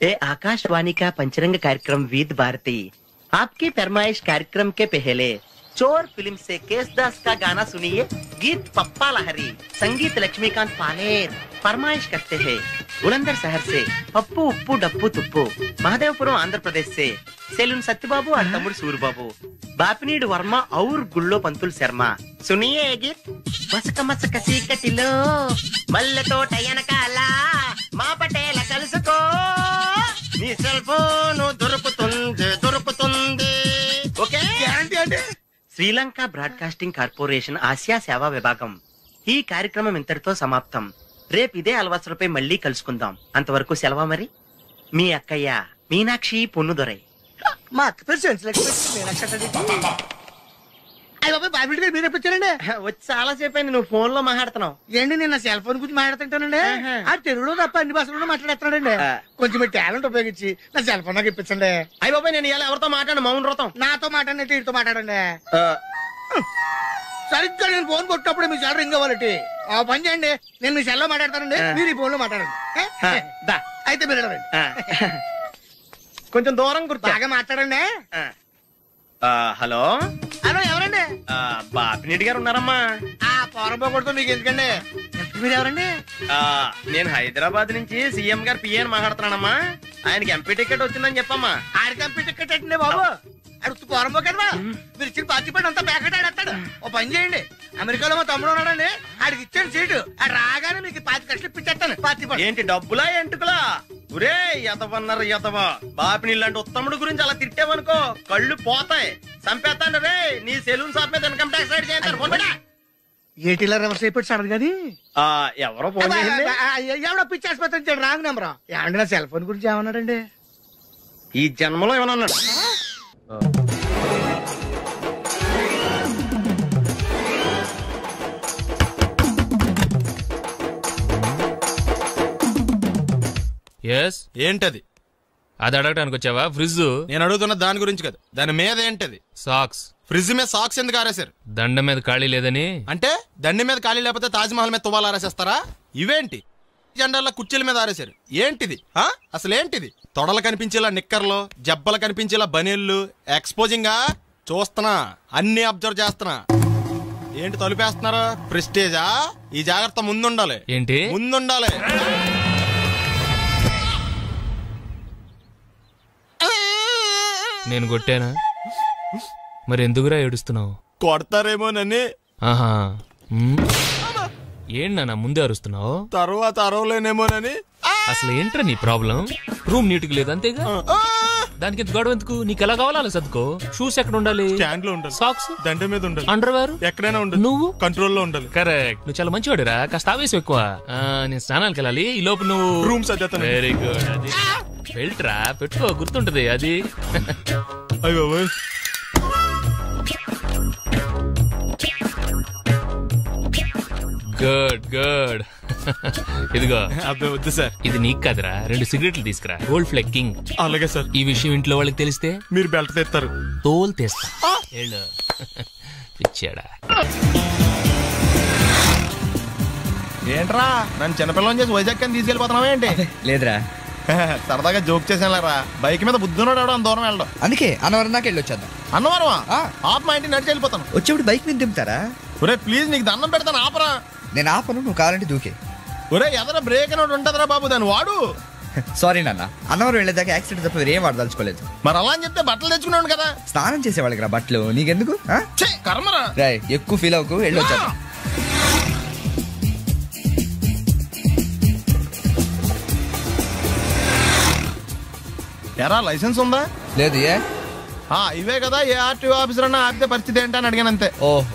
ये आकाशवाणी का पंचरंग कार्यक्रम विद भारती आपकी फरमाइश कार्यक्रम के पहले चोर फिल्म से केसदास का गाना सुनिए। गीत पप्पा लहरी, संगीत लक्ष्मीकांत पालेर। फरमाइश करते हैं बुलंदर शहर से पप्पू उप्पू डप्पू तुप्पू, महादेवपुरम आंध्र प्रदेश से सेलून सत्यबाबू और तमुड़ सूरबाबू, बापनीड वर्मा और गुल्लो पंतुल शर्मा। सुनिए ये गीत। मसक मसक सीकटिलो मल्ले तो टयन काला మా పటేల కలుసుకో నీ సెల్ ఫోన్ దొరుకుతుంది ఓకే గ్యారంటీ అంటే శ్రీలంక బ్రాడ్కాస్టింగ్ కార్పొరేషన్ ఆసియా సేవా విభాగం ఈ కార్యక్రమం ఇంతటితో సమాప్తం. రేపు ఇదే అలవాసులపై మళ్ళీ కలుసుకుందాం. అంతవరకు సెలవా మరి. మీ అక్కయ్య మీనాక్షి పొన్నుదొరై. మా అక్క పేరు మీనాక్షి. అయ్య బాబాయ్ బాబు గారు మీరు ఎప్పుడు వచ్చారండి? వచ్చి చాలా సేపు అయింది. నువ్వు ఫోన్ లో మాట్లాడుతున్నావు ఏంటి? నేను నా సెల్ ఫోన్ గురించి మాట్లాడుతుంటానండి. ఆ తెలుగులో తప్ప అన్ని భాషల్లో మాట్లాడేస్తున్నాడండి. కొంచెం మీ టాలెంట్ ఉపయోగించి నా సెల్ ఫోన్ నాకు ఇప్పించండి. అయ్య బాబాయ్ నేను ఇలా ఎవరితో మాట్లాడు? మౌన్ వ్రతం. నాతో మాట్లాడినట్టు వీటితో మాట్లాడండి. సరిగ్గా నేను ఫోన్ కొట్టినప్పుడు మీ సెల్ రింగ్ అవ్వాలంటే ఆ పని చేయండి. నేను మీ సెల్ లో మాట్లాడతానండి, మీరు ఈ ఫోన్ లో మాట్లాడండి. అయితే మీరు రండి. కొంచెం దూరం గుర్తు బాగా మాట్లాడండి. హలో హలో, ఎవరండి? బాపినీటి గారు ఉన్నారమ్మా? పోరపోకూడదు మీకు ఎందుకండి. మీరు ఎవరండి? నేను హైదరాబాద్ నుంచి సీఎం గారు పిఏ మాట్లాడుతున్నానమ్మా. ఆయనకి ఎంపీ టికెట్ వచ్చిందని చెప్పమ్మా. ఆడికి ఎంపీ టికెట్ అండి బాబు. అడుగుతూ పోరంబో కదా, మీరు ఇచ్చిన పార్టీ పడి అంతా ప్యాకెట్ ఆడేస్తాడు. ఓ పని చేయండి, అమెరికాలో మా తమ్ముడు ఉన్నాడండి, ఆడికి ఇచ్చాను సీటు. ఆడు రాగానే మీకు 5 లక్షలు ఇప్పించేస్తాను పార్టీ పడి. ఏంటి డబ్బులా ఎంటుకులా? ఒరే ఎదవన్నారు ఎదవా. బాపిని ఇలాంటి ఉత్తముడు గురించి అలా తిట్టావనుకో కళ్ళు పోతాయి, చంపేస్తాను రే. నీ సెలూన్ షాప్ మీద ఇన్కమ్ ట్యాక్స్ రైడ్ చేస్తాను. ఏటీలో రివర్స్ అయిపోయి సార్ గది. ఎవరో ఫోన్ చేసింది. ఎవడో పిచ్చి ఆసుపత్రి ఇచ్చాడు, రాంగ్ నెంబర్. ఏమండి నా సెల్ ఫోన్ గురించి ఏమన్నాడండి? ఈ జన్మలో ఏమన్నా అన్నాడు? ఏంటది? అది అడగటానికి వచ్చావా? ఫ్రిడ్జ్. నేను అడుగుతున్న దాని గురించి కదా, దాని మీద ఏంటది? సాక్స్. ఫ్రిడ్జ్ మీద సాక్స్ ఎందుకు ఆరేశారు? దండ మీద ఖాళీ లేదని. అంటే దండి మీద ఖాళీ లేకపోతే తాజ్మహల్ మీద తువ్వాలు ఆరేసేస్తారా? ఇవేంటి జెండాల కుర్చీల మీద ఆరేశారు? ఏంటిది అసలు ఏంటిది? తొడలు కనిపించేలా నిక్కర్లు, జబ్బలు కనిపించేలా బనీళ్లు, ఎక్స్పోజింగా చూస్తున్నా, అన్ని అబ్జర్వ్ చేస్తున్నా. ఏంటి తలుపేస్తున్నారు? ప్రెస్టేజా? ఈ జాగ్రత్త ముందుండాలి. ఏంటి ముందుండాలి? నేను కొట్టానా? మరి ఎందుకురా ఏడుస్తున్నావు? కొడతారేమోనని. ఆహా, ఏంటన్నా ముందే అరుస్తున్నావు? తర్వాత అరవలేనేమోనని. అసలు ఏంట్రా నీ ప్రాబ్లం? రూమ్ నీట్గా లేదు అంతేగా, దానికి ఎంత గొడవ ఎందుకు? నీకు ఎలా కావాలో అలా సర్దుకో. షూస్ ఎక్కడ ఉండాలి? స్టాండ్ లో ఉండాలి. సాక్స్ దండ మీద ఉండాలి. అండర్వేర్ ఎక్కడైనా ఉండాలి. నువ్వు కంట్రోల్ లో ఉండాలి. కరెక్ట్. నువ్వు చాలా మంచివాడురా, కాస్త ఆవేశం ఎక్కువ. నేను స్నానానికి వెళ్ళాలి, ఈ లోపు నువ్వు రూమ్ సర్దేస్తాను. Very good. అది బెల్ట్ రా, పెట్టుకో, గుర్తుంటది అది. అయ్యో గుడ్ గుడ్. ఇదిగో. వద్దు సార్, ఇది నీకు కాదురా, 2 సిగరెట్లు తీసుకురా. గోల్డ్ ఫ్లెక్కింగ్. అలాగే సార్. ఈ విషయం ఇంట్లో వాళ్ళకి తెలిస్తే మీరు బెల్ట్ తెస్తారు. తోలు తెస్తా. పిచ్చాడా? ఏంట్రా నన్ను చిన్నపిల్లని చేసి వైజాగ్ అని తీసుకెళ్ళిపోతున్నావా ఏంటి? లేదురా, సరదాగా జోక్ చేసానులేరా. బైక్ మీద బుద్ధున్నాడు అంత దూరం వెళ్ళడం. అందుకే అన్నవరం దాకా వెళ్ళొచ్చేద్దాం. అన్నవరమా? ఆప్ మా ఇంటికి నడిచి వెళ్ళిపోతాను. వచ్చేప్పుడు బైక్ మీద దింపుతారా? ఒరే ప్లీజ్, నీకు దండం పెడతాను, ఆపరా. నేను ఆపను, నువ్వు కావాలంటే దూకే. ఒరే ఎదర బ్రేక్ అని ఉంటుందిరా బాబు, దాన్ని వాడు. సారీ నాన్న, అన్నవరం వెళ్ళేదాకా యాక్సిడెంట్ తప్ప వేరేం వాడదలుచుకోలేదు. మరి అలా అని చెప్తే బట్టలు తెచ్చుకున్నాను కదా. స్నానం చేసేవాళ్ళకి రా బట్టలు, నీకెందుకు? కర్మరా. రాయ్, ఎక్కువ ఫీల్ అవ్వకు, వెళ్ళొచ్చా. ఎరా లైసెన్స్ ఉందా? లేదు. ఏ ఇవే కదా, ఏ ఆర్టీఓ ఆఫీసర్ అన్నా ఆపితే పరిస్థితి ఏంటని అడిగాను అంతే. ఓహ్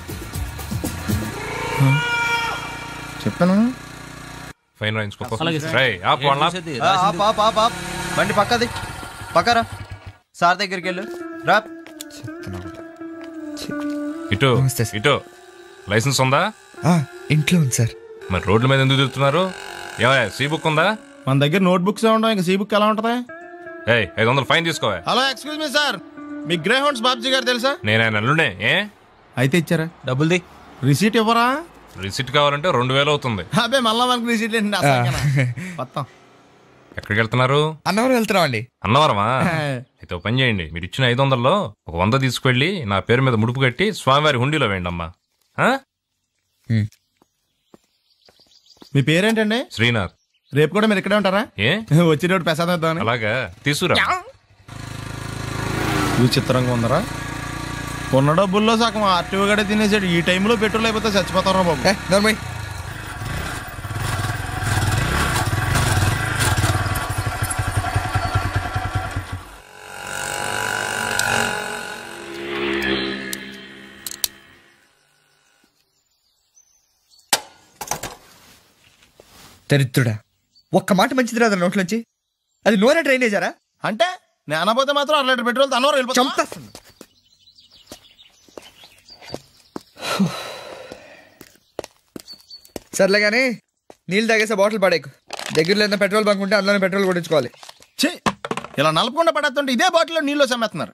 చెప్పాను. ఫైన్ బండి పక్కది, పక్కరా. సార్ దగ్గరికి వెళ్ళు రా. ఇటు ఇటు. లైసెన్స్ ఉందా? ఇంట్లో ఉంది సార్. మరి రోడ్ల మీద ఎందుకు తిరుగుతున్నారు? ఏమయ్యా, సీ బుక్ ఉందా? మన దగ్గర నోట్ బుక్స్ ఉండవు, ఇంకా సీ బుక్ ఎలా ఉంటది? 500 ఫైన్ తీసుకోవా. హలో, ఎక్స్క్యూజ్ మీ సార్, మీ గ్రే హౌండ్స్ బాబ్జీ గారు తెలుసా? నేను ఆయన అల్లుడే. అయితే ఇచ్చారా? డబ్బుల్ది. రిసీట్ ఇవ్వరా? రిసిట్ కావాలంటే 2000 అవుతుంది. అబ్బే మళ్ళా మనకు రిసీట్ మొత్తం ఎక్కడికి వెళ్తున్నారు? అన్నవరం వెళ్తున్నాం అండి. అన్నవరమా? అయితే ఒక పని చేయండి, మీరు ఇచ్చిన 500లో ఒక 100 తీసుకెళ్ళి నా పేరు మీద ముడుపు కట్టి స్వామివారి హుండీలో వేయండి అమ్మా. మీ పేరేంటండి? శ్రీనాథ్. రేపు కూడా మీరు ఇక్కడే ఉంటారా? ఏ వచ్చినప్పుడు ప్రసాదం ఇద్దామని. అలాగా, తీసుకురా. విచిత్రంగా ఉందరా, కొన్న డబ్బుల్లో సగం ఆర్టీఓ గడే తినేసాడు. ఈ టైంలో పెట్రోల్ అయిపోతే చచ్చిపోతారా బాబు. నర్మయ్ దరిద్రుడా, ఒక్క మాట మంచిది రాదు నోట్లోంచి. అది నోరే డ్రైనేజారా? అంటే నేను అనబోతే మాత్రం 1 లీటర్ పెట్రోల్ తనవరం వెళ్ళిపోతా. చంపేస్తుంది. సర్లే కానీ నీళ్ళు తాగేసే బాటిల్ పడేకు. దగ్గరలో ఏదైనా పెట్రోల్ బంక్ ఉంటే అందులోనే పెట్రోల్ కొట్టించుకోవాలి. ఛీ, ఇలా నలపకుండా పడేస్తుంటే ఇదే బాటిల్లో నీళ్ళు సమ్మేస్తున్నారు.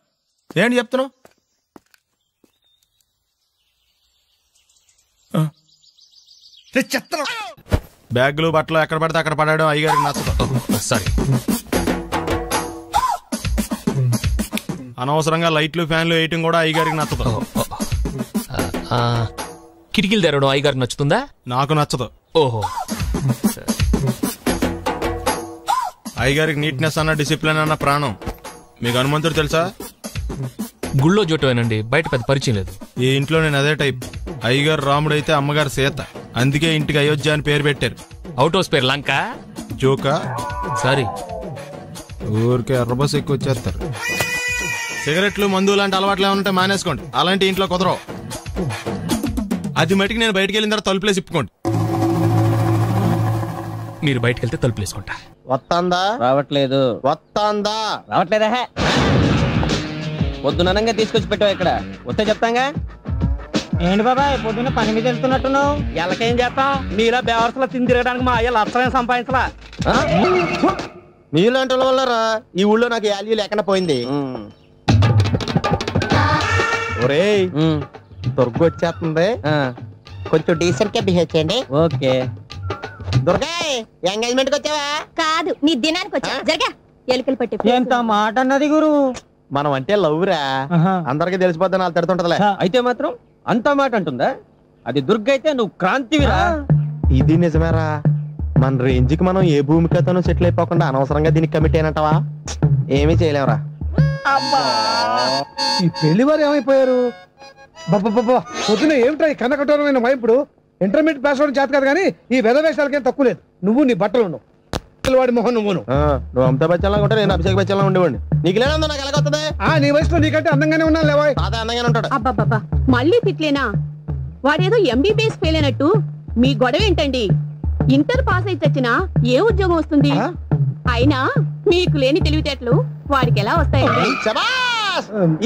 ఏంటి చెప్తున్నావు? చెత్తలో బ్యాగులు బట్టలు ఎక్కడ పడితే అక్కడ పడడం అయ్యగారికి నచ్చదు. సారీ. అనవసరంగా లైట్లు ఫ్యాన్లు వేయటం కూడా అయ్యగారికి నచ్చదు. కిటికీలు తెరవడం అయ్యగారికి నచ్చుతుందా? నాకు నచ్చదు. ఓహో. అయ్యగారికి నీట్నెస్ అన్న డిసిప్లిన్ అన్న ప్రాణం. మీకు హనుమంతుడు తెలుసా? గుళ్ళో జోటమేనండి, బయట పెద్ద పరిచయం లేదు. ఈ ఇంట్లో నేను అదే టైప్. అయ్యగారు రాముడు అయితే అమ్మగారు సీత. అందుకే ఇంటికి అయోధ్య అని పేరు పెట్టారు. అవుట్ హౌస్ పేరు లంక. జోకా? సారీ. ఊరికే ఎర్రబస్ ఎక్కువ వచ్చేస్తారు. సిగరెట్లు మందు లాంటి అలవాట్లు ఏమంటే మానేసుకోండి. అలాంటి ఇంట్లో కుదరవు. అది మటుకు నేను బయటకు వెళ్ళిన తర్వాత తలుపులేసి ఇప్పుకోండి. మీరు బయటకు వెళ్తే తలుపులు వేసుకుంటా. వస్తాందా? రావట్లేదు. వస్తాందా? రావట్లేదా? పొద్దుననంగా తీసుకొచ్చి పెట్టావు ఇక్కడ. వస్తే చెప్తాంగా. ఏంటి బాబాయ్ పొద్దున్న పని మీద వెళ్తున్నట్టున్నావు? ఎలాకేం చేస్తాం, మీలా బేవర్సలా తిని తిరగడానికి మా అయ్య లక్షణం సంపాదించలా. మీలాంటి వల్ల ఈ ఊళ్ళో నాకు వాల్యూ లేకుండా పోయింది. ఒరేయ్, దుర్గ వచ్చేస్తుంది, కొంచెం డీసెంట్ గా బిహేవ్ చేయండి. ఓకే. దుర్గా, ఎంగేజ్మెంట్ కి వచ్చావా? కాదు, నీ దినానికి వచ్చా. జరగా ఎలుకలు పట్టి. ఎంత మాట అన్నది గురు. మనం అంటే లవ్రా, అందరికి తెలిసిపోద్ది. నాకు తిడుతుంటదిలే. అయితే మాత్రం అంత మాట అంటుందా? అది దుర్గ అయితే నువ్వు క్రాంతివిరా. ఇది నిజమేరా. మన రేంజ్ కి మనం ఏ భూమికతోనూ సెటిల్ అయిపోకుండా అనవసరంగా దీనికి కమిట్ అయినట్టవా? ఏమీ చేయలేవురా. ఈ పెళ్లి వారు ఏమైపోయారు? బాబా పొద్దున ఏమిటా ఈ కన్నకఠోరమైన వైపుడు? ఇంటర్మీడియట్ పాస్ అవడం చేత కాదు కానీ ఈ వెధవేషాలకేం తక్కువ లేదు. నువ్వు నీ బట్టలు ఉండవు, వాడి మొహన్ నువ్వు. నువ్వు అమితాబ్ బచ్చన్ లాగా ఉంటే నేను అభిషేక్ బచ్చన్ లాగా ఉండేవాడిని. నీకు లేనందో నాకు ఎలాగొస్తుంది? నీ వయసులో నీకంటే అందంగానే ఉన్నాను లేవా? అదే అందంగానే ఉంటాడు. అబ్బాబ్బా, మళ్ళీ తిట్లేనా? వాడేదో ఎంబీబీఎస్ ఫెయిల్ అయినట్టు మీ గొడవ ఏంటండి? ఇంటర్ పాస్ అయితే వచ్చినా ఏ ఉద్యోగం వస్తుంది? అయినా మీకు లేని తెలివితేటలు వాడికి ఎలా వస్తాయండి?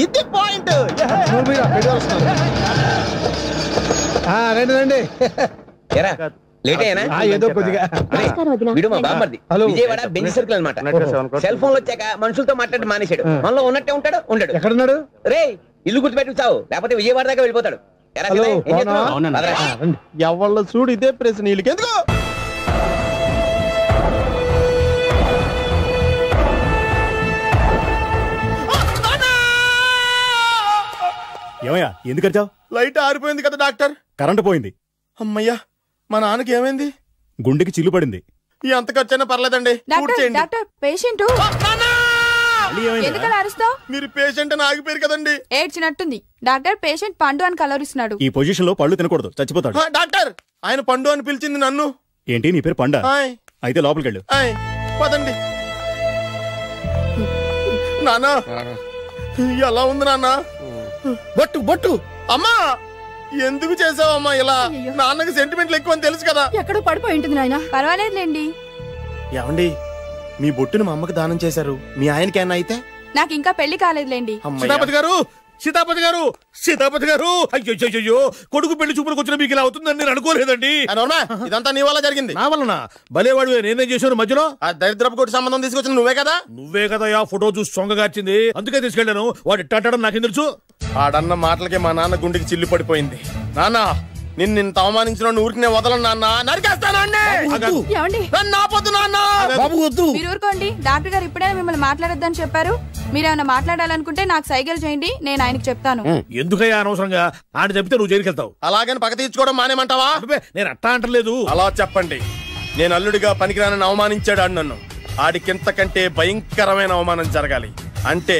ఇది పాయింట్. రండి రండి. ఏదో కొద్దిగా విజయవాడ బెంచ్ సర్కిల్ అనమాట. సెల్ ఫోన్ వచ్చాక మనుషులతో మాట్లాడి మానేశాడు. మనలో ఉన్నట్టే ఉంటాడు. ఉండడు. ఎక్కడున్నాడు? రే, ఇల్లు గుర్తుపెట్టి చావు, లేకపోతే విజయవాడ దాకా వెళ్ళిపోతాడు. ఎవళ్ళ చూడు ఇదే ప్రశ్న. నీళ్ళకి ఎందుకు? ఏమయ్యా ఎందుకు వచ్చావు? లైట్ ఆరిపోయింది కదా డాక్టర్. కరెంటు పోయింది. అమ్మయ్యా, మా నాన్నకి ఏమైంది? గుండెకి చిల్లు పడింది. ఎంత ఖర్చైనా పర్లేదండి. మీరు పేషెంట్ అని ఆగిపోయారు కదండి. ఏడ్చినట్టుంది. డాక్టర్ పేషెంట్ పండు అని కలరిస్తున్నాడు. ఈ పొజిషన్ లో పళ్ళు తినకూడదు, చచ్చిపోతాడు. డాక్టర్, ఆయన పండు అని పిలిచింది నన్ను. ఏంటి నీ పేరు పండా? అయితే లోపలికి వెళ్ళు. పదండి. నానా, ఎలా ఉంది నాన్న? బొట్టు బొట్టు. అమ్మా, ఎందుకు చేసావమ్మా ఇలా? నాన్నకి సెంటిమెంట్లు ఎక్కువ అని తెలుసు కదా. ఎక్కడో పడిపోయి ఉంటుంది నాయన. పర్వాలేదులేండి. ఏమండి, మీ బొట్టును మా అమ్మకి దానం చేశారు. మీ ఆయనకి ఏమన్నా అయితే? నాకు ఇంకా పెళ్లి కాలేదులేండి. సీతాపతి గారు, సీతాపతి గారు, సీతాపతి గారు, అయ్యో కొడుకు పెళ్లి చూపులకు వచ్చిన మీకు ఇలా అవుతుందని నేను అనుకోలేదండి. ఇదంతా నీ వల్ల జరిగింది. నా వలన? భలేవాడు, నేనేం చేశాను మధ్యలో? ఆ దరిద్రపు కొట్టి సంబంధం తీసుకొచ్చిన నువ్వే కదా. నువ్వే కదా ఆ ఫోటో చూసి సొంగగార్చింది. అందుకే తీసుకెళ్లాను. వాడు ఇట్టాడడం నాకేం తెలుసు? ఆడన్న మాటలకి మా నాన్న గుండెకి చిల్లు పడిపోయింది. నాన్న, నిన్ను అవమానించిన ఊరికి వదలను నాన్న, నరికేస్తానండి. నన్ను ఆపొద్దు నాన్న. మీరు ఊరుకోండి. డాక్టర్ గారు ఇప్పుడే మిమ్మల్ని మాట్లాడొద్దని చెప్పారు. మీరేమైనా మాట్లాడాలనుకుంటే నాకు సైగలు చేయండి, నేను ఆయనకి చెప్తాను. ఎందుకయ్యా అనవసరంగా ఆయన చెప్తే నువ్వు జైలుకెళ్తావు. అలాగని పక్క తీర్చుకోవడం మానేమంటావా? నేను అట్టా అంటలేదు. అలా చెప్పండి. నేను అల్లుడిగా పనికిరానని అవమానించాడు ఆడు నన్ను. ఆడికింతకంటే భయంకరమైన అవమానం జరగాలి. అంటే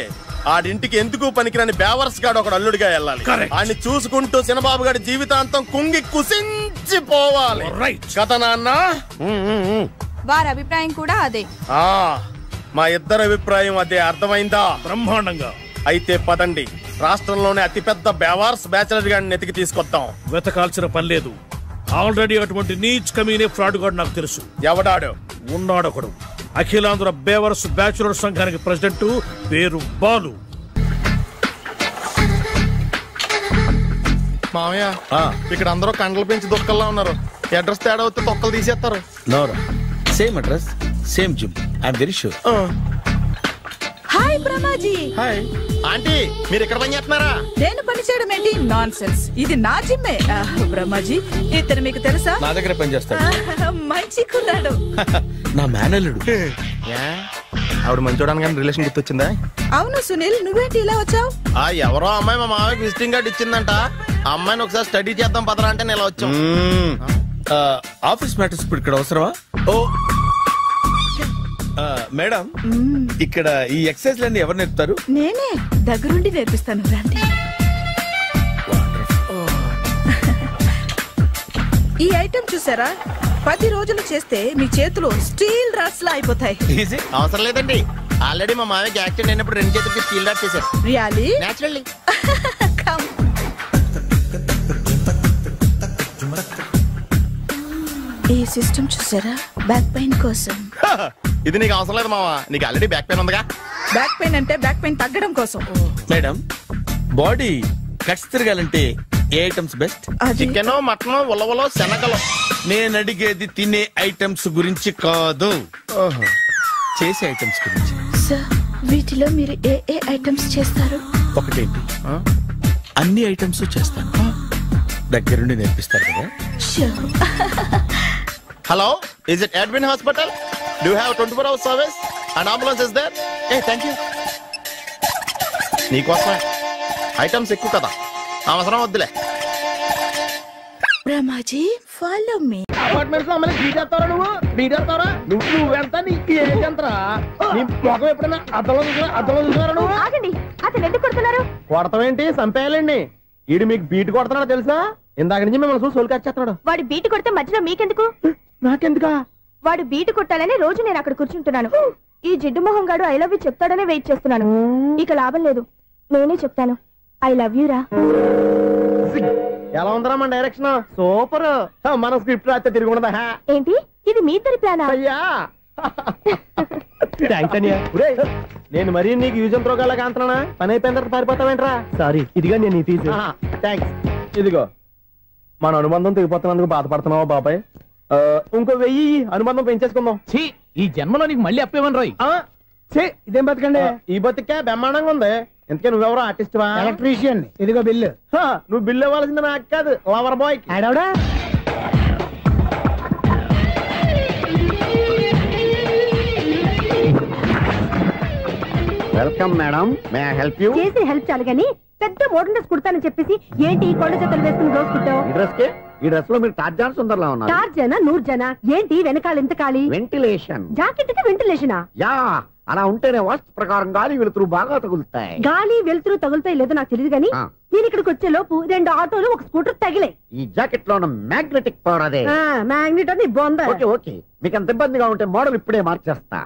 ఆడింటికి ఎందుకు పనికిరాని బేవర్స్ గాడు ఒకడు అల్లుడిగా వెళ్ళాలి. ఆడిని చూసుకుంటూ చిన్నబాబు గారి జీవితాంతం కుంగి కుసించిపోవాలి కదా నాన్న? వారి అభిప్రాయం కూడా అదే. మా ఇద్దరి అభిప్రాయం అదే. అర్థమైందా? బ్రహ్మాండంగా. అయితే పదండి, రాష్ట్రంలోనే అతిపెద్ద బేవార్స్ బ్యాచిలర్ గాడిని ఎతికి తీసుకొద్దాం. వెతకాల్సిన పని లేదు. ఆల్రెడీ అటువంటి నీచ్ కమీనే ఫ్రాడ్ గాడు నాకు తెలుసు. ఎవడాడు? ఉన్నాడొకడు. అఖిలాంధ్ర బేవర్స్ బ్యాచులర్ సంఘానికి ప్రెసిడెంట్, పేరు బాలు. మామయ్య, ఇక్కడ అందరూ కండలు పెంచి దుక్కల్లా ఉన్నారు. అడ్రస్ తేడా వస్తే తొక్కలు తీసేస్తారు. Same address, same gym. I'm very sure. Hi Brahmaji. Hi aunty, మీరు ఇక్కడ పని చేస్తున్నారా? నేను పని చేయడం ఏంటి? Non sense. ఇది నా జిమ్మే. బ్రహ్మాజీ, ఇతను మీకు తెలుసా? నా దగ్గర పని చేస్తాడు. మంచి కుర్రాడు. నా మేనల్లుడు. ఆవిడ మంచి చూడడానికి రిలేషన్ గుర్తొచ్చిందా? అవును సునీల్, నువ్వేంటి ఇలా వచ్చావు? ఎవరో అమ్మాయి మా మామయ్యకి విజిటింగ్ కార్డు ఇచ్చిందంట. ఆ అమ్మాయిని ఒకసారి స్టడీ చేద్దాం పదరా అంటే నేను ఇలా వచ్చాం. ఆఫీస్ మ్యాటర్స్ ఇప్పుడు ఇక్కడ అవసరమా? ఓ మేడం, ఇక్కడ ఈ ఎక్సర్సైజ్ లన్నీ ఎవరు నేర్పుతారు? నేనే దగ్గరుండి నేర్పిస్తాను. రండి. ఈ ఐటమ్ చూసారా? 10 రోజులు చేస్తే మీ చేతులు స్టీల్ రాట్స్ లా అయిపోతాయి. అవసరం లేదండి, ఆల్రెడీ మా మామయ్యకి యాక్సిడెంట్ అయినప్పుడు 2 చేతులకి స్టీల్ రాట్ చేశారు. రియల్లీ? నేచురల్లీ. ఈ సిస్టమ్ చూసారా? బ్యాక్ పెయిన్ కోసం. ఇది నీకు అవసరం లేదు మావా, నీకు ఆల్రెడీ బ్యాక్ పెయిన్ ఉందిగా. బ్యాక్ పెయిన్ అంటే బ్యాక్ పెయిన్ తగ్గడం కోసం. మేడం, బాడీ కట్స్ తిరగాలంటే ఏ ఐటమ్స్ బెస్ట్? చికెన్, మటన్, ఉలవలో, శనగలు. నేను అడిగేది తినే ఐటమ్స్ గురించి కాదు, చేసే ఐటమ్స్ గురించి. సార్, వీటిలో మీరు ఏ ఏ ఐటమ్స్ చేస్తారు? ఒకటేంటి, అన్ని ఐటమ్స్ చేస్తాను. దగ్గరుండి నేర్పిస్తారు కదా? Hello, is it Edwin Hospital? Do you have 24-hour service? An ambulance is there? Hey, thank you. నీకోసమే. ఐటమ్స్ ఎక్కువ కదా, అవసరం వద్దులే. Brahmaji, follow me. అపార్ట్మెంట్స్ లో అమ్మని బీటేస్తారా? నువ్వెంత నీకు ఏంటంతరా? నీ మొఖం ఎప్పుడైనా అద్దంలో చూసారా నువ్వు? ఆగండి, అతను ఎందుకు కొడుతున్నారు? కొడతావేంటి? చంపేయాలండి. ఈడు మీకు బీట్ కొడుతున్నాడు తెలుసా? ఇందాక నుంచి మిమ్మల్ని చూసి సోలు కచ్చేస్తున్నాడు. వాడు బీటు కొడితే మధ్యలో మీకెందుకు? నాకెందుకా? వాడు బీటు కొట్టాలని రోజు నేను అక్కడ కూర్చుంటున్నాను. ఈ జిడ్డు మొహం గాడు ఐ లవ్ యూ చెప్తాడనే వెయిట్ చేస్తున్నాను. ఇక లాభం లేదు, నేనే చెప్తాను. ఐ లవ్ యూ రా. ఎలా ఉందరా మన డైరెక్షన్? సూపర్. మన స్క్రిప్ట్ రాస్తే తిరిగి ఉండదా? ఏంటి ఇది మీ ఇద్దరి ప్లానా? అయ్యా నేను మరీ నీకు యూజ్ అండ్ త్రోగాలా కాంతనా? పని అయిపోయిన తర్వాత పారిపోతావేంట్రా? సారీ, ఇదిగా నేను తీసు. థ్యాంక్స్. ఇదిగో, మన అనుబంధం తెగిపోతున్నందుకు బాధపడుతున్నావా బాబాయ్? ఇంకో 1000 అనుబంధం పెంచేసుకుందాం. ఈ జన్మలో నీకు మళ్ళీ అప్పేమని రాయి. ఇదేం బతకండి? ఈ బతికే బ్రహ్మాండంగా ఉంది. ఎందుకే నువ్వెవరో ఆర్టిస్ట్ వా? ఎలక్ట్రీషియన్. ఇదిగో బిల్లు. నువ్వు బిల్లు ఇవ్వాల్సింది నాకు కాదు, లవర్ బాయ్. ఆడవడా? Welcome madam, may I help you? చేసి హెల్ప్ చాలు గానీ పెద్ద మోడల్ డ్రెస్ కుడతానని చెప్పేసి ఏంటి కొండ జతలు వేసుకుని రోజు కుట్టావు? ఈ డ్రెస్ కి, ఈ డ్రెస్ లో మీరు టార్జాన్ సుందర్లా ఉన్నారు. టార్జనా, నూర్జనా? ఏంటి వెనకాల ఎంత ఖాళీ? వెంటిలేషన్. జాకెట్ కి వెంటిలేషనా? యా, అలా ఉంటేనే వాస్తు ప్రకారం గాలి వెలుతురు బాగా తగులుతాయి. గాలి వెలుతురు తగులుతాయి లేదో నాకు తెలియదు గానీ నేను ఇక్కడికి వచ్చే లోపు 2 ఆటోలు, 1 స్కూటర్ తగిలే. ఈ జాకెట్ లో ఉన్న మ్యాగ్నెటిక్ పవర్ అదే. మ్యాగ్నెట్ అని బొంద. ఓకే ఓకే, మీకు అంత ఇబ్బందిగా ఉంటే మోడల్ ఇప్పుడే మార్చేస్తా.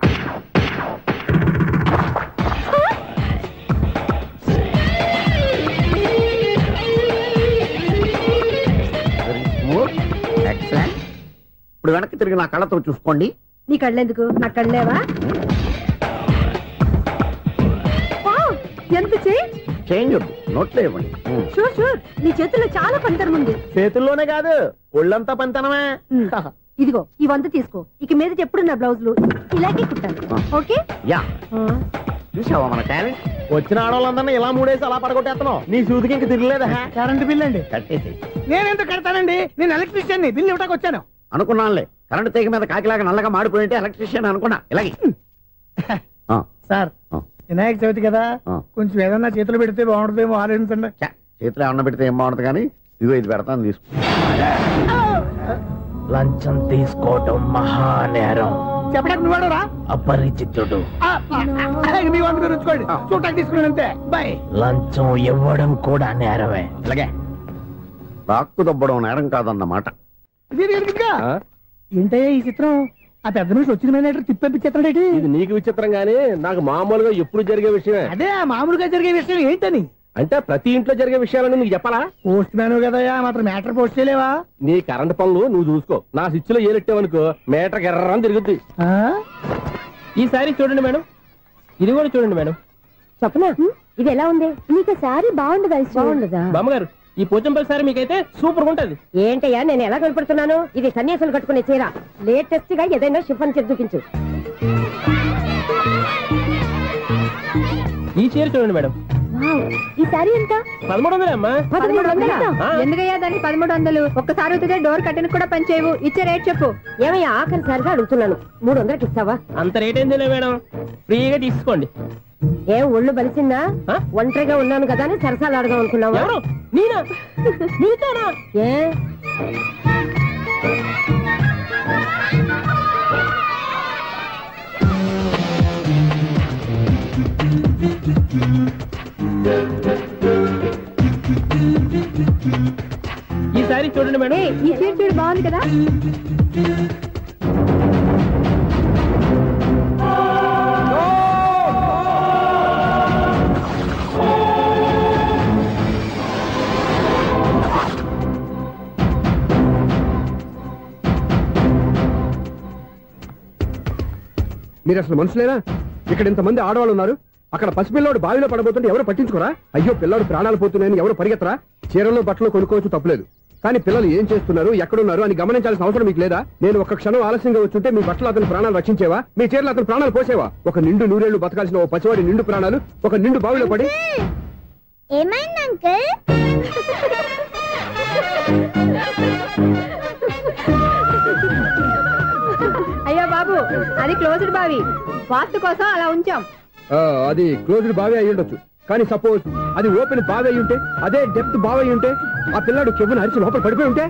ఎక్సలెంట్. ఇప్పుడు వెనక్కి తిరిగి నా కళ్ళతో చూసుకోండి. నీ కళ్ళెందుకు? నా కళ్ళేవా? ఎంత చేంజ్ నోట్లో ఇవ్వండి. షూర్ షూర్, నీ చేతుల్లో చాలా పనితనం ఉంది. చేతుల్లోనే కాదు, ఒళ్ళంతా పనితనమే. ఇదిగో ఈ 100 తీసుకో. ఇక మీద ఎప్పుడు నా బ్లౌజులు ఇలాగే కుట్టాను. ఓకే? యా, చూసావా మన టాలెంట్? వచ్చిన ఆడవాళ్ళందరినీ ఇలా మూడేసి అలా పడగొట్టేస్తున్నావు. నీ సూదికి ఇంక తిరగలేదా? కరెంట్ బిల్ అండి. కట్టేసి. నేనెందుకు కడతానండి? నేను ఎలక్ట్రీషియన్ బిల్ ఇవ్వడానికి వచ్చాను. అనుకున్నానులే, కరెంట్ తీగ మీద కాకిలాగా నల్లగా మాడిపోయింటే ఎలక్ట్రీషియన్ అనుకున్నా. ఇలాగే సార్, వినాయక చవితి కదా, కొంచెం ఏదన్నా చేతులు పెడితే బాగుంటుందేమో ఆలోచించండి. చేతిలో ఏమన్నా పెడితే ఏం బాగుంటుంది కానీ ఇదిగో ఇది పెడతాను, తీసుకో. లంచం తీసుకోవటం మహానేరం. చెప్పడానికి నువ్వాడరా? అపరిచితుడు. మీ వంద మీరు ఉంచుకోండి, చూడటానికి తీసుకున్నాను అంతే. బై. లంచం ఇవ్వడం కూడా నేరమే. ఇలాగే రాక్కు దబ్బడం నేరం కాదన్నమాట. ఏంటయ్యా ఈ చిత్రం? ఆ పెద్ద నుంచి వచ్చిన మేనేటర్ తిప్పించేస్తాడేటి? ఇది నీకు విచిత్రం గానీ నాకు మామూలుగా ఎప్పుడు జరిగే విషయమే. అదే మామూలుగా జరిగే విషయం ఏంటని? అంటే ప్రతి ఇంట్లో జరిగే విషయాలను నీకు చెప్పాలా? పోస్ట్ మ్యాన్ కదయ్యా, మాత్రం మ్యాటర్ పోస్ట్ చేయలేవా? నీ కరెంట్ పనులు నువ్వు చూసుకో. నా స్విచ్ లో ఏలెట్టావనుకో మీటర్ ఎర్రని తిరుగుద్ది. ఈసారి చూడండి మేడం, ఇది కూడా చూడండి మేడం. చెప్పనా, ఇది ఎలా ఉంది? నీకు సారీ బాగుండదా? బాగుండదా బామ్మగారు? ఈ పోచంపల్లి సారీ మీకైతే సూపర్ ఉంటుంది. ఏంటయ్యా నేను ఎలా కనపడుతున్నాను? ఇది సన్యాసులు కట్టుకునే చీర. లేటెస్ట్ గా ఏదైనా షిఫన్ చేసి చూపించు. ఈ చీర చూడండి మేడం. ఈ సారీ ఎంత? 1300 అమ్మా. 1300? ఎందుకయ్యా దాన్ని 1300? ఒక్కసారి అవుతుందే డోర్ కట్టెన్ కూడా పనిచేయవు. ఇచ్చే రేట్ చెప్పు. ఏమయ్యా ఆఖరిసారిగా అడుగుతున్నాను, 300కి ఇస్తావా? అంత రేట్ ఏందిలే మేడం, ఫ్రీగా తీసుకోండి. ఏం ఒళ్ళు బలిసిందా? ఒంటరిగా ఉన్నాను కదా అని సరసాలు అడదాం అనుకున్నావా? నేనా? నీతోనా? ఏ ఈ సారీ చూడండి మేడం. ఈ చీర చూడు, బాగుంది కదా? మీరు అసలు మనుషులేనా? ఇక్కడ ఇంతమంది ఆడవాళ్ళు ఉన్నారు, అక్కడ పసిపిల్లాడు బావిలో పడబోతుంటే ఎవరు పట్టించుకోరా? అయ్యో పిల్లాడు ప్రాణాలు పోతున్నాయని ఎవరు పరిగెత్తరా? చీరలు బట్టలు కొనుక్కోవచ్చు, తప్పులేదు. కానీ పిల్లలు ఏం చేస్తున్నారు, ఎక్కడున్నారు అని గమనించాల్సిన అవసరం మీకు లేదా? నేను ఒక్క క్షణం ఆలస్యంగా వచ్చుంటే మీ బట్టలు అతని ప్రాణాలు రక్షించేవా? మీ చీరలు అతని ప్రాణాలు పోసేవా? ఒక నిండు నూరేళ్లు బతకాల్సిన ఓ పసివాడి నిండు ప్రాణాలు ఒక నిండు బావిలో పడి. ఏమైంది అంకుల్? అయ్యో బాబు, అది క్లోజ్డ్ బావి, వాస్తు కోసం అలా ఉంచాం. అది క్లోజ్డ్ బావి అయి ఉండొచ్చు, కానీ సపోజ్ అది ఓపెన్ బావి అయి ఉంటే, అదే డెప్త్ బావి అయి ఉంటే, ఆ పిల్లాడు చెవును అరిచి లోపల పడిపోయి ఉంటే?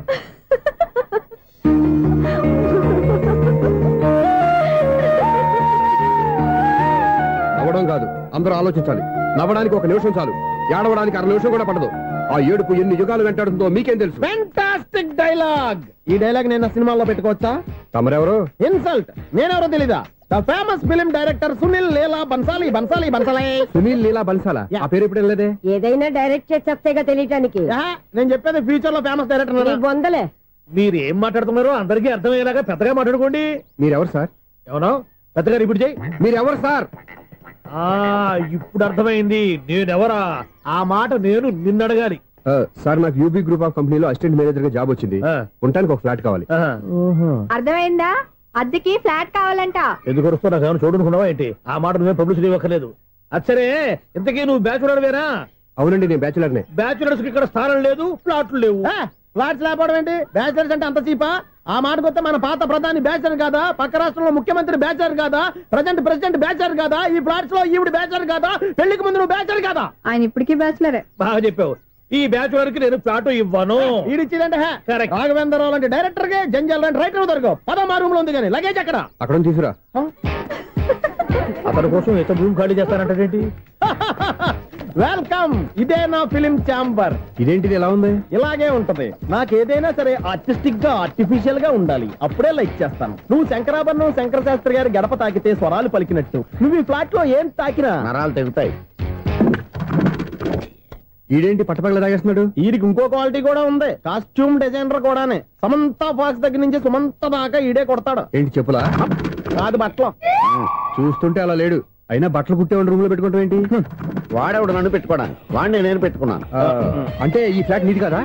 నవ్వడం కాదు, అందరూ ఆలోచించాలి. నవ్వడానికి ఒక నిమిషం చాలు, ఏడవడానికి 6 నిమిషం కూడా పడదు. ఆ ఏడుపు ఎన్ని యుగాలు వెంటాడుతుందో మీకేం తెలుసు? Fantastic dialogue. ఈ డైలాగ్ నేను సినిమాలో పెట్టుకోవచ్చా? తమరెవరు? ఇన్సల్ట్. నేనెవరో తెలీదా? The famous film director Sunil Leela Bansali. Sunil Leela బన్సాలా? ఆ పేరు ఇప్పుడు లేదే. ఏదైనా డైరెక్ట్ చేసి చెప్తేగా తెలియటానికి. నేను చెప్పేది ఫ్యూచర్ లో ఫేమస్ డైరెక్టర్. బొందలే. మీరు ఏం మాట్లాడుతున్నారో అందరికీ అర్థమయ్యేలాగా పెద్దగా మాట్లాడుకోండి. మీరెవరు సార్? ఎవరో పెద్దగా రిపీట్ చేయి. మీరెవరు సార్? ఇప్పుడు అర్థమైంది నేనెవరా. ఆ మాట నేను నిన్ను అడగాలి. సార్, నాకు యూబీ గ్రూప్ ఆఫ్ కంపెనీలో అసిస్టెంట్ మేనేజర్ గా జాబ్ వచ్చింది. ఉండడానికి ఒక ఫ్లాట్ కావాలి. అర్థమైందా? అద్దెకి ఫ్లాట్ కావాలంట. ఎందుకు వస్తున్నా నాకు ఏమైనా చూడనుకున్నావా ఏంటి? ఆ మాట నువ్వే పబ్లిసిటీ ఇవ్వక్కర్లేదు. అచ్చరే, ఇంతకీ నువ్వు బ్యాచులర్ వేరా? అవునండి, నేను బ్యాచులర్నే. బ్యాచులర్స్ కి ఇక్కడ స్థానం లేదు, ఫ్లాట్లు లేవు. ఫ్లాట్స్ లేకపోవడం ఏంటి? బ్యాచులర్స్ అంటే అంత చీపా? ఆ మాటకొస్తే మన పాత ప్రధాని బ్యాచర్ కాదా? పక్క రాష్ట్రంలో ముఖ్యమంత్రి బ్యాచర్ కాదా? ప్రెసిడెంట్ బ్యాచర్ కాదా? ఈ ఫ్లాట్స్ లో ఈవిడ బ్యాచర్ కాదా? పెళ్లికి ముందు నువ్వు బ్యాచర్ కాదా? ఆయన ఇప్పటికీ బ్యాచులరే. బాగా చెప్పావు. ఈ బ్యాచులర్ కి నేను ఫ్లాట్ ఇవ్వను. ఇడిచ్చిందంటే రాఘవేంద్రరావు లాంటి డైరెక్టర్ కి జంజల్ లాంటి రైటర్ దొరకవు. 13 రూమ్ లో ఉంది కానీ లగేజ్ అక్కడ తీసుకురా. అతని కోసం ఎంత రూమ్ ఖాళీ చేస్తానంటే వెల్కమ్. ఇదే నా ఫిలిం ఛాంబర్. ఇదేంటిది ఎలా ఉంది? ఇలాగే ఉంటది. నాకు ఏదైనా సరే ఆర్టిస్టిక్ గా ఆర్టిఫిషియల్ గా ఉండాలి, అప్పుడే లైక్ చేస్తాను. నువ్వు శంకరాభరణం శంకర శాస్త్రి గారి గడప తాకితే స్వరాలు పలికినట్టు నువ్వు ఈ ఫ్లాట్ లో ఏం తాకినా నరాలు తెగుతాయి. ఈడేంటి పట్టపగల తాగేస్తున్నాడు? ఈడికి ఇంకో క్వాలిటీ కూడా ఉంది. కాస్ట్యూమ్ డిజైనర్ కూడానే. సమంత ఫాక్స్ దగ్గర నుంచి సుమంత దాకా ఈడే కొడతాడు. ఏంటి చెప్పులా? కాదు, బట్టలు. చూస్తుంటే అలా లేడు. అయినా బట్టలు కుట్టేవాడి రూమ్ లో పెట్టుకోవడం ఏంటి? వాడేవాడు నన్ను పెట్టుకోవడానికి, వాడిని నేను పెట్టుకున్నాను. అంటే ఈ ఫ్లాట్ నీది కదా?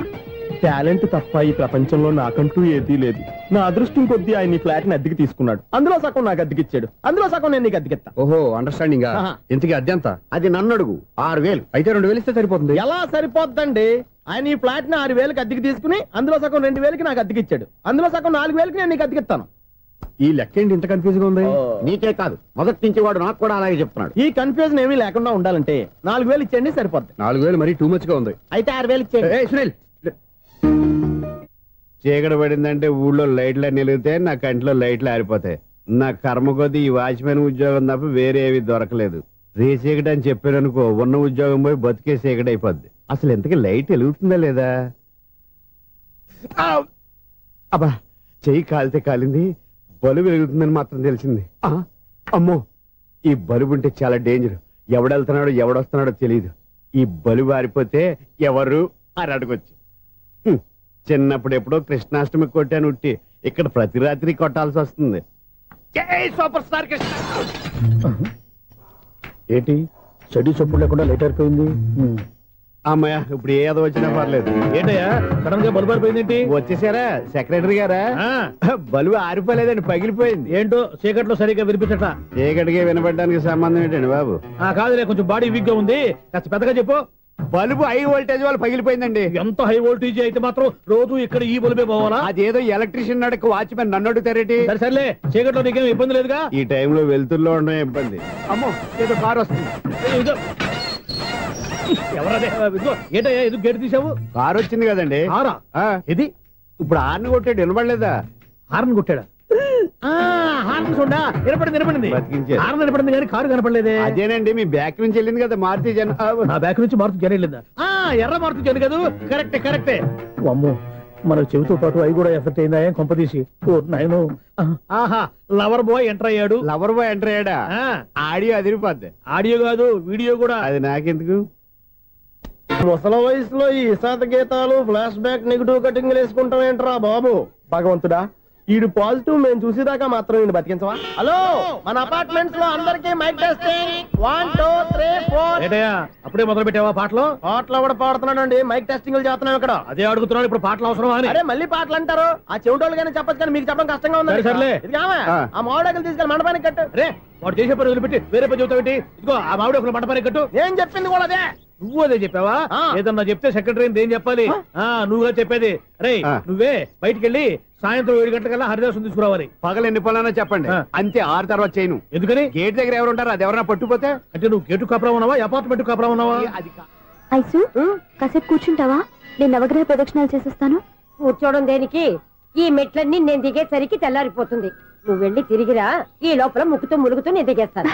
టాలెంట్ తప్ప ఈ ప్రపంచంలో నాకంటూ ఏదీ లేదు. నా అదృష్టం కొద్దీ ఆయన ఈ ఫ్లాట్ ని అద్దెకి తీసుకున్నాడు. అందులో సగం నాకు అద్దెకిచ్చాడు, అందులో సగం నేను నీకు అద్దెకిస్తా. ఓహో అండర్స్టాండింగ్. ఇంతకీ అద్దె ఎంత? అది నన్ను అడుగు. 6,000 అయితే 2,000 ఇస్తే సరిపోతుంది. ఎలా సరిపోద్దండి? ఆయన ఈ ఫ్లాట్ ని 6,000కి అద్దెకి తీసుకుని అందులో సగం 2,000కి నాకు అద్దెకిచ్చాడు, అందులో సగం 4,000కి నేను నీకు అద్దెకిస్తాను. ఈ లెక్క ఏంటి ఇంత కన్ఫ్యూజ్ గా ఉంది? నీకే కాదు, మొదటి నుంచి వాడు నాకు కూడా అలాగే చెప్తున్నాడు. ఈ కన్ఫ్యూజన్ ఏమీ లేకుండా ఉండాలంటే 4,000 ఇచ్చేయండి, సరిపోద్ది. 4,000 మరీ టూ మచ్ గా ఉంది. అయితే 6,000 ఇచ్చేయండి. సునీల్, చీకటి పడిందంటే ఊళ్ళో లైట్లు నిలిగితే నా కంటిలో లైట్లు ఆరిపోతాయి. నా కర్మ కొద్దీ ఈ వాచ్మెన్ ఉద్యోగం తప్ప వేరే ఏవి దొరకలేదు. రేసీకటి అని చెప్పారనుకో, ఉన్న ఉద్యోగం పోయి బతికే చీకటి అయిపోద్ది. అసలు ఇంతకీ లైట్ వెలుగుతుందా లేదా? అబ్బా, చెయ్యి కాలితే కాలింది, బలుబు వెలుగుతుందని మాత్రం తెలిసింది. అమ్మో, ఈ బలుబు ఉంటే చాలా డేంజర్. ఎవడెళ్తున్నాడో ఎవడొస్తున్నాడో తెలియదు. ఈ బలుబు ఆరిపోతే ఎవరు అని అడగొచ్చు. చిన్నప్పుడు ఎప్పుడో కృష్ణాష్టమి కొట్టాను ఉట్టి, ఇక్కడ ప్రతి రాత్రి కొట్టాల్సి వస్తుంది. Super star Krishna. ఏంటి చెడు చెప్పుడు లేకుండా లైట్ అయిపోయింది? అమ్మయ్య, ఇప్పుడు ఏదో వచ్చినా పర్లేదు. ఏంటయ్యా సడన్ గా బల్బు ఆరిపోయింది? వచ్చేసారా సెక్రటరీ గారా? బలుబు ఆరిపోలేదండి, పగిలిపోయింది. ఏంటో చీకట్లో సరిగ్గా వినిపించట. చీకటికి వినపడడానికి సంబంధం ఏంటండి బాబు? కాదులే, కొంచెం బాడీ వీక్ గా ఉంది, కాస్త పెద్దగా చెప్పు. బల్బు హై వోల్టేజ్ వాళ్ళు పగిలిపోయిందండి. ఎంత హై వోల్టేజ్ అయితే మాత్రం రోజు ఇక్కడ ఈ బల్బే పోవాలా? అదేదో ఎలక్ట్రీషియన్ నడక వాచ్మెన్ నన్ను అడుగుతారేటి? సర్లే, చీకట్లో నీకేం ఇబ్బంది లేదుగా? ఈ టైంలో వెళ్తుల్లో ఉండడం ఇబ్బంది. అమ్మో, ఏదో కారు వస్తుంది. ఎవరదే? ఏంటయ్యా ఎందుకు గేటు తీసావు? కారు వచ్చింది కదండి. ఇది ఇప్పుడు హార్న్ కొట్టాడు, వినపడలేదా? హార్న్ కొట్టాడా? హార్న్ చూడా వినపడింది. హార్న్ వినపడింది కానీ కారు కనపడలేదే. అదేనండి, మీ బ్యాక్ నుంచి వెళ్ళింది కదా మారుతి జన. నా బ్యాక్ నుంచి మారుతి జన వెళ్ళిందా? ఎర్ర మారుతి జన కదా? కరెక్టే. అమ్మో, మన చెవితో పాటు అవి కూడా ఎఫెక్ట్ అయిందా? ఏం కొంపదీసి? నాయను, ఆహా, లవర్ బాయ్ ఎంటర్ అయ్యాడు. లవర్ బాయ్ ఎంటర్ అయ్యాడా? ఆడియో అదిరిపోద్ది. ఆడియో కాదు, వీడియో కూడా. అది నాకెందుకు? ముసల వయసులో ఈ ఇసాత గీతాలు, ఫ్లాష్ బ్యాక్, నెగిటివ్ కటింగ్ వేసుకుంటాం ఏంట్రా బాబు? భగవంతుడా, ఈడు పాజిటివ్ మేము చూసేదాకా మాత్రం ఈయన బతికించవా? హలో, మన అపార్ట్మెంట్స్ లో అందరికీ మైక్ టెస్టింగ్. 1 2 3 4. ఏంటయ్యా అప్పుడే మొదలు పెట్టావా పాటలు? పాటలు కూడా పాడుతున్నాడు, మైక్ టెస్టింగ్ చేస్తున్నాం ఇక్కడ. అదే అడుగుతున్నాడు, ఇప్పుడు పాటలు అవసరమా అని. అరే మళ్ళీ పాటలు అంటారు, ఆ చెవిటోళ్ళు కానీ చెప్పచ్చు కానీ మీకు చెప్పడం కష్టంగా ఉంది. సర్లే, ఆ మామిడాకులు తీసుకెళ్ళి మండపానికి కట్టు. రే, వాడు చేసే పని వదిలిపెట్టి వేరే పని చెబుతావేంటి? ఇదిగో ఆ మామిడాకులు మండపానికి కట్టు. ఏం చెప్పింది కూడా అదే. నువ్వు అదే చెప్పావా? ఏదన్నా చెప్తే సెక్రటరీ ఏం చెప్పాలి? నువ్వుగా చెప్పేది. రే, నువ్వే బయటికి వెళ్ళి సాయంత్రం 7 గంటలకల్లా హరిదాసు తీసుకురావాలి. పగలు ఎన్ని పనులన్నా చెప్పండి, అంతే. 6 తర్వాత చేయను. ఎందుకని? గేట్ దగ్గర ఎవరు ఉంటారు, అది ఎవరన్నా పట్టుపోతే. అంటే నువ్వు గేటు కాపురా ఉన్నావా, అపార్ట్మెంట్ కాపురా ఉన్నావా? ఐసు, కాసేపు కూర్చుంటావా? నేను నవగ్రహ ప్రదక్షిణాలు చేసేస్తాను. కూర్చోవడం దేనికి? ఈ మెట్లన్నీ నేను దిగేసరికి తెల్లారిపోతుంది. నువ్వు వెళ్ళి తిరిగిరా, ఈ లోపల ముక్కుతూ ములుగుతూ నేను దిగేస్తాను.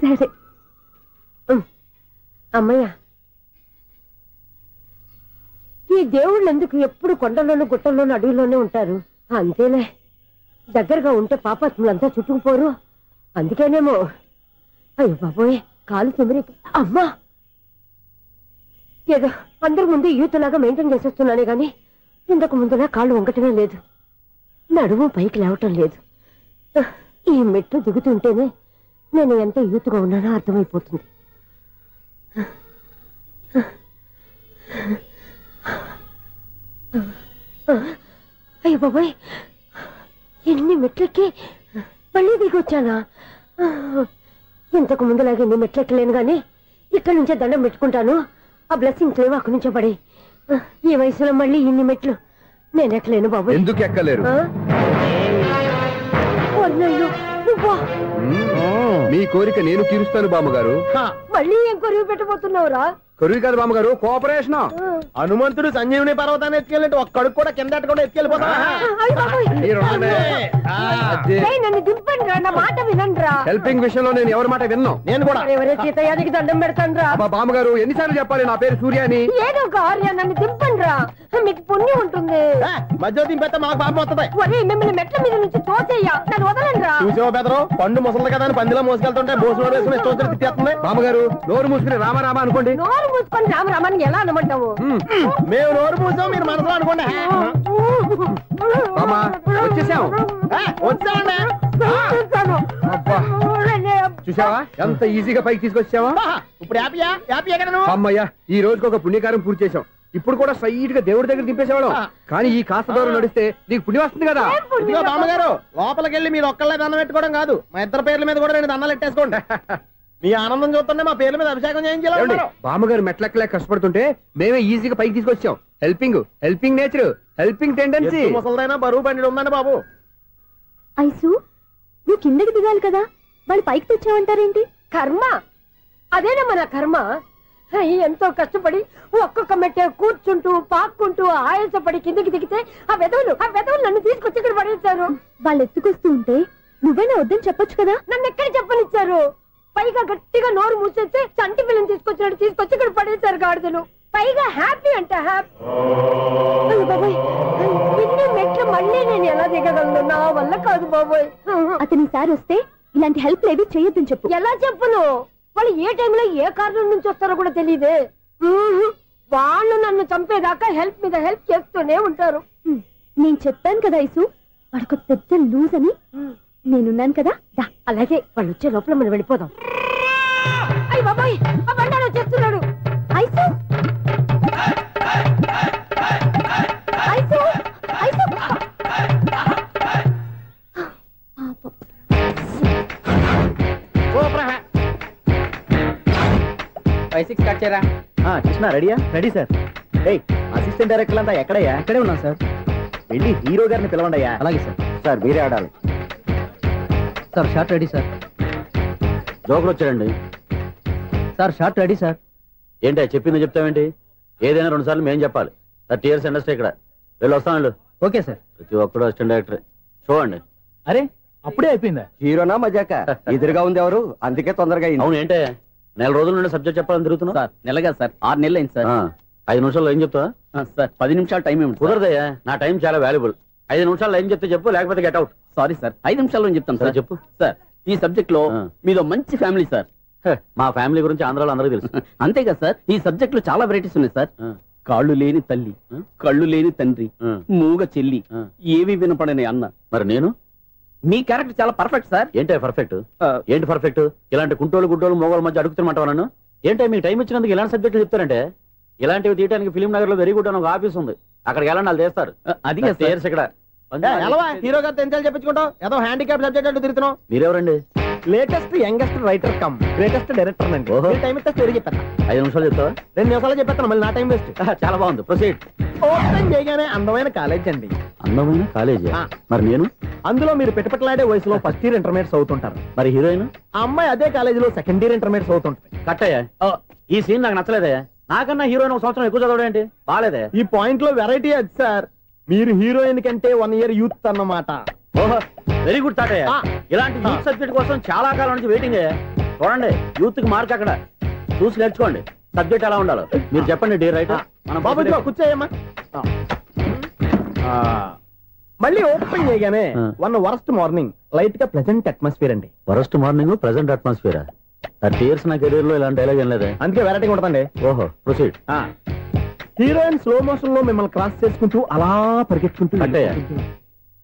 సరే అమ్మయ్య, ఈ దేవుళ్ళు ఎందుకు ఎప్పుడు కొండల్లోనూ గుట్టల్లోనూ అడవిలోనే ఉంటారు? అంతేలే, దగ్గరగా ఉంటే పాపాత్ములంతా చుట్టుకుపోరు. అందుకేనేమో. అయ్యో బాబోయ్, కాలు తిమిరి. అమ్మా, ఏదో అందరి ముందు యూత్లాగా మెయింటైన్ చేసేస్తున్నానే గాని ఇంతకు ముందులా కాళ్ళు వంకటమే లేదు, నడుము పైకి లేవటం లేదు. ఈ మెట్లు దిగుతుంటేనే నేను ఎంత యూత్గా ఉన్నానో అర్థమైపోతుంది. అయ్యో బాబాయ్, ఎన్ని మెట్లెక్కి మళ్ళీ దిగొచ్చానా? ఇంతకు ముందులాగే ఎన్ని మెట్లెక్కలేను గాని ఇక్కడి నుంచే దండం పెట్టుకుంటాను. ఆ బ్లెస్సింగ్ లేవు అక్కడి నుంచే పడే. ఈ వయసులో మళ్ళీ ఇన్ని మెట్లు నేను ఎక్కలేను బాబు. ఎందుకు ఎక్కలేరు? మీ కోరిక నేను తీరుస్తాను బామ్మగారు. మళ్ళీ ఏం కొరివి పెట్టబోతున్నావురా? కొరివి కాదు బామ్మగారు, కోఆపరేషన్. హనుమంతుడు సంజీవుని పర్వతాన్ని ఎత్తుకెళ్ళినట్టు ఒక్కడికి కూడా కింద కూడా ఎత్తుకెళ్ళిపోతా. నన్ను దింపండి రా, నా మాట వినండి రా. హెల్పింగ్ విషయంలో నేను ఎవరి మాట విన్నాను. నేను కూడా ఎవరే సీతయ్యానికి దండం పెడతాను రా. బామ్మగారు ఎన్నిసార్లు చెప్పాలి నా పేరు సూర్య అని? ఏదో ఒక ఆర్య, నన్ను దింపండి రా, మీకు పుణ్యం ఉంటుంది. మధ్య దింపేస్తే మాకు పాపం వస్తుంది. మిమ్మల్ని మెట్ల మీద నుంచి తోసేయ్యా, నన్ను వదలండి రా. చూసావా బెదరు, పండు ముసలి కదా అని పందిలో మోసుకెళ్తుంటే బోసులో వేసుకుని ఇష్టం తిట్టేస్తుంది. బామ్మగారు నోరు మూసుకుని రామారామా అనుకోండి. నోరు మూసుకొని రామరామని ఎలా అనమంటావు? మేము నోరు మూసాం, మీరు మనసులో అనుకోండి. వచ్చేసాం. చూసావా ఎంత ఈజీగా పైకి తీసుకొచ్చావా? ఇప్పుడు అమ్మయ్యా, ఈ రోజుకి ఒక పుణ్యకారం పూర్తి చేసాం. ఇప్పుడు కూడా స్ట్రైట్ గా దేవుడి దగ్గర దింపేసేవాళ్ళం కానీ ఈ కాస్త దూరం నడిస్తే నీకు పుణ్యం వస్తుంది కదా. ఇదిగో బామ్మగారు, లోపలికి వెళ్ళి మీరు ఒక్కళ్ళే దండం పెట్టుకోవడం కాదు, మా ఇద్దరు పేర్ల మీద కూడా 2 దండాలు పెట్టేసుకోండి. మీ ఆనందం చూస్తుంటే మా పేర్ల మీద అభిషేకం చేయించాలి. బామ్మగారు మెట్లెక్కలే కష్టపడుతుంటే మేమే ఈజీగా పైకి తీసుకొచ్చాం. Helping nature, helping tendency. ముసలిదైనా బరువు బండి ఉందండి బాబు. ఐసు నువ్వు కిందకి దిగాలి కదా, వాళ్ళు పైకి తెచ్చావంటారేంటి? కర్మ అదేనా మన కర్మ. ఎంతో కష్టపడి ఒక్కొక్క మెట్టే కూర్చుంటూ పాక్కుంటూ ఆయాసపడి కిందకి దిగితే ఆ వెధవులు నన్ను తీసుకొచ్చి ఇక్కడ పడేశారు. వాళ్ళు ఎత్తుకొస్తూ ఉంటే నువ్వైనా వద్దని చెప్పొచ్చు కదా. నన్ను ఎక్కడ చెప్పనిచ్చారు? పైగా గట్టిగా నోరు మూసేస్తే చంటి పిల్లని తీసుకొచ్చినట్టు తీసుకొచ్చి ఇక్కడ పడేశారు గాడిదలు. పైగా హ్యాపీ అంట హ్యాపీ. బాబాయ్ ఇన్ని మెట్లు మళ్ళీ నేను ఎలా దిగగలను? నా వల్ల కాదు బాబోయ్. అతని సార్ వస్తే ఇలాంటి హెల్ప్ లేవి చేయొద్దని చెప్పు. ఎలా చెప్పును? వాళ్ళు ఏ టైంలో ఏ కారణం నుంచి వస్తారో కూడా తెలియదే. వాళ్ళు నన్ను చంపేదాకా హెల్ప్ మీద హెల్ప్ చేస్తూనే ఉంటారు. నేను చెప్పాను కదా ఐసు, వాడికి పెద్ద లూజ్ అని. నేనున్నాను కదా. అలాగే వాళ్ళు వచ్చే లోపల మనం వెళ్ళిపోదాం. అయ్య బాబాయ్ ఆ బండారు వచ్చేస్తున్నాడు. ఐసు ఐసు ఐసు 5-6 కట్ చేయరా. కృష్ణ రెడీయా? Ready sir. అసిస్టెంట్ డైరెక్టర్ అంతా ఎక్కడయ్యా? ఇక్కడే ఉన్నాం సార్. వెళ్ళి హీరో గారిని పిలవండియా. అలాగే సార్. సార్ మీరే ఆడాలి సార్. Short ready sir. జోకులు వచ్చాడండి సార్. Short ready sir. ఏంటి చెప్పింది చెప్తావేంటి? ఏదైనా 2 సార్లు మేం చెప్పాలి. 30 years ఇండస్ట్రీ ఇక్కడ. వెళ్ళి వస్తాను. Okay sir. ప్రతి ఒక్కడు అసిస్టెంట్ డైరెక్టర్. చూడండి. అరే అప్పుడే అయిపోయిందా? హీరోనా మజాక? ఎదురుగా ఉంది ఎవరు, అందుకే తొందరగా. అవును ఏంటే 4 రోజుల నుండి సబ్జెక్ట్ చెప్పాలని తిరుగుతున్నా సార్. నెలగా సార్. 6 నెలలు అయింది సార్. 5 నిమిషాల్లో ఏం చెప్తా సార్? 10 నిమిషాలు టైం ఏమి కుదరదయ్యా. నా టైం చాలా వాల్యుబుల్. 5 నిమిషాల్లో ఏం చెప్తే చెప్పు, లేకపోతే గెట్ అవుట్. Sorry sir. 5 నిమిషాల్లో చెప్తాను సార్. చెప్పు సార్. ఈ సబ్జెక్ట్ లో మీదో మంచి ఫ్యామిలీ సార్. మా ఫ్యామిలీ గురించి ఆంధ్రాలో అందరూ తెలుసు. అంతే కదా సార్. ఈ సబ్జెక్ట్ లో చాలా వెరైటీస్ ఉన్నాయి సార్. కాళ్ళు లేని తల్లి, కళ్ళు లేని తండ్రి, మూగ చెల్లి, ఏవి వినపడని అన్న. మరి నేను మీ క్యారెక్టర్ చాలా పర్ఫెక్ట్ సార్. ఏంటే పర్ఫెక్ట్? ఏంటి పర్ఫెక్ట్? ఇలాంటి కుంటోలు గుడ్డోలు మోగోల మధ్య అడుగుతున్నమాట నన్ను. ఏంటో మీకు టైం ఇచ్చినందుకు ఇలాంటి సబ్జెక్టులు చెప్తారంటే, ఇలాంటివి తీయడానికి ఫిలిం నగర్ లో వెరీ గుడ్ అని ఒక ఆఫీస్ ఉంది. అక్కడికి వెళ్ళండి, వాళ్ళు చేస్తారు. అది ఇక్కడ హీరో గారు తెంచాలి చెప్పించుకుంటాం. ఏదో హ్యాండిక్యాప్ సబ్జెక్ట్ అంటూ తిరుగుతున్నాం. మీరెవరండి? Latest youngest writer cum greatest director అండి. టైం ఇస్తే స్టోరీ చెప్పాను. 5 నిమిషాలు చెప్తావా? 2 నిమిషాలు చెప్పేస్తాను. మళ్ళీ నా టైం వేస్ట్. చాలా బాగుంది. ప్రొసీడ్. ఓపెన్ చేయగానే అందమైన కాలేజ్ అండి. అందమైన కాలేజ్? మరి నేను అందులో మీరు పెట్టుపట్లాడే వయసులో ఫస్ట్ ఇయర్ ఇంటర్మీడియట్స్ అవుతుంటారు. మరి హీరోయిన్ ఆ అమ్మాయి అదే కాలేజీలో సెకండ్ ఇయర్ ఇంటర్మీడియట్స్ అవుతుంటారు. కట్టయ్యా, ఈ సీన్ నాకు నచ్చలేదే. నాకన్నా హీరోయిన్ 1 సంవత్సరం ఎక్కువ చదవడం ఏంటి? బాలేదే. ఈ పాయింట్ లో వెరైటీ అది సార్. మీరు హీరోయిన్ కంటే 1 year యూత్ అన్నమాట. ఓహో, వెరీ గుడ్ థాట్. ఇలాంటి యూత్ సబ్జెక్ట్ కోసం చాలా కాలం నుంచి వెయిటింగ్. చూడండి, యూత్ కి మార్క్ అక్కడ చూసి నేర్చుకోండి. సబ్జెక్ట్ ఎలా ఉండాలో మీరు చెప్పండి. డే రైటర్ మనం కూర్చోయమ్మా. మళ్ళీ ఓపెన్ చేయగానే 1 వరస్ట్ మార్నింగ్ లైట్ గా ప్లెజెంట్ అట్మాస్ఫియర్ అండి. Worst morning pleasant atmosphere. 30 years నా కెరీర్ లో ఇలాంటి డైలాగ్ ఏం లేదు. అందుకే వెరైటీ ఉంటుందండి. ఓహో, ప్రొసీడ్. హీరోయిన్ స్లో మోషన్ లో మిమ్మల్ని క్రాస్ చేసుకుంటూ అలా పరిగెత్తుకుంటూ అంటే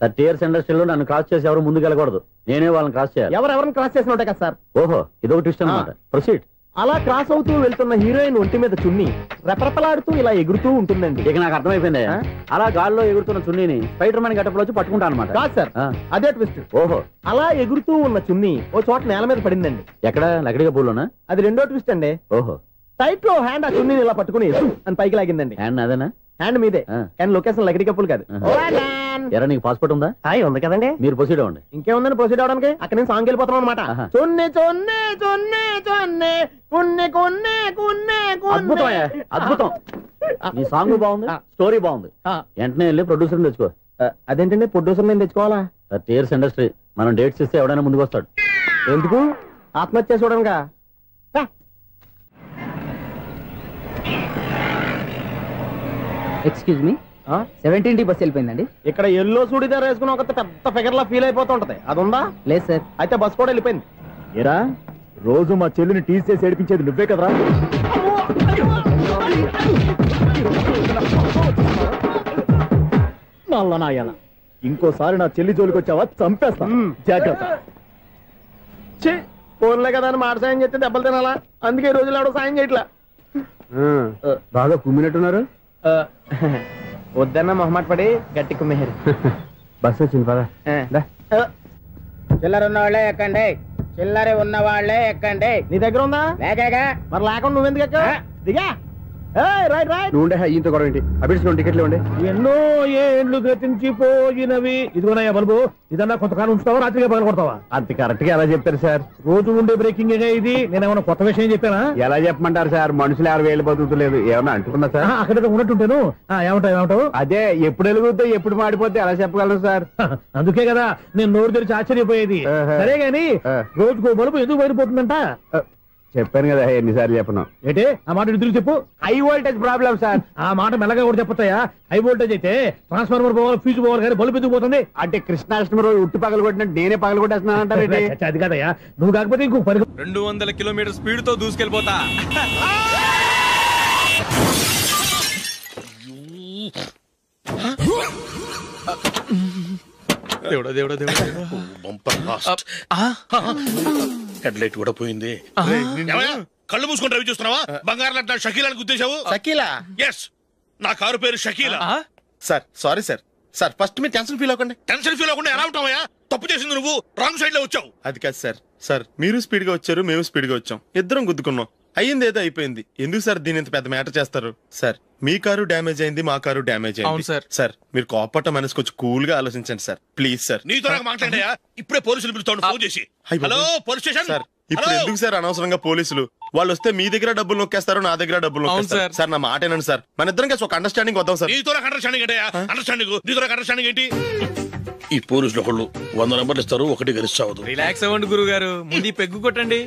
30 years ఇండస్ట్రీలో నన్ను క్రాస్ చేసి ఎవరు ముందుకు వెళ్ళకూడదు. నేనే వాళ్ళని క్రాస్ చేయాలి. ఎవరెవరిని క్రాస్ చేసిన ఉంటాయి కదా సార్. ఓహో, ఇదొక ట్విస్ట్ అన్నమాట. ప్రొసీడ్. అలా క్రాస్ అవుతూ వెళ్తున్న హీరోయిన్ ఒంటి మీద చున్ని రెపరెపలాడుతూ ఇలా ఎగురుతూ ఉంటుందండి. ఇక నాకు అర్థమైపోయింది. అలా గాల్లో ఎగురుతున్న చున్నీని స్పైడర్ మ్యాన్ గెటప్లో వచ్చి పట్టుకుంటా అనమాట. కాదు సార్, అదే ట్విస్ట్. ఓహో, అలా ఎగురుతూ ఉన్న చున్ని ఓ చోట నేల మీద పడిందండి. ఎక్కడ? లకడిగా పూలోనా? అది రెండో ట్విస్ట్ అండి. ఓహో, టైట్ లో హ్యాండ్ ఆ చున్నీని ఇలా పట్టుకుని అని పైకి లాగిందండి. హ్యాండ్ అదేనా? హ్యాండ్ మీదే, కానీ లొకేషన్ లకడి కప్పులు కాదు. ఎరా, నీకు పాస్పోర్ట్ ఉందా? ఉంది కదండి. మీరు ప్రొసీడ్ అవ్వండి. ఇంకేముందని ప్రొసీడ్ అవడానికి? అక్కడ నేను సాంగ్ వెళ్ళిపోతున్నాం అనమాట. చొన్నే చొన్నే చొన్నే చొన్నే కున్నే కున్నే కున్నే. అద్భుతం, అద్భుతం. నీ సాంగ్ బాగుంది, స్టోరీ బాగుంది. వెంటనే వెళ్ళి ప్రొడ్యూసర్ తెచ్చుకో. అదేంటండి ప్రొడ్యూసర్ నేను తెచ్చుకోవాలా? 30 years ఇండస్ట్రీ. మనం డేట్స్ ఇస్తే ఎవడైనా ముందుకు వస్తాడు. ఎందుకు? ఆత్మహత్య చేసుకోవడానికి. ఎక్స్క్యూజ్ మీ, 17D బస్ వెళ్ళిపోయిందండి. ఇక్కడ ఎల్లో చూడిదార్ వేసుకుని ఒక పెద్ద ఫిగర్ లా ఫీల్ అయిపోతూ ఉంటది. అది ఉందా? లేదు సార్. అయితే బస్ కూడా వెళ్ళిపోయింది. ఏరా, రోజు మా చెల్లిని టీస్ చేసి ఏడిపించేది నువ్వే కదరా? నాయన, ఇంకోసారి నా చెల్లి జోలికి వచ్చావా చంపేస్తా. జాగ్రత్త. ఫోన్లే కదా అని మాట సాయం చేస్తే దెబ్బలు తినాలా? అందుకే ఈ రోజులు ఎవడో సాయం చేయట్లా. బాగా కుమ్మినట్టున్నారు. వద్దన్న మొహమాట పడి గట్టి కుమ్మేహారు. బస్సు వచ్చింది పదా. చిల్లర ఉన్న వాళ్ళే ఎక్కండి, చిల్లర ఉన్న వాళ్ళే ఎక్కండి. నీ దగ్గర ఉందా? లేకగా. మరి లేకుండా నువ్వెందుకు ఎక్కా? దిగా. నువ్వుండే ఇంత గొడవ ఏంటి? అభిడిచిన టికెట్లు ఇవ్వండి. ఎన్నో ఏండ్లు గతించిపోయినవి. ఇదిగోనయ్యా బల్బు, ఇదన్నా కొంతకాలం ఉంచుతావా, రాత్రిగా పగల కొడతావా? అంత కరెక్ట్ గా ఎలా చెప్తారు సార్? రోజు ఉండే బ్రేకింగ్ ఇది. నేనేమన్నా కొత్త విషయం చెప్పానా? ఎలా చెప్పమంటారు సార్? మనుషులు 60,000 బతుకుతలేదు. ఏమన్నా అంటున్నా సార్? అక్కడ ఉన్నట్టుంటాను. ఏమంటావు? అదే ఎప్పుడు వెలుగుతో ఎప్పుడు మాడిపోతే ఎలా చెప్పగలను సార్? అందుకే కదా నేను నోరు తెరిచి ఆశ్చర్యపోయేది. సరే గాని రోజుకో బలుపు ఎందుకు బయటపోతుందంట? చెప్పాను కదా ఎన్నిసార్లు చెప్పను. ఏంటి ఆ మాట ఇద్దరు చెప్పు. High voltage problem sir. ఆ మాట మెల్లగా కూడా చెప్పొచ్చాయా? హై వోల్టేజ్ అయితే ట్రాన్స్ఫార్మర్ పోవాలి, ఫ్యూజ్ పోవాలి, కానీ బల్బు ఎందుకు పోతుంది? అంటే కృష్ణాష్టమి రోజు ఉట్టి పగలు కొట్టినట్టు నేనే పగలు కొట్టేస్తున్నాను అంటారు. అది కాదయ్యా, నువ్వు కాకపోతే ఇంకో 200 కిలోమీటర్ స్పీడ్ తో దూసుకెళ్ళిపోతా. దేవుడా దేవుడా దేవుడా. హెడ్ లైట్ కూడా పోయింది. కళ్ళు మూసుకొని రవి చూస్తున్నావా? బంగారం లాంటి షకీలాని గుర్తించావు? షకీలా? ఎస్, నా కారు పేరు Shakeela. Sir sorry sir. Sir first మీరు టెన్షన్ ఫీల్ అవ్వకండి. టెన్షన్ ఫీల్ అవ్వకుండా ఎలా ఉంటావయ్యా? తప్పు చేసింది నువ్వు, రాంగ్ సైడ్ లో వచ్చావు. అది కాదు సార్. సార్ మీరు స్పీడ్ గా వచ్చారు, మేము స్పీడ్ గా వచ్చాం, ఇద్దరం గుద్దుకున్నాం. అయ్యింది ఏదో అయిపోయింది. ఎందుకు సార్ దీని ఇంత పెద్ద మ్యాటర్ చేస్తారు? సార్ మీ కారు డ్యామేజ్ అయింది, మా కారు డ్యామేజ్ అయింది. సార్ సార్ మీరు కోపట్ట మనసు కొంచెం కూల్ గా ఆలోచించండి సార్, ప్లీజ్ సార్. నీతో నాకు మాట్లాడాయా? ఇప్పుడే పోలీసులు పిలుస్తాను, ఫోన్ చేసి. Hello police station. సార్ ఇప్పుడు ఎందుకు సార్ అనవసరంగా పోలీసులు? వాళ్ళు వస్తే మీ దగ్గర డబ్బులు నొక్కేస్తారు, నా దగ్గర డబ్బులు నొక్కేస్తారు. సార్ నా మాట ఏనండి సార్, మన ఇద్దరం కలిసి ఒక అండర్స్టాండింగ్ వద్దాం సార్. నీతో నాకు అండర్స్టాండింగ్ ఏంటయ్యా? అండర్స్టాండింగ్ నీతో నాకు అండర్స్టాండింగ్ ఏంటి? ఈ పోలీసులు ఒకళ్ళు 100 నెంబర్లు ఇస్తారు, ఒకటి గెలిచావదు. రిలాక్స్ అవ్వండి గురువు గారు, ముందు పెగ్గు కొట్టండి.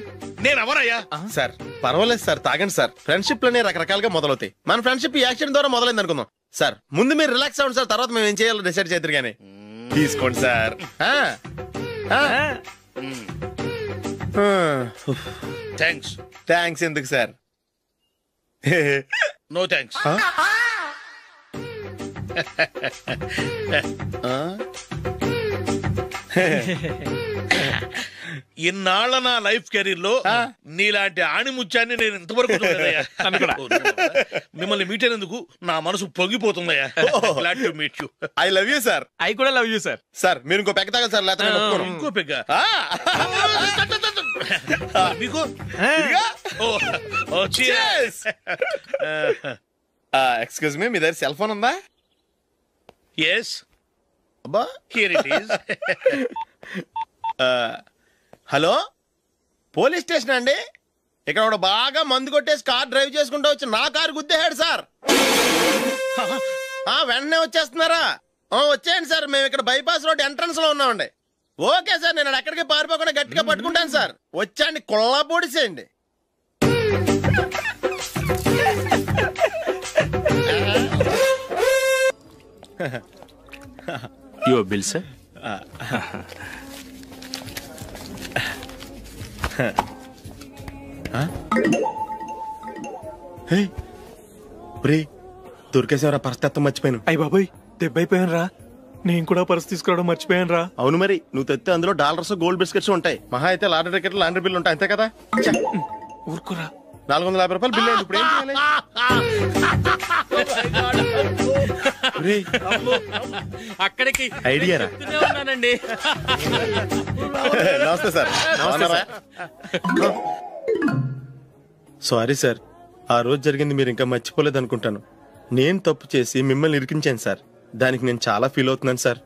నేను ఎవరయ్యా? సార్ పర్వాలేదు సార్, తాగండి సార్. ఫ్రెండ్షిప్ లోనే రకరకాలుగా మొదలవుతాయి. మన ఫ్రెండ్షిప్ ఈ యాక్షన్ ద్వారా మొదలైంది అనుకుందాం. సార్ ముందు మీరు రిలాక్స్ అవ్వండి సార్, తర్వాత మేము ఏం చేయాలో డిసైడ్ చేద్దరు గానీ. తీసుకోండి సార్. థ్యాంక్స్. థ్యాంక్స్ ఎందుకు సార్? No thanks. ఇన్నాళ్ళ నా లైఫ్ కెరీర్ లో నీలాంటి ఆణిముత్యాన్ని నేను ఇంతవరకు చూడలేదయ్యా. మిమ్మల్ని మీట్ అయినందుకు నా మనసు పొంగిపోతుందయ్యా. Glad to meet you. I love you sir. I కూడా లవ్ యూ సార్. సార్ మీరు ఇంకో పెగ్గ తాగాలి సార్, లేకపోతే ఇంకో పెగ్గ మీకు. ఎక్స్క్యూజ్ మీ, మీ దగ్గర సెల్ ఫోన్ ఉందా? ఎస్. అబ్బా here it is. Hello police station అండి. ఇక్కడ ఒకడు బాగా మందు కొట్టేసి కార్ డ్రైవ్ చేసుకుంటూ వచ్చి నా కారు గుద్దేశాడు సార్. వెంటనే వచ్చేస్తున్నారా? వచ్చేయండి సార్, మేము ఇక్కడ బైపాస్ రోడ్ ఎంట్రన్స్ లో ఉన్నామండి. ఓకే సార్, నేను ఎక్కడికి పారిపోకుండా గట్టిగా పట్టుకుంటాను సార్. వచ్చాండి, కుళ్ళ పొడిసేయండి. Your bill sir. దొరికేసేవరా? పరిస్థితి మర్చిపోయాను. అయ్య బాబాయ్, దెబ్బైపోయాను రా. నేను కూడా పర్స్ తీసుకురావడం మర్చిపోయాను రా. అవును మరి, నువ్వు తెస్తే అందులో డాలర్స్, గోల్డ్ బిస్కెట్స్ ఉంటాయి. మహా అయితే లాటరీ టికెట్, లాండ్రీ బిల్లు ఉంటాయి, అంతే కదా? ఊరుకురా. 450 రూపాయలు బిల్లు అయింది. ఇప్పుడు ఏం చేయాలి? అక్కడికి ఐడియా రా. ఉన్నానండి. నమస్తే సార్. సారీ సార్, ఆ రోజు జరిగింది మీరు ఇంకా మర్చిపోలేదు అనుకుంటాను. నేను తప్పు చేసి మిమ్మల్ని ఇరికించాను సార్. దానికి నేను చాలా ఫీల్ అవుతున్నాను సార్.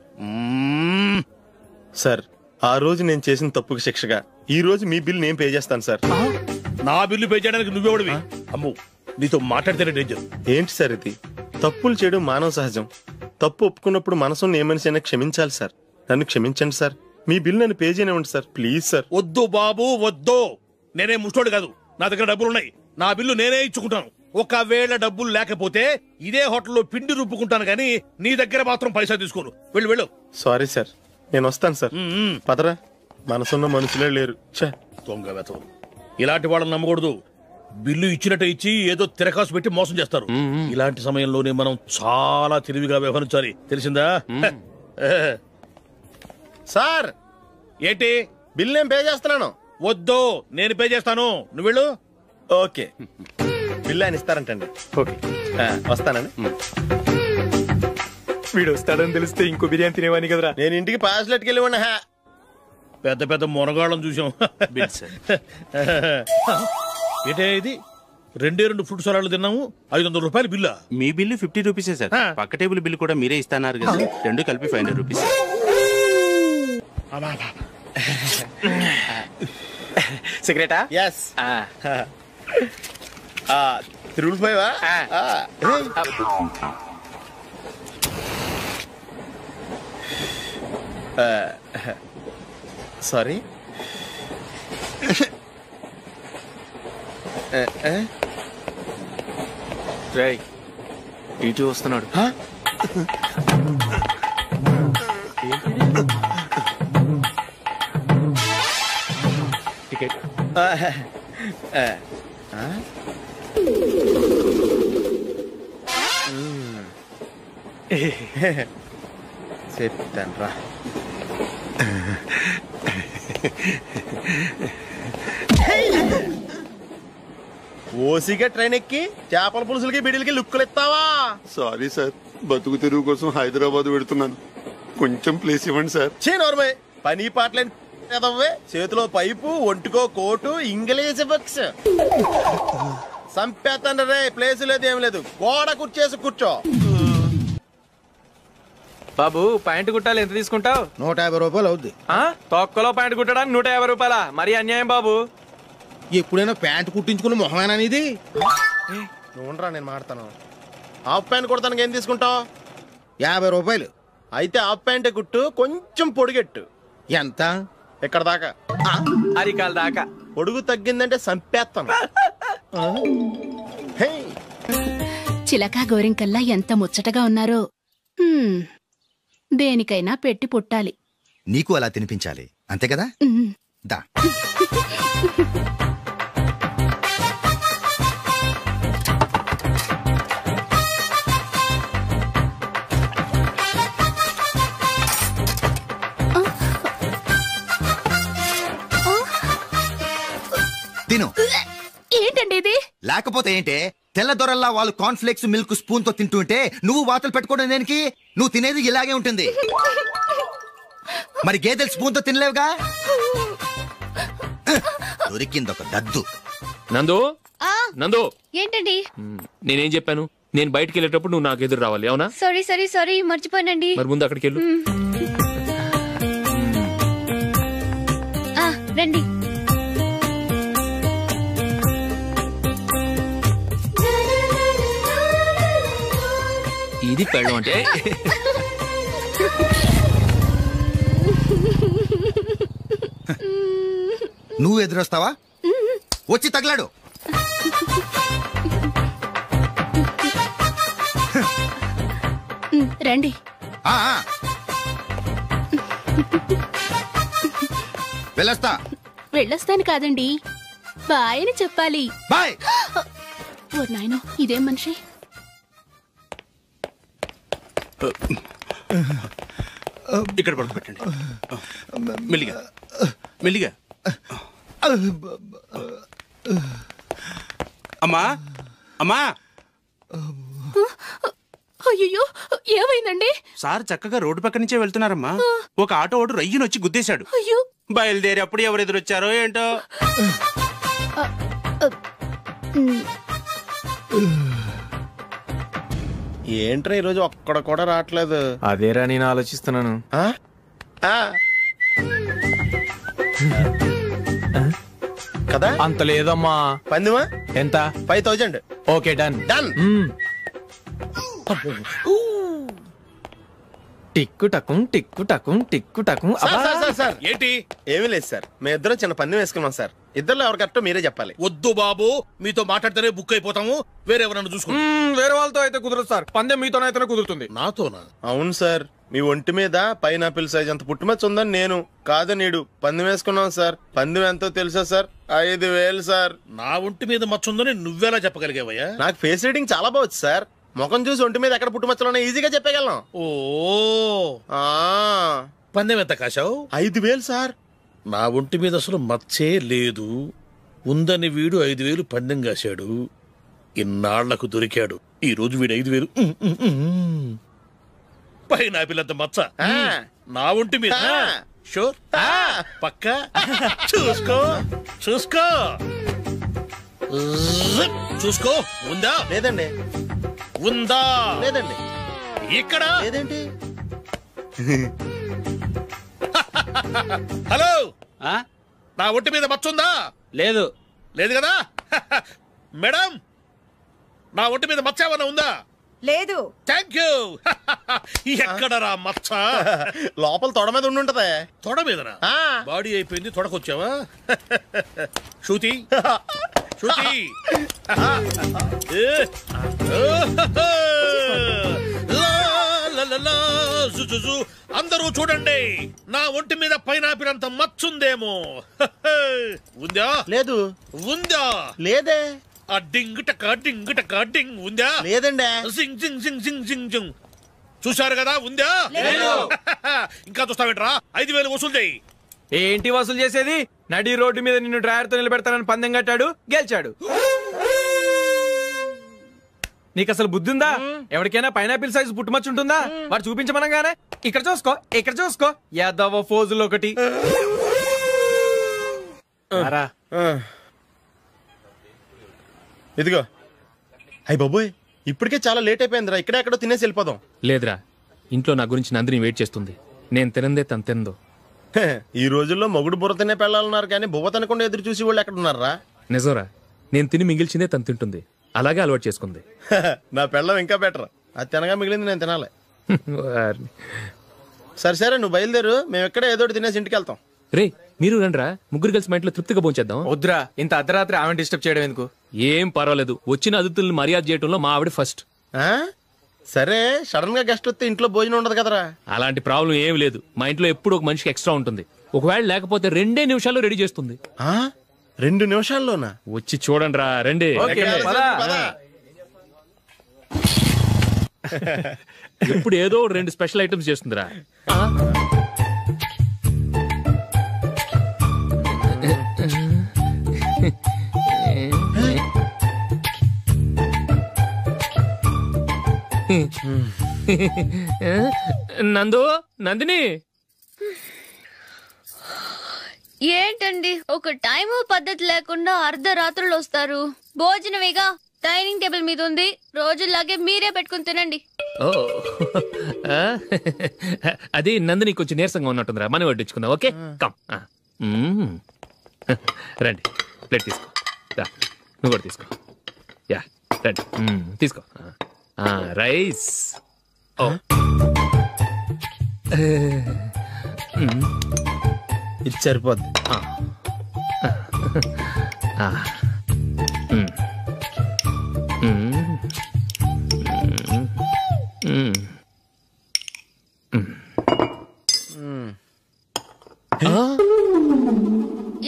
సార్ ఆ రోజు నేను చేసిన తప్పుకి శిక్షగా ఈ రోజు మీ బిల్ నేను పే చేస్తాను సార్. నా బిల్లు పే చేయడానికి నువ్వెవడివి? అమ్మో, నీతో మాట్లాడితేనే డేంజర్. ఏంటి సార్ ఇది? తప్పులు చేయడం మానవ సహజం. తప్పు ఒప్పుకున్నప్పుడు మనసుని ఏ మనిషి అయినా క్షమించాలి సార్. నన్ను క్షమించండి సార్. మీ బిల్ నన్ను పే చేయనివ్వండి సార్, ప్లీజ్ సార్. వద్దు బాబు వద్దు. నేనే ముష్టోడు కాదు, నా దగ్గర డబ్బులున్నాయి. నా బిల్లు నేనే ఇచ్చుకుంటాను. ఒకవేళ డబ్బులు లేకపోతే ఇదే హోటల్లో పిండి రుబ్బుకుంటాను కానీ నీ దగ్గర మాత్రం పైసా తీసుకోను. వెళ్ళు వెళ్ళు. సారీ సార్, నేను వస్తాను సార్. పదరా, మనసున్న మనుషులే లేరు. దొంగ వెతవు. ఇలాంటి వాళ్ళని నమ్మకూడదు. బిల్లు ఇచ్చినట్టు ఇచ్చి ఏదో తిరకాసు పెట్టి మోసం చేస్తారు. ఇలాంటి సమయంలోనే మనం చాలా తెలివిగా వ్యవహరించాలి, తెలిసిందా? సార్ ఏంటి? బిల్ నేను పే చేస్తున్నాను. వద్దు, నేను పే చేస్తాను, నువ్వు వెళ్ళు. ఓకే. బిల్లు ఆయన ఇస్తారంటండి. ఓకే వస్తానండి. వీడు వస్తాడని తెలిస్తే ఇంకో బిర్యానీ తినేవాని కదరా. నేను ఇంటికి పాస్లెట్కి వెళ్ళివ్వండి. పెద్ద పెద్ద మునగాళ్ళం చూసాం. ఏంటే ఇది 2 ఫ్రూట్ సలాడ్లు తిన్నాము, 500 రూపాయలు బిల్లా? మీ బిల్లు 50 రూపీసే సార్. పక్క టేబుల్ బిల్లు కూడా మీరే ఇస్తాన్నారు కదా, 2 కలిపి 500 రూపీస్. సిగరెటా? ఎస్. 3 సారీ. రేయ్ ఇటు వస్తున్నాడు. టికెట్. చెప్తాను రా. ఓసిగా ట్రైన్ ఎక్కి చేపల పులుసులకి బిడిలకి లుక్కులు ఇస్తావా? సారీ సార్, బతుకు తెరువు కోసం హైదరాబాద్ పెడుతున్నాను, కొంచెం ప్లేస్ ఇవ్వండి సార్. నోర్మే, పని పాటలేని కదవ్వే. చేతిలో పైపు, ఒంటికో కోటు, ఇంగ్లీష్ బుక్స్. సంపేతండ్రి రే, ప్లేస్ లేదు ఏం లేదు, గోడ కుర్చేసి కూర్చో. బాబు ప్యాంటు కుట్టాలి, ఎంత తీసుకుంటావు? 150 రూపాయలు అవుద్ది. తొక్కలో ప్యాంటు కుట్టడానికి 150 రూపాయలా? మరి అన్యాయం బాబు. ఎప్పుడైనా ప్యాంటు కుట్టించుకున్న మొహమేనా ఇది? నువ్వురా, నేను మాడతాను. హాఫ్ ప్యాంట్ కుడతానికి ఏం తీసుకుంటావు? 50 రూపాయలు. అయితే హాఫ్ ప్యాంటే కుట్టు, కొంచెం పొడిగెట్టు. ఎంత? ఇక్కడ దాకా, అరికాల దాకా. పొడుగు తగ్గిందంటే సంపేస్తాను. చిలకా గోరింకల్లా ఎంత ముచ్చటగా ఉన్నారో. దేనికైనా పెట్టి పుట్టాలి. నీకు అలా తినిపించాలి, అంతే కదా? దా. తిను. ఏంటండి ఇది? లేకపోతే ఏంటే, తెల్లదొరల్లా వాళ్ళు కార్న్ఫ్లేక్స్ మిల్క్ స్పూన్ తో తింటుంటే నువ్వు వాతలు పెట్టుకోవడం దేనికి? నువ్వు తినేది ఇలాగే ఉంటుంది. మరి గేదెలు స్పూన్ తో తినలేవుగా. దొరికిందొక దద్దు. నందు, నందు, ఏంటండి? నేనేం చెప్పాను? నేను బయటికి వెళ్ళేటప్పుడు నువ్వు నాకు ఎదురు రావాలి, అవునా? సారీ మర్చిపోయానండి. మరి ముందు అక్కడికి వెళ్ళు. రండి. ఇది పెళ్ళం అంటే. నువ్వు ఎదురొస్తావా? వచ్చి తగలాడు. రండి. వెళ్ళొస్తా. వెళ్ళొస్తాను కాదండి, బాయ్ అని చెప్పాలి. బాయ్. ఓ నాయనో, ఇదేం మనిషి? ఇక్కడ పడుకోబెట్టండి. మెల్లిగా మెల్లిగా. అమ్మా అమ్మా. అయ్యో, ఏమైందండి? సార్ చక్కగా రోడ్డు పక్క నుంచే వెళ్తున్నారమ్మా. ఒక ఆటో ఓడు రయ్యను వచ్చి గుద్దేశాడు. బయలుదేరి అప్పుడు ఎవరు ఎదురొచ్చారో ఏంటో. ఏంట్రా ఈరోజు ఒక్కడ కూడా రావట్లేదు? అదేరా నేను ఆలోచిస్తున్నాను. కదా అంత లేదమ్మా. పందిమా ఎంత? 5000. Okay, done. టిక్కు టకుం టిక్కు టకుం టిక్కు టకుం. సార్ ఏంటి? ఏమీ లేదు సార్, మేము ఇద్దరం చిన్న పందెం వేసుకున్నాం సార్. ఇద్దరు ఎవరు కరెక్టో మీరే చెప్పాలి. వద్దు బాబు, మీతో మాట్లాడితేనే బుక్ అయిపోతాము. వేరే ఎవరన్నా చూసుకుంటాం. వేరే వాళ్ళతో అయితే కుదరదు సార్, పందెం మీతోనైతేనే కుదురుతుంది. నాతోనా? అవును సార్, మీ ఒంటి మీద పైనాపిల్ సైజ్ అంత పుట్టుమచ్చ ఉందని నేను కాదు నీడు పందెం వేసుకున్నాం సార్. పందెం ఎంతో తెలుసా సార్? 5000 సార్. నా ఒంటి మీద మచ్చ ఉందని నువ్వెలా చెప్పగలిగావయ్యా? నాకు ఫేస్ రీడింగ్ చాలా బాగుంది సార్. ముఖం చూసి ఒంటి మీద ఎక్కడ పుట్టుమచ్చలో ఈజీగా చెప్పగలను. ఓ, పందెం ఎంత కాశావు? 5000 సార్. నా ఒంటి మీద అసలు మచ్చే లేదు. ఉందని వీడు 5000 పందెం కాశాడు. ఇన్నాళ్లకు దొరికాడు. ఈ రోజు వీడు 5,000. పైన పిల్లంత మచ్చ నా ఒంటి మీద. షూర్ పక్క చూసుకో చూసుకో చూసుకో. ఉందా? లేదండి. ఉందా? లేదండి. ఇక్కడ లేదేంటి? హలో, నా ఒంటి మీద మచ్చ ఉందా? లేదు. లేదు కదా? మేడం, నా ఒంటి మీద మచ్చ ఏమన్నా ఉందా? లేదు. Thank you. ఎక్కడరా మచ్చ? లోపల తొడ మీద ఉండుంటదే. తొడ మీదనా? బాడీ అయిపోయింది, తొడకొచ్చావా? శృతి శృతి, అందరూ చూడండి, నా ఒంటి మీద పైనాపిల్ అంత మచ్చుందేమో. ఉందా? లేదు. ఉందా? లేదే. ఆ డింగ్ టక డింగ్ టక డింగ్ ఉందా? లేదండి. సింగ్ సింగ్ సింగ్ సింగ్ సింగ్ సింగ్. చూశారు కదా? ఉందా? ఇంకా చూస్తావేంట్రా? 5,000 వసూలు చేయి. ఏంటి వసూలు చేసేది? నడి రోడ్డు మీద నిన్ను డ్రైవర్ తో నిలబెడతానని పందెం కట్టాడు, గెలిచాడు. నీకు అసలు బుద్ధి ఉందా? ఎవరికైనా పైనాపిల్ సైజ్ పుట్టుమచ్చు ఉంటుందా? వాడు చూపించమనగానే ఇక్కడ చూసుకో, ఇక్కడ చూసుకో, యాదవ ఫోజులు ఒకటి. ఇదిగో. అయ్య బాబోయ్, ఇప్పటికే చాలా లేట్ అయిపోయిందిరా. ఇక్కడే ఎక్కడో తినేసి వెళ్ళిపోదాం. లేదురా, ఇంట్లో నా గురించి నందిని వెయిట్ చేస్తుంది. నేను తినందే తను తిందో. ఈ రోజుల్లో మొగుడు బుర్ర తినే పెళ్ళాలన్నారు కానీ బువ్వ తినకుండా ఎదురు చూసి వాళ్ళు ఎక్కడ ఉన్నారా? నిజంరా, నేను తిని మిగిల్చిందే తను తింటుంది. అలాగే అలవాటు చేసుకుంది. నా పెళ్ళం ఇంకా బెటర్. అది తినగా మిగిలింది నేను తినాలి. సరే సరే, నువ్వు బయలుదేరు. మేము ఎక్కడ ఏదో తినేసి ఇంటికి వెళ్తాం. రే, మీరు రండిరా, ముగ్గురు కలిసి మా ఇంట్లో తృప్తిగా పోంచేద్దాం. వద్దురా, ఇంత అర్ధరాత్రి ఆమె డిస్టర్బ్ చేయడం ఎందుకు? ఏం పర్వాలేదు, వచ్చిన అతిథులను మర్యాద చేయడంలో మా ఆవిడ ఫస్ట్. సరే, సడన్ గా గెస్ట్ వస్తే ఇంట్లో భోజనం ఉండదు కదరా? అలాంటి ప్రాబ్లం ఏం లేదు. మా ఇంట్లో ఎప్పుడు ఒక మనిషికి ఎక్స్ట్రా ఉంటుంది. ఒకవేళ లేకపోతే 2 నిమిషాల్లో రెడీ చేస్తుంది. 2 నిమిషాల్లోనా? వచ్చి చూడండి రా, రండి. ఎప్పుడు ఏదో 2 స్పెషల్ ఐటమ్స్ చేస్తుందిరా. నందు, నందిని, ఏంటండి ఒక టైము పద్ధతి లేకుండా అర్ధరాత్రులు వస్తారు? భోజనమేగా, డైనింగ్ టేబుల్ మీద ఉంది. రోజుల్లాగే మీరే పెట్టుకుని తినండి. ఓ, అది నందిని కొంచెం నీరసంగా ఉన్నట్టుందిరా. మనం వడ్డించుకుందాం. Okay, come. రండి, ప్లేట్ తీసుకో. నువ్వు కూడా తీసుకో. యా, రండి, తీసుకో. రైస్. ఇది సరిపోద్ది.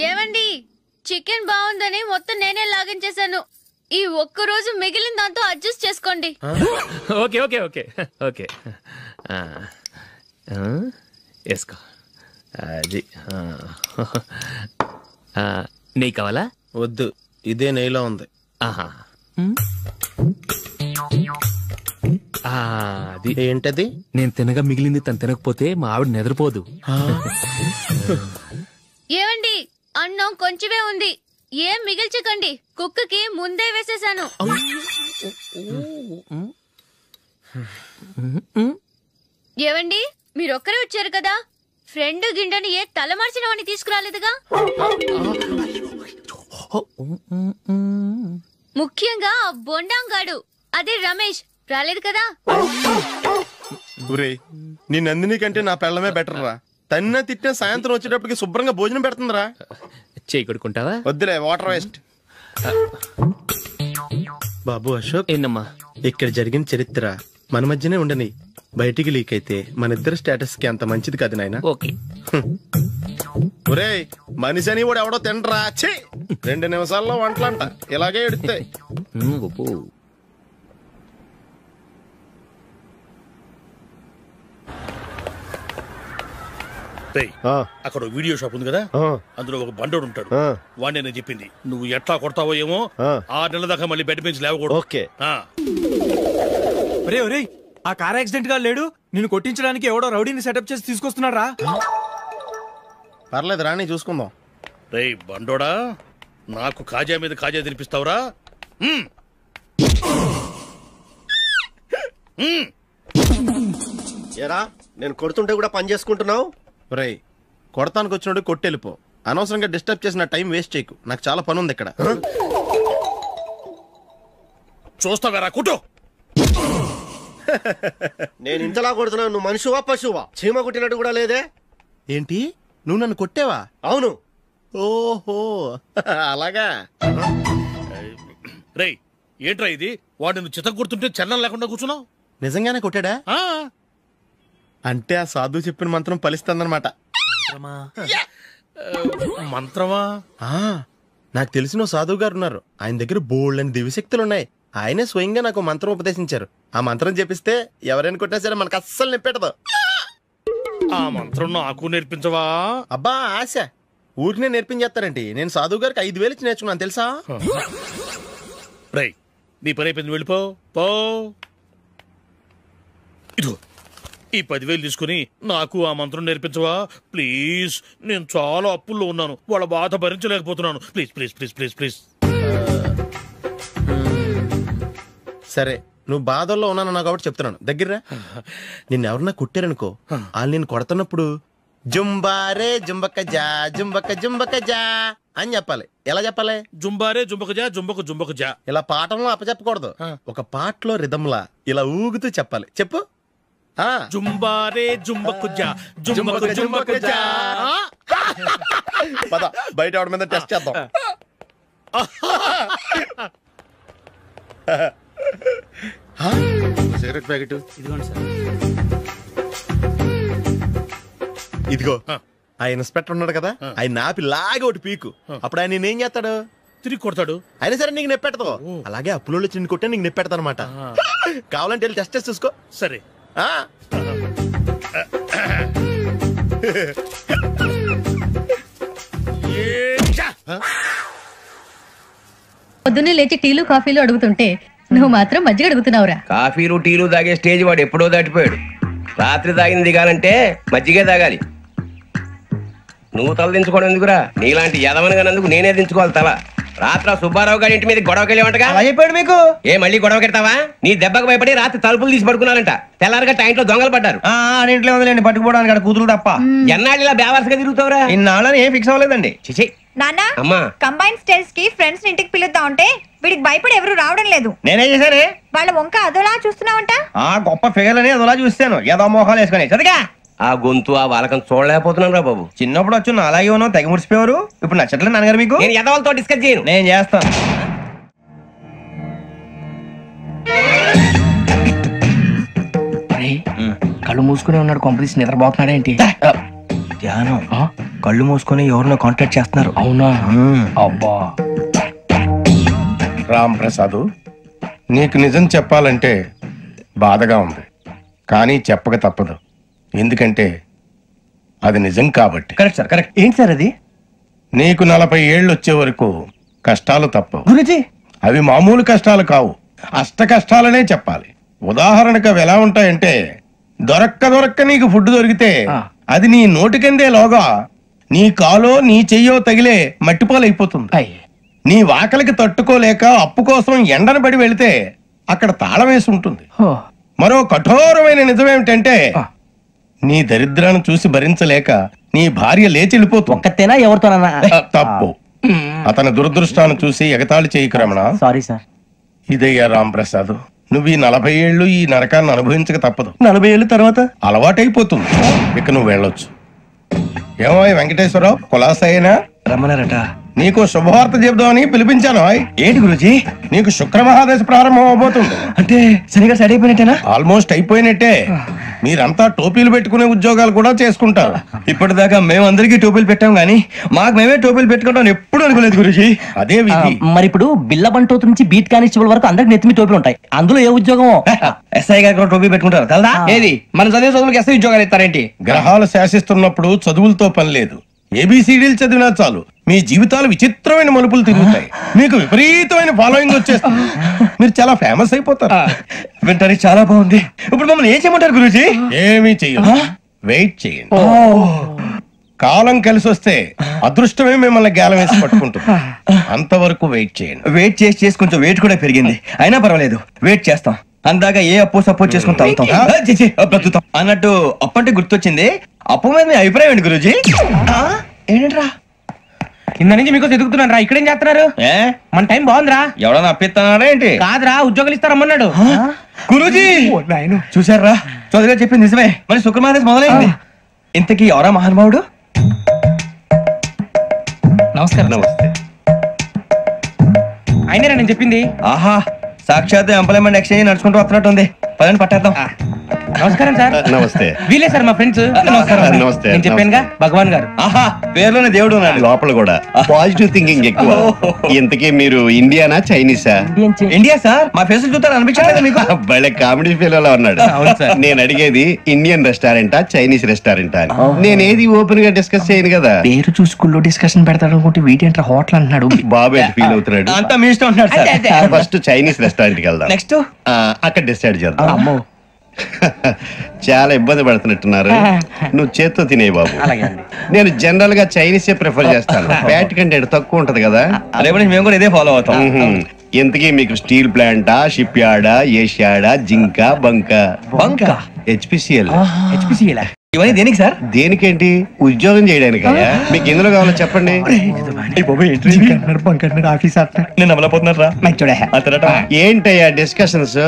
ఏమండి, చికెన్ బాగుందని మొత్తం నేనే లాగించేశాను. ఈ ఒక్కరోజు మిగిలిన దాంతో అడ్జస్ట్ చేసుకోండి. ఓకే ఓకే ఓకే ఓకే, వేసుకో. అది నెయ్యి కావాలా? వద్దు, ఇదే నెయ్యిలో ఉంది. ఆహా, అది ఏంటది? నేను తినగా మిగిలింది తను తినకపోతే మా ఆవిడ నిద్రపోదు. ఏమండి, అన్నం కొంచెమే ఉంది, ఏం మిగిల్చకండి. కుక్కకి ముందే వేసేసాను. ఏవండి, మీరొక్కరే వచ్చారు కదా, ఫ్రెండ్ గిండెని ఏ తలమార్చిన వాడిని తీసుకురాలేదుగా? ముఖ్యంగా బొండాంగాడు, అదే రమేష్, రాలేదు కదా? నీ నందిని కంటే నా పెళ్ళమే బెటర్ రా. తన్న తిట్టిన సాయంత్రం వచ్చేటప్పటికి శుభ్రంగా భోజనం పెడుతుందిరా. చేయి కొడుకుంటావా? వద్దులే, వాటర్ వేస్ట్. బాబు అశోక్, ఏంటమ్మా ఇక్కడ జరిగిన చరిత్ర మన మధ్యనే ఉండని. బయటికి లీక్ అయితే మన ఇద్దరు స్టేటస్ కి అంత మంచిది కాదు నాయన. ఓకే. ఒరేయ్, మనిషి అని కూడా ఎవడో తినరా. 2 నిమిషాల్లో వంటలంట, ఇలాగే ఎడుతాయి. అక్కడ వీడియో షాప్ ఉంది కదా, అందులో ఒక బండోడు ఉంటాడు. వాడిని నేను చెప్పింది నువ్వు ఎట్లా కొడతావో ఏమో, 6 నెలల దాకా మళ్ళీ బెడ్ బెంచ్ లేవకూడదు. ఓకే. ఒరేయ్ ఆ కార్ యాక్సిడెంట్ గా లేడు, నిన్ను కొట్టించడానికి ఎవడో రౌడీని సెటప్ చేసి తీసుకొస్తున్నాడు రా. పర్లేదు రాని చూసుకుందాం. రేయ్ బండోడా, నాకు కాజా మీద కాజా తినిపిస్తావురా? ఏరా నేను కొడుతుంటే కూడా పని చేసుకుంటున్నావు? రేయ్ కొడతానికి వచ్చినోడు కొట్టెళ్ళిపో. అనవసరంగా డిస్టర్బ్ చేసిన టైం వేస్ట్ చేయకు, నాకు చాలా పని ఉంది ఇక్కడ. చూస్తావేరా కుట్టు. నేను ఇంతలా కొడుతున్నావు, నువ్వు మనిషివా పశువా? చీమ కుట్టినట్టు కూడా లేదే. ఏంటి నువ్వు నన్ను కొట్టేవా? అవును. ఓహో అలాగా. రేయ్ ఏంట్రా ఇది, వాడు నువ్వు చిత్త కొడుతుంటే చలనం లేకుండా కూర్చున్నావు? నిజంగానే కొట్టాడా? అంటే ఆ సాధువు చెప్పిన మంత్రం ఫలిస్తుందన్నమాట. మంత్రమా? నాకు తెలిసిన సాధువు గారు ఉన్నారు, ఆయన దగ్గర బోల్డ్ అని దివ్యశక్తులు ఉన్నాయి. ఆయనే స్వయంగా నాకు మంత్రం ఉపదేశించారు. ఆ మంత్రం చెప్పిస్తే ఎవరైనా కొట్టినా సరే మనకు అస్సలు నిప్పెట్టదు. ఆ మంత్రం నాకు నేర్పించవా? అబ్బా ఆశ, ఊరినే నేర్పించేస్తారండి. నేను సాధువు గారికి 5,000 ఇచ్చి నేర్చుకున్నాను తెలుసా? రేయ్ నీ పని అయిపోయింది, వెళ్ళిపో పో. ఇదిగో ఈ 10,000 తీసుకుని నాకు ఆ మంత్రం నేర్పించవా ప్లీజ్? నేను చాలా అప్పుల్లో ఉన్నాను, వాళ్ళ బాధ భరించలేకపోతున్నాను. Please please please please please. సరే నువ్వు బాధల్లో ఉన్నాను నాకు కాబట్టి చెప్తున్నాను. దగ్గర నిన్ను ఎవరన్నా కుట్టారనుకో, వాళ్ళు నేను కొడుతున్నప్పుడు జుంబారే జుంబక జా జుంబక జుంబక జా అని చెప్పాలి. ఎలా చెప్పాలి? జుంబారే జుంబక జా జుంబక జుంబక జా. ఇలా పాఠంలో అప్పచెప్పకూడదు, ఒక పాటలో రిధంలా ఇలా ఊగుతూ చెప్పాలి. చెప్పు. జుంబారే జుంబకు జా జుంబకు జుంబకు జా. పద బయట ఆవిడ మీద టెస్ట్ చేద్దాం. సిగరెట్ ప్యాకెట్ ఇదిగోండి సార్. ఇదిగో ఆ ఇన్స్పెక్టర్ ఉన్నాడు కదా, ఆయన నాపి లాగే ఒకటి పీకు. అప్పుడు ఆయన నేనేం చేస్తాడు? తిరిగి కొడతాడు. అయినా సరే నీకు నెప్పెడతావు. అలాగే అప్పులో చిన్న కొట్టే నీకు నెప్పెడతా అనమాట. కావాలంటే వెళ్ళి టెస్ట్ చేసి చూసుకో. సరే. పొద్దున్నే లేచి టీలు కాఫీలు అడుగుతుంటే నువ్వు మాత్రం మజ్జిగ అడుగుతున్నావురా. కాఫీలు టీలు తాగే స్టేజ్ వాడు ఎప్పుడో దాటిపోయాడు. రాత్రి తాగింది దిగాలంటే మజ్జిగే తాగాలి. నువ్వు తల దించుకోవడం ఎందుకురా? నీలాంటి యదవనగానందుకు నేనే దించుకోవాలి తల. రాత్ర సుబ్బారావు గారి ఇంటి మీద గొడవకెళ్ళేవంటగా. అలా చెప్పాడు మీకు? ఏ మళ్ళీ గొడవ కెడతావా? నీ దెబ్బకు భయపడి రాత్రి తలుపులు తీసి పడుకున్నారంట. తెల్లారగా టైంట్లో దొంగలు పడ్డారు. ఇంట్లో ఉందిలేండి, పట్టుకుపోవడానికి అక్కడ కూతురు తప్ప. ఎన్నాళ్ళు ఇలా బేవర్స్గా తిరుగుతావురా? ఇన్నాళ్ళని ఏం ఫిక్స్ అవ్వలేదండి. చిచి నాన్న, అమ్మా కంబైన్ స్టైల్స్ కి ఫ్రెండ్స్ ఇంటికి పిలుద్దాం అంటే వీడికి భయపడి ఎవరు రావడం లేదు. నేనేం చేశానే? వాళ్ళ వంక అదోలా చూస్తున్నావంట. గొప్ప ఫిగర్ అని అదోలా చూస్తాను, ఏదో మోహాలు వేసుకొని. చదిగా ఆ గొంతు ఆ వాలకం చూడలేకపోతున్నాను రా బాబు. చిన్నప్పుడు వచ్చి నా అలాగే ఉన్నావు, తెగ ముడిచిపోయారు. ఇప్పుడు నచ్చట్లేదు నాన్నగారు మీకు? నేను యదవలతో డిస్కస్ చేయను. నేను చేస్తాను. కళ్ళు మూసుకునే ఉన్నాడు, కొంపదీసి నిద్రపోతున్నాడేంటి? ధ్యానం. కళ్ళు మూసుకొని ఎవరినో కాంటాక్ట్ చేస్తున్నారు. అవునా? అబ్బా. రామ్ ప్రసాద్, నీకు నిజం చెప్పాలంటే బాధగా ఉంది, కానీ చెప్పక తప్పదు. ఎందుకంటే అది నిజం కాబట్టి. Correct sir, correct. ఏంటి సార్ అది? నీకు 40 ఏళ్ళు వచ్చే వరకు కష్టాలు తప్పవు గురుజీ. అవి మామూలు కష్టాలు కావు, అష్ట కష్టాలనే చెప్పాలి. ఉదాహరణకు అవి ఎలా ఉంటాయంటే, దొరక్క నీకు ఫుడ్ దొరికితే అది నీ నోటికందే లోగా నీ కాలో నీ చెయ్యో తగిలే మట్టిపాలైపోతుంది. నీ వాకలికి తట్టుకోలేక అప్పు కోసం ఎండను పడి వెళితే అక్కడ తాళం వేసి ఉంటుంది. మరో కఠోరమైన నిజమేమిటంటే, నీ దరిద్రాన్ని చూసి భరించలేక నీ భార్య లేచి వెళ్ళిపోతుంది. ఒక్కతేనా ఎవరితోనన్నా? తప్పు. అతని దురదృష్టాన్ని చూసి ఎగతాళి చేయకు రమణ. Sorry sir. ఇదయ్యా రాంప్రసాద్, నువ్వు ఈ 40 ఏళ్ళు ఈ నరకాన్ని అనుభవించక తప్పదు. 40 ఏళ్ళ తర్వాత అలవాటైపోతుంది. ఇక నువ్వు వెళ్ళొచ్చు. ఏమో వెంకటేశ్వరరావు, కులాసైనా రమ్మన్నారట. నీకు శుభవార్త చెబుదామని పిలిపించాను. ఏంటి గురుజీ? నీకు శుక్ర మహాదశ ప్రారంభం అవబోతుంది. అంటే సరిగా సెట్ అయిపోయినట్టేనా? ఆల్మోస్ట్ అయిపోయినట్టే. మీరంతా టోపీలు పెట్టుకునే ఉద్యోగాలు కూడా చేసుకుంటారు. ఇప్పటిదాకా మేమందరికీ టోపీలు పెట్టాం గానీ మాకు మేమే టోపీలు పెట్టుకుంటాం ఎప్పుడు అనుకోలేదు గురుజీ. అదే విధి. మరి ఇప్పుడు బిల్ల బంటోతు నుంచి బీట్ కానిస్టేబుల్ వరకు అందరికి నెత్తిమి టోపీలు ఉంటాయి. అందులో ఏ ఉద్యోగం? ఎస్ఐ గారు కూడా టోపీ పెట్టుకుంటారు తెలదా? ఏది మన చదివే చదువులకు ఎస్ఐ ఉద్యోగాలు ఇస్తారేంటి? గ్రహాలు శాసిస్తున్నప్పుడు చదువులతో పని లేదు. ఏబిసిడీలు చదివినా చాలు మీ జీవితాలు విచిత్రమైన మలుపులు తిరుగుతాయి. మీకు విపరీతమైన ఫాలోయింగ్ వచ్చేస్తుంది. మీరు చాలా ఫేమస్ అయిపోతారు. వింటానికి చాలా బాగుంది. ఇప్పుడు మమ్మల్ని ఏం చేయమంటారు గురూజీ? ఏమీ చెయ్యదు, వెయిట్ చేయండి. కాలం కలిసి వస్తే అదృష్టమే మిమ్మల్ని గేలం వేసి పట్టుకుంటుంది. అంతవరకు వెయిట్ చేయండి. వెయిట్ చేసి కొంచెం వెయిట్ కూడా పెరిగింది. అయినా పర్వాలేదు, వెయిట్ చేస్తాం. అందాక ఏ అప్పు సపోర్ట్ చేసుకుని తాగుతాం బ్రతుకుతాం అన్నట్టు. అప్పు అంటే గుర్తొచ్చింది. అప్పు మీద మీ అభిప్రాయం ఏంటి గురూజీ? ఏంటరా కింద నుంచి మీకు ఎదుగుతున్నాను రా. ఇక్కడేం చేస్తున్నారు? మన టైం బాగుందిరా. ఎవడన్నా అప్పిస్తున్నారా ఏంటి? కాదురా, ఉద్యోగాలు ఇస్తారమ్మన్నాడు గురూజీ. చూసారా, చౌదరి గారు చెప్పింది నిజమే. మరి శుక్రమాదేశ్ మొదలైంది. ఇంతకీ ఎవరా మహానుభావుడు? నమస్కారం. నమస్తే. అయినరా నేను చెప్పింది? ఆహా, సాక్షాత్ ఎంప్లాయ్మెంట్ ఎక్స్చేంజ్ నడుచుకుంటూ వస్తున్నట్టు ఉంది. పదండి పట్టేద్దాం. నమస్కారం సార్. నమస్తే. వీలే సార్ మా ఫ్రెండ్స్. నమస్కారం. నమస్తే. నేను చెప్పానుగా భగవాన్ గారు. ఆహా, పేర్లోనే దేవుడు ఉన్నాడు. లోపల కూడా పాజిటివ్ థింకింగ్ ఎక్కువ. ఇంతకీ మీరు ఇండియానా చైనీసా? India sir. మా ఫేస్ చూస్తారు అనిపించలేదు మీకు? భలే కామెడీ ఫీల్ అలా ఉన్నాడు. నేను అడిగేది ఇండియన్ రెస్టారెంటా చైనీస్ రెస్టారెంటా అని. నేనేది ఓపెన్ గా డిస్కస్ చేయను కదా. పేరు చూసుకుల్లో డిస్కషన్ పెడతాడు అనుకుంటే వీటేంట్రా హోటల్ అంటున్నాడు. బాబు ఎట్ ఫీల్ అవుతున్నాడు. అంతా మీ ఇష్టం అంటున్నాడు సార్. ఫస్ట్ చైనీస్ రెస్టారెంట్ కి వెళ్దాం. నెక్స్ట్ అక్కడ డిసైడ్ చేద్దాం. చాలా ఇబ్బంది పడుతున్నట్టున్నారు. నువ్వు చేత్తో తినే బాబు. నేను జనరల్ గా చైనీసే ప్రిఫర్ చేస్తాను. ఫ్యాట్ కంటెంట్ తక్కువ ఉంటది కదా. రేపు నుంచి మేము కూడా ఇదే ఫాలో అవుతాం. ఇంతకీ మీకు స్టీల్ ప్లాంటా, షిప్ యార్డా, ఏషియాడా, జింక, బంకా? హెచ్పిసిఎల్. ఇవన్నీ దేనికి సార్? దేనికేంటి? ఉద్యోగం చేయడానికి. మీకు ఎందులో కావాలో చెప్పండి. నేను అమలపోతున్నారా? ఏంటయ్యా డిస్కషన్స్?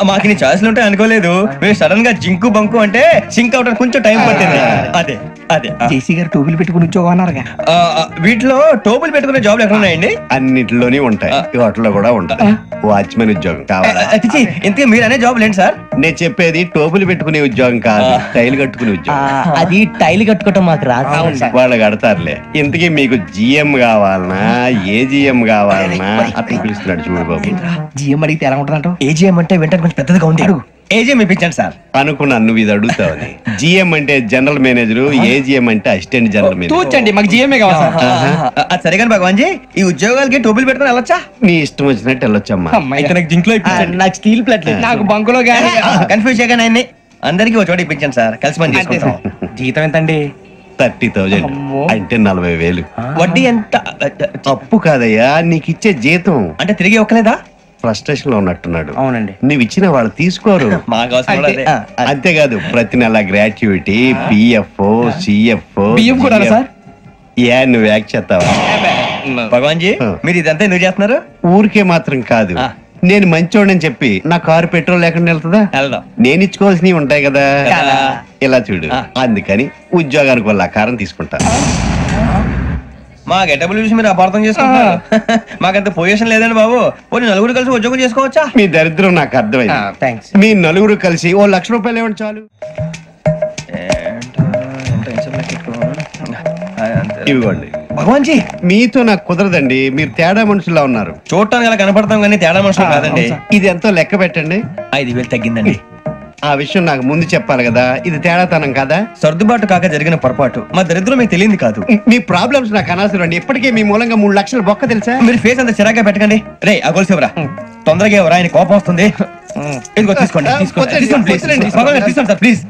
మాకు నీ ఛాయిస్లు ఉంటాయి అనుకోలేదు. మీరు సడన్ గా జింకు బంకు అంటే సింక్ అవడానికి కొంచెం టైం పట్టింది. అదే అదే జేసీ గారు టోపీలు పెట్టుకుని ఉద్యోగం అన్నారుగా. వీటిలో టోపులు పెట్టుకునే జాబ్లు ఎక్కడ ఉన్నాయండి? అన్నిటిలోనే ఉంటాయి. వాటిలో కూడా ఉంటాయి. వాచ్మెన్ ఉద్యోగం కావాలా? ఇంతకీ మీరు అనే జాబ్ ఏంటి సార్? నేను చెప్పేది టోపులు పెట్టుకునే ఉద్యోగం కాదు, టైల్ కట్టుకునే ఉద్యోగం. అది టైల్ కట్టుకోవటం మాకు రాదు. వాళ్ళు కడతారులే. ఇంతకీ మీకు జిఎం కావాలనా, ఏజిఎం కావాలనా? అతను పిలుస్తున్నాడు చూడు బాబు. జిఎం అడిగితే ఎలా ఉంటుందంట? ఏజిఎం అంటే వెంటనే కొంచెం పెద్దదిగా ఉంది. ఏజిఎం ఇప్పించండి సార్. అనుకున్నాను నువ్వు ఇది అడుగుతావని. జిఎం అంటే జనరల్ మేనేజర్, ఏజిఎం అంటే అసిస్టెంట్ జనరల్ మేనేజర్. తూచండి, మాకు జిఎంఏ కావాలి సార్. అది సరే కానీ భగవాన్ జీ, ఈ ఉద్యోగాలకి టోపులు పెట్టుకుని వెళ్ళొచ్చా? నీ ఇష్టం వచ్చినట్టు వెళ్ళొచ్చమ్మా. నాకు జింక్లో ఇప్పించండి. నాకు స్టీల్ ప్లేట్, నాకు బంకులో గానీ. కన్ఫ్యూజ్ చేయగానే ఆయన్ని అందరికీ ఒక చోట ఇప్పించండి సార్. కలిసి పని చేసుకుంటాం. జీతం ఎంతండి? 30,000 అంటే 40,000. వడ్డీ ఎంత? అప్పు కాదయ్యా, నీకు ఇచ్చే జీతం. అంటే తిరిగి ఒక్కలేదా? ఫ్రస్ట్రేషన్ లో ఉన్నట్టున్నాడు. అవునండి. నువ్వు ఇచ్చిన వాళ్ళు తీసుకోరు. అంతేకాదు ప్రతి నెల గ్రాట్యుటీ, పిఎఫ్, సిఎఫ్. ఏ నువ్వు యాక్ట్ చేస్తావా? భగవాన్ జీ, మీరు ఇదంతా ఎందుకు చేస్తున్నారు? ఊరికే మాత్రం కాదు. నేను మంచోడని చెప్పి నా కారు పెట్రోల్ లేకుండా వెళ్తుందా? నేను ఇచ్చుకోవాల్సినవి ఉంటాయి కదా. ఇలా చూడు, అందుకని ఉద్యోగానికి వాళ్ళ ఆకారం తీసుకుంటా. మా గెటబుల్ చూసి మీరు అపార్థం చేసుకుంటున్నారు. మాకంత పొజిషన్ లేదండి బాబు. పోనీ నలుగురు కలిసి ఉద్యోగం చేసుకోవచ్చా? మీ దరిద్రం నాకు అర్థమైంది. మీ నలుగురు కలిసి ఓ 1,00,000 రూపాయలు ఇవ్వండి చాలు. ఇవ్వండి. భగవాన్ జీ, మీతో నాకు కుదరదండి. మీరు తేడా మనుషుల్లా ఉన్నారు. చూడటానికి అలా కనపడతాం కానీ తేడా మనుషులు కాదండి. ఇది ఎంతో లెక్క పెట్టండి. 5,000 తగ్గిందండి. ఆ విషయం నాకు ముందు చెప్పాలి కదా. ఇది తేడాతనం కదా. సర్దుబాటు కాక జరిగిన పొరపాటు. మా దరిద్రం మీకు తెలియదు కాదు. మీ ప్రాబ్లమ్స్ నాకు అనవసరం అండి. ఇప్పటికే మీ మూలంగా 3 లక్షలు బొక్క తెలుసా? మీరు ఫేస్ అంత చిరాగ్గా పెట్టకండి. రే ఆ గొలుసు ఎవరా? తొందరగా ఎవరా? ఆయన కోపం వస్తుంది. ఇదిగో తీసుకోండి. తీసుకోండి సార్ ప్లీజ్.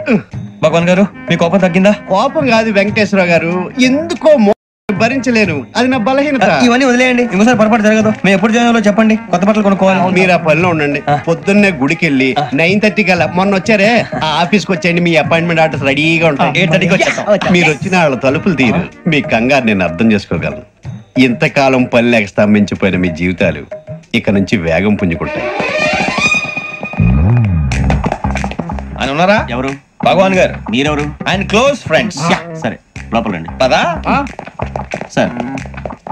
భగవాన్ గారు, మీ కోపం తగ్గిందా? కోపం కాదు వెంకటేశ్వర గారు, ఎందుకో భరించలేను. అది నా బలహీనత. ఇవన్నీ వదిలేయండి, ఇంకోసారి పొరపాటు జరగదు. మేము ఎప్పుడు జాయిన్ చెప్పండి, కొత్త బట్టలు కొనుక్కోవాలి. మీరు ఆ పనిలో ఉండండి. పొద్దున్నే గుడికి వెళ్ళి 9:30 కల్లా, మొన్న వచ్చారే ఆ ఆఫీస్కి వచ్చేయండి. మీ అపాయింట్మెంట్ ఆర్డర్స్ రెడీగా ఉంటాయి. 8:30కి వచ్చేస్తాం. మీరు వచ్చిన వాళ్ళ తలుపులు తీరు. మీ కంగారు నేను అర్థం చేసుకోగలను. ఇంతకాలం పని లేక స్తంభించిపోయిన మీ జీవితాలు ఇక నుంచి వేగం పుంజుకుంటాయి. ఆయన ఉన్నారా? ఎవరు? భగవాన్ గారు. మీరెవరు? ఆయన క్లోజ్ ఫ్రెండ్స్. సరే లోపల రండి. పదా సార్,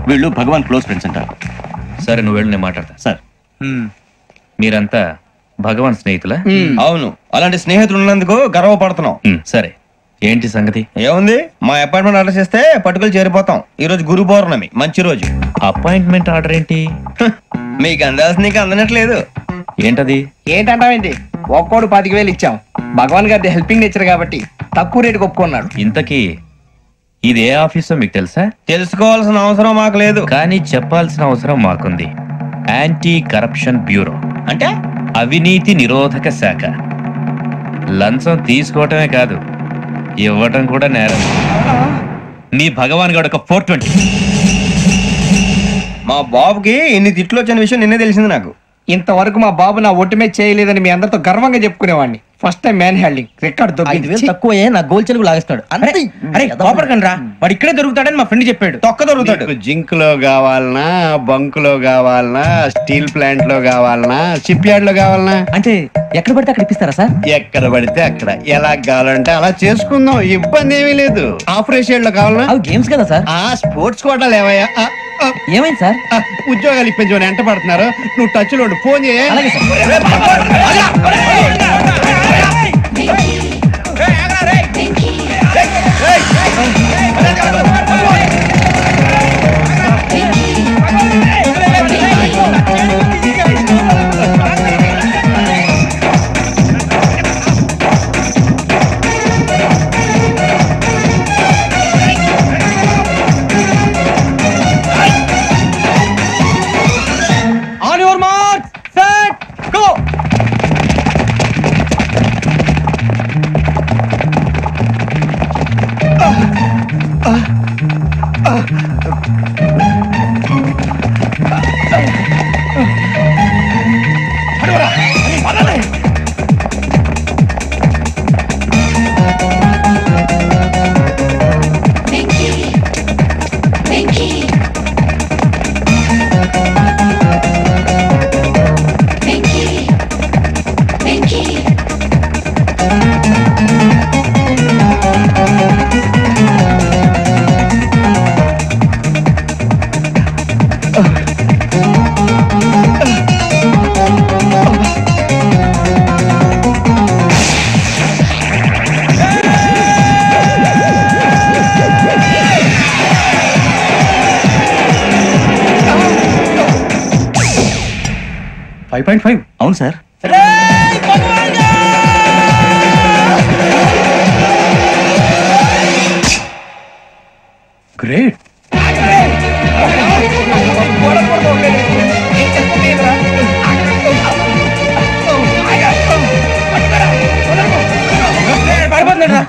వీళ్ళు భగవాన్ క్లోజ్ ఫ్రెండ్స్ అంటారు. సరే నువ్వు వెళ్ళు, నేను మాట్లాడతా. సార్, మీరంతా భగవాన్ స్నేహితులా? అవును, అలాంటి స్నేహితులు ఉన్నందుకు గర్వపడుతున్నాం. సరే, ఏంటి సంగతి? ఏముంది, మా అపాయింట్మెంట్ ఆర్డర్ చేస్తే పట్టుకులు చేరిపోతాం. ఈ రోజు గురు పౌర్ణమి, మంచి రోజు. అపాయింట్మెంట్ ఆర్డర్ ఏంటి? మీకు అందాల్సిన నీకు అందనట్లేదు. ఏంటది? ఏంటంటావేంటి? ఒక్కోడు 25,000 ఇచ్చాం. భగవాన్ గారి హెల్పింగ్ నేచర్ కాబట్టి తక్కువ రేటుకి ఒప్పుకున్నాడు. ఇంతకీ ఇది ఏ ఆఫీసో మీకు తెలుసా? తెలుసుకోవాల్సిన అవసరం మాకు లేదు, కానీ చెప్పాల్సిన అవసరం మాకుంది. యాంటీ కరప్షన్ బ్యూరో, అంటే అవినీతి నిరోధక శాఖ. లంచం తీసుకోవటమే కాదు, ఇవ్వటం కూడా నేరం. మీ భగవాన్ గారు ఒక 420. మా బాబుకి ఇన్ని తిట్లు వచ్చిన విషయం నిన్నే తెలిసింది నాకు. ఇంతవరకు మా బాబు నా ఒట్టుమే చేయలేదని మీ అందరితో గర్వంగా చెప్పుకునేవాడిని. First time man handling record తక్కువ నా గోల్ చెలుగు లాగేస్తాడు. అరే కోపడకండి రా, వాడు ఇక్కడే దొరుకుతాడని మా ఫ్రెండ్ చెప్పాడు. తొక్క దొరుకుతాడు. జింక్ లో కావాలనా, బంక్ లో కావాలనా, స్టీల్ ప్లాంట్ లో కావాలనా, షిప్ యార్డ్ లో కావాలనా? అంటే ఎక్కడ పడితే అక్కడ ఇప్పిస్తారా సార్? ఎక్కడ పడితే అక్కడ, ఎలా కావాలంటే అలా చేసుకుందాం, ఇబ్బంది ఏమీ లేదు. ఆపరేషన్ లో కావాలనా? అవి గేమ్స్ కదా సార్. స్పోర్ట్స్ కోటాలు ఏవయ్యా? ఏమైంది సార్? ఉద్యోగాలు ఇప్పించమని ఎంట పడుతున్నారు. నువ్వు టచ్ లో ఫోన్ చేయ. అవును సార్. గ్రేట్.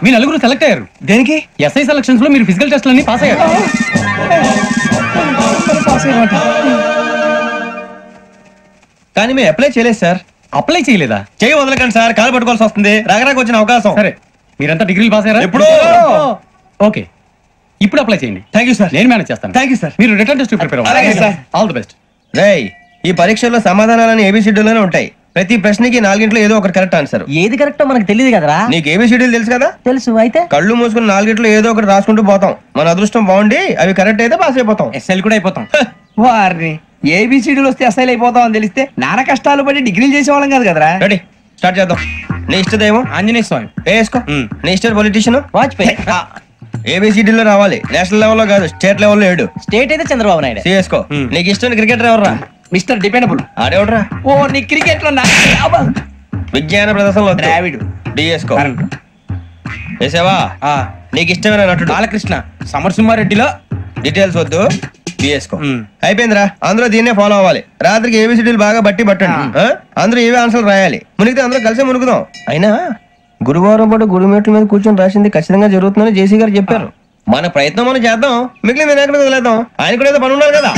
మీ నలుగురు సెలెక్ట్ అయ్యారు. దేనికి? ఎస్ఐ సెలక్షన్స్ లో మీరు ఫిజికల్ టెస్ట్ అన్ని పాస్ అయ్యారు. కానీ మేము అప్లై చేయలేదు సార్. అప్లై చేయలేదా? చేయి వదలకండి సార్, కాలు పట్టుకోవాల్సి వస్తుంది. రాగరాకు వచ్చిన అవకాశం. సరే, మీరంతా డిగ్రీలు పాస్ అయ్యారా? ఎప్పుడో. ఓకే, ఇప్పుడు అప్లై చేయండి. Thank you sir. నేను మేనేజ్ చేస్తాను. Thank you sir. మీరు రిటర్న్ టెస్ట్ ప్రిపేర్ అలాగే సార్. All the best. రేయ్, ఈ పరీక్షల్లో సమాధానాలని ఏబిసిడ్యూల్లోనే ఉంటాయి. ప్రతి ప్రశ్నకి 4 ఏదో ఒకటి కరెక్ట్ ఆన్సర్. ఏది కరెక్టో మనకు తెలియదు కదరా. నీకు ఏబిసిడ్యూల్ తెలుసు కదా? తెలుసు. అయితే కళ్ళు మూసుకుని 4 ఏదో ఒకటి రాసుకుంటూ పోతాం. మన అదృష్టం బాగుండి అవి కరెక్ట్ అయితే పాస్ అయిపోతాం. ఎస్ఎల్ కూడా అయిపోతాం. వారిని ఏబిసిడీలు వస్తే ఎస్ఐలు అయిపోతాం అని తెలిస్తే నానా కష్టాలు పడి డిగ్రీలు చేసేవాళ్ళం కాదు కదరా. రెడీ, స్టార్ట్ చేద్దాం. నీ ఇష్టదేమో ఆంజనేయ స్వామి. వేసుకో. నీ ఇష్ట పొలిటీషియన్ వాజ్పేయి. ఏబిసిడీలో రావాలి, నేషనల్ లెవెల్లో కాదు, స్టేట్ లెవెల్లో 7. స్టేట్ అయితే చంద్రబాబు నాయుడు. చేసుకో. నీకు ఇష్టం క్రికెటర్ ఎవర్రా? Mister dependable. ఆడేవడరా? ఓ, నీ క్రికెట్ లో విజ్ఞాన ప్రదర్శనలో ద్రావిడు. డిఎస్కో. వేసావా? నీకు ఇష్టమైన నటుడు? బాలకృష్ణ. సమరసింహారెడ్డిలో డీటెయిల్స్ వద్దు, బిఎస్కో. అయిపోయిందిరా. అందరూ దీన్నే ఫాలో అవ్వాలి. రాత్రికి ఏబిసిడీలు బాగా బట్టి పట్టండి. అందరూ ఏవే ఆన్సర్లు రాయాలి. మునిగితే అందరూ కలిసి మునుగుదాం. అయినా గురువారం పాటు గురుమేట్ల మీద కూర్చొని రాసింది ఖచ్చితంగా జరుగుతుందని జేసీ గారు చెప్పారు. మన ప్రయత్నం మనం చేద్దాం, మిగిలిన వినాయకుడు వదిలేద్దాం. ఆయన కూడా ఏదో పని ఉండాలి కదా.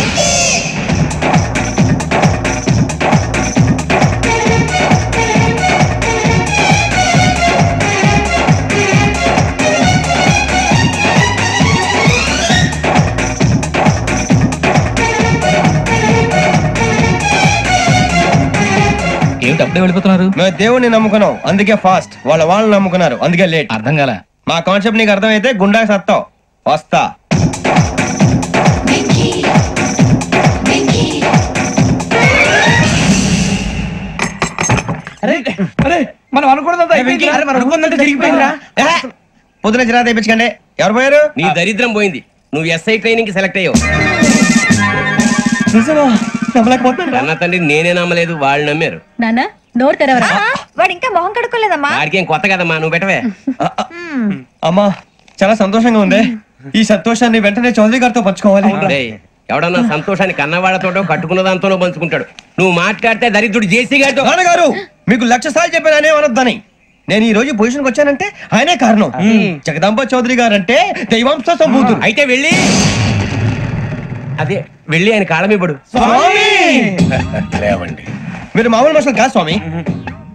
ఏమిటి అప్పుడే వెళ్ళిపోతున్నారు? మేము దేవుడిని నమ్ముకున్నాం, అందుకే ఫాస్ట్. వాళ్ళని నమ్ముకున్నారు, అందుకే లేట్. అర్థం కాల. మా కాన్సెప్ట్ నీకు అర్థమైతే గుండా సత్తావు. వస్తా. మనం అనుకున్నదంతా జరిగిపోయిందిరా. పొద్దున జిరా తెప్పించకండి. ఎవరు పోయారు? నీ దరిద్రం పోయింది. నువ్వు ఎస్ఐ ట్రైనింగ్ కి సెలెక్ట్ అయ్యావు. అన్న తండ్రి నేనే నమ్మలేదు, వాళ్ళు నమ్మారు. నాన్న నోరు తెరవరా. వాడు ఇంకా మొహం కడుక్కోలేదమ్మా. వాడికి ఏం కొత్త కదమ్మా, నువ్వు పెట్టవే. అమ్మా చాలా సంతోషంగా ఉంది. ఈ సంతోషాన్ని వెంటనే చౌదరి గారితో పంచుకోవాలి. డేయ్, ఎవడన్నా సంతోషాన్ని కన్నవాళ్లతోటో కట్టుకున్న దాంతోనో పంచుకుంటాడు. నువ్వు మాట్లాడితే దరిద్రుడు జేసీ గారితో. నాన్నగారు మీకు 1,00,000 సార్లు చెప్పాననే అనొద్దని. నేను ఈ రోజు పొజిషన్కి వచ్చానంటే ఆయనే కారణం. జగదాంబ చౌదరి గారు అంటే దైవాంశ సంభూతుడు. అయితే వెళ్ళి అదే వెళ్ళి ఆయన కాళ్ళమివ్వడు. లేవండి. మీరు మామూలు మనుషులు కాదు స్వామి.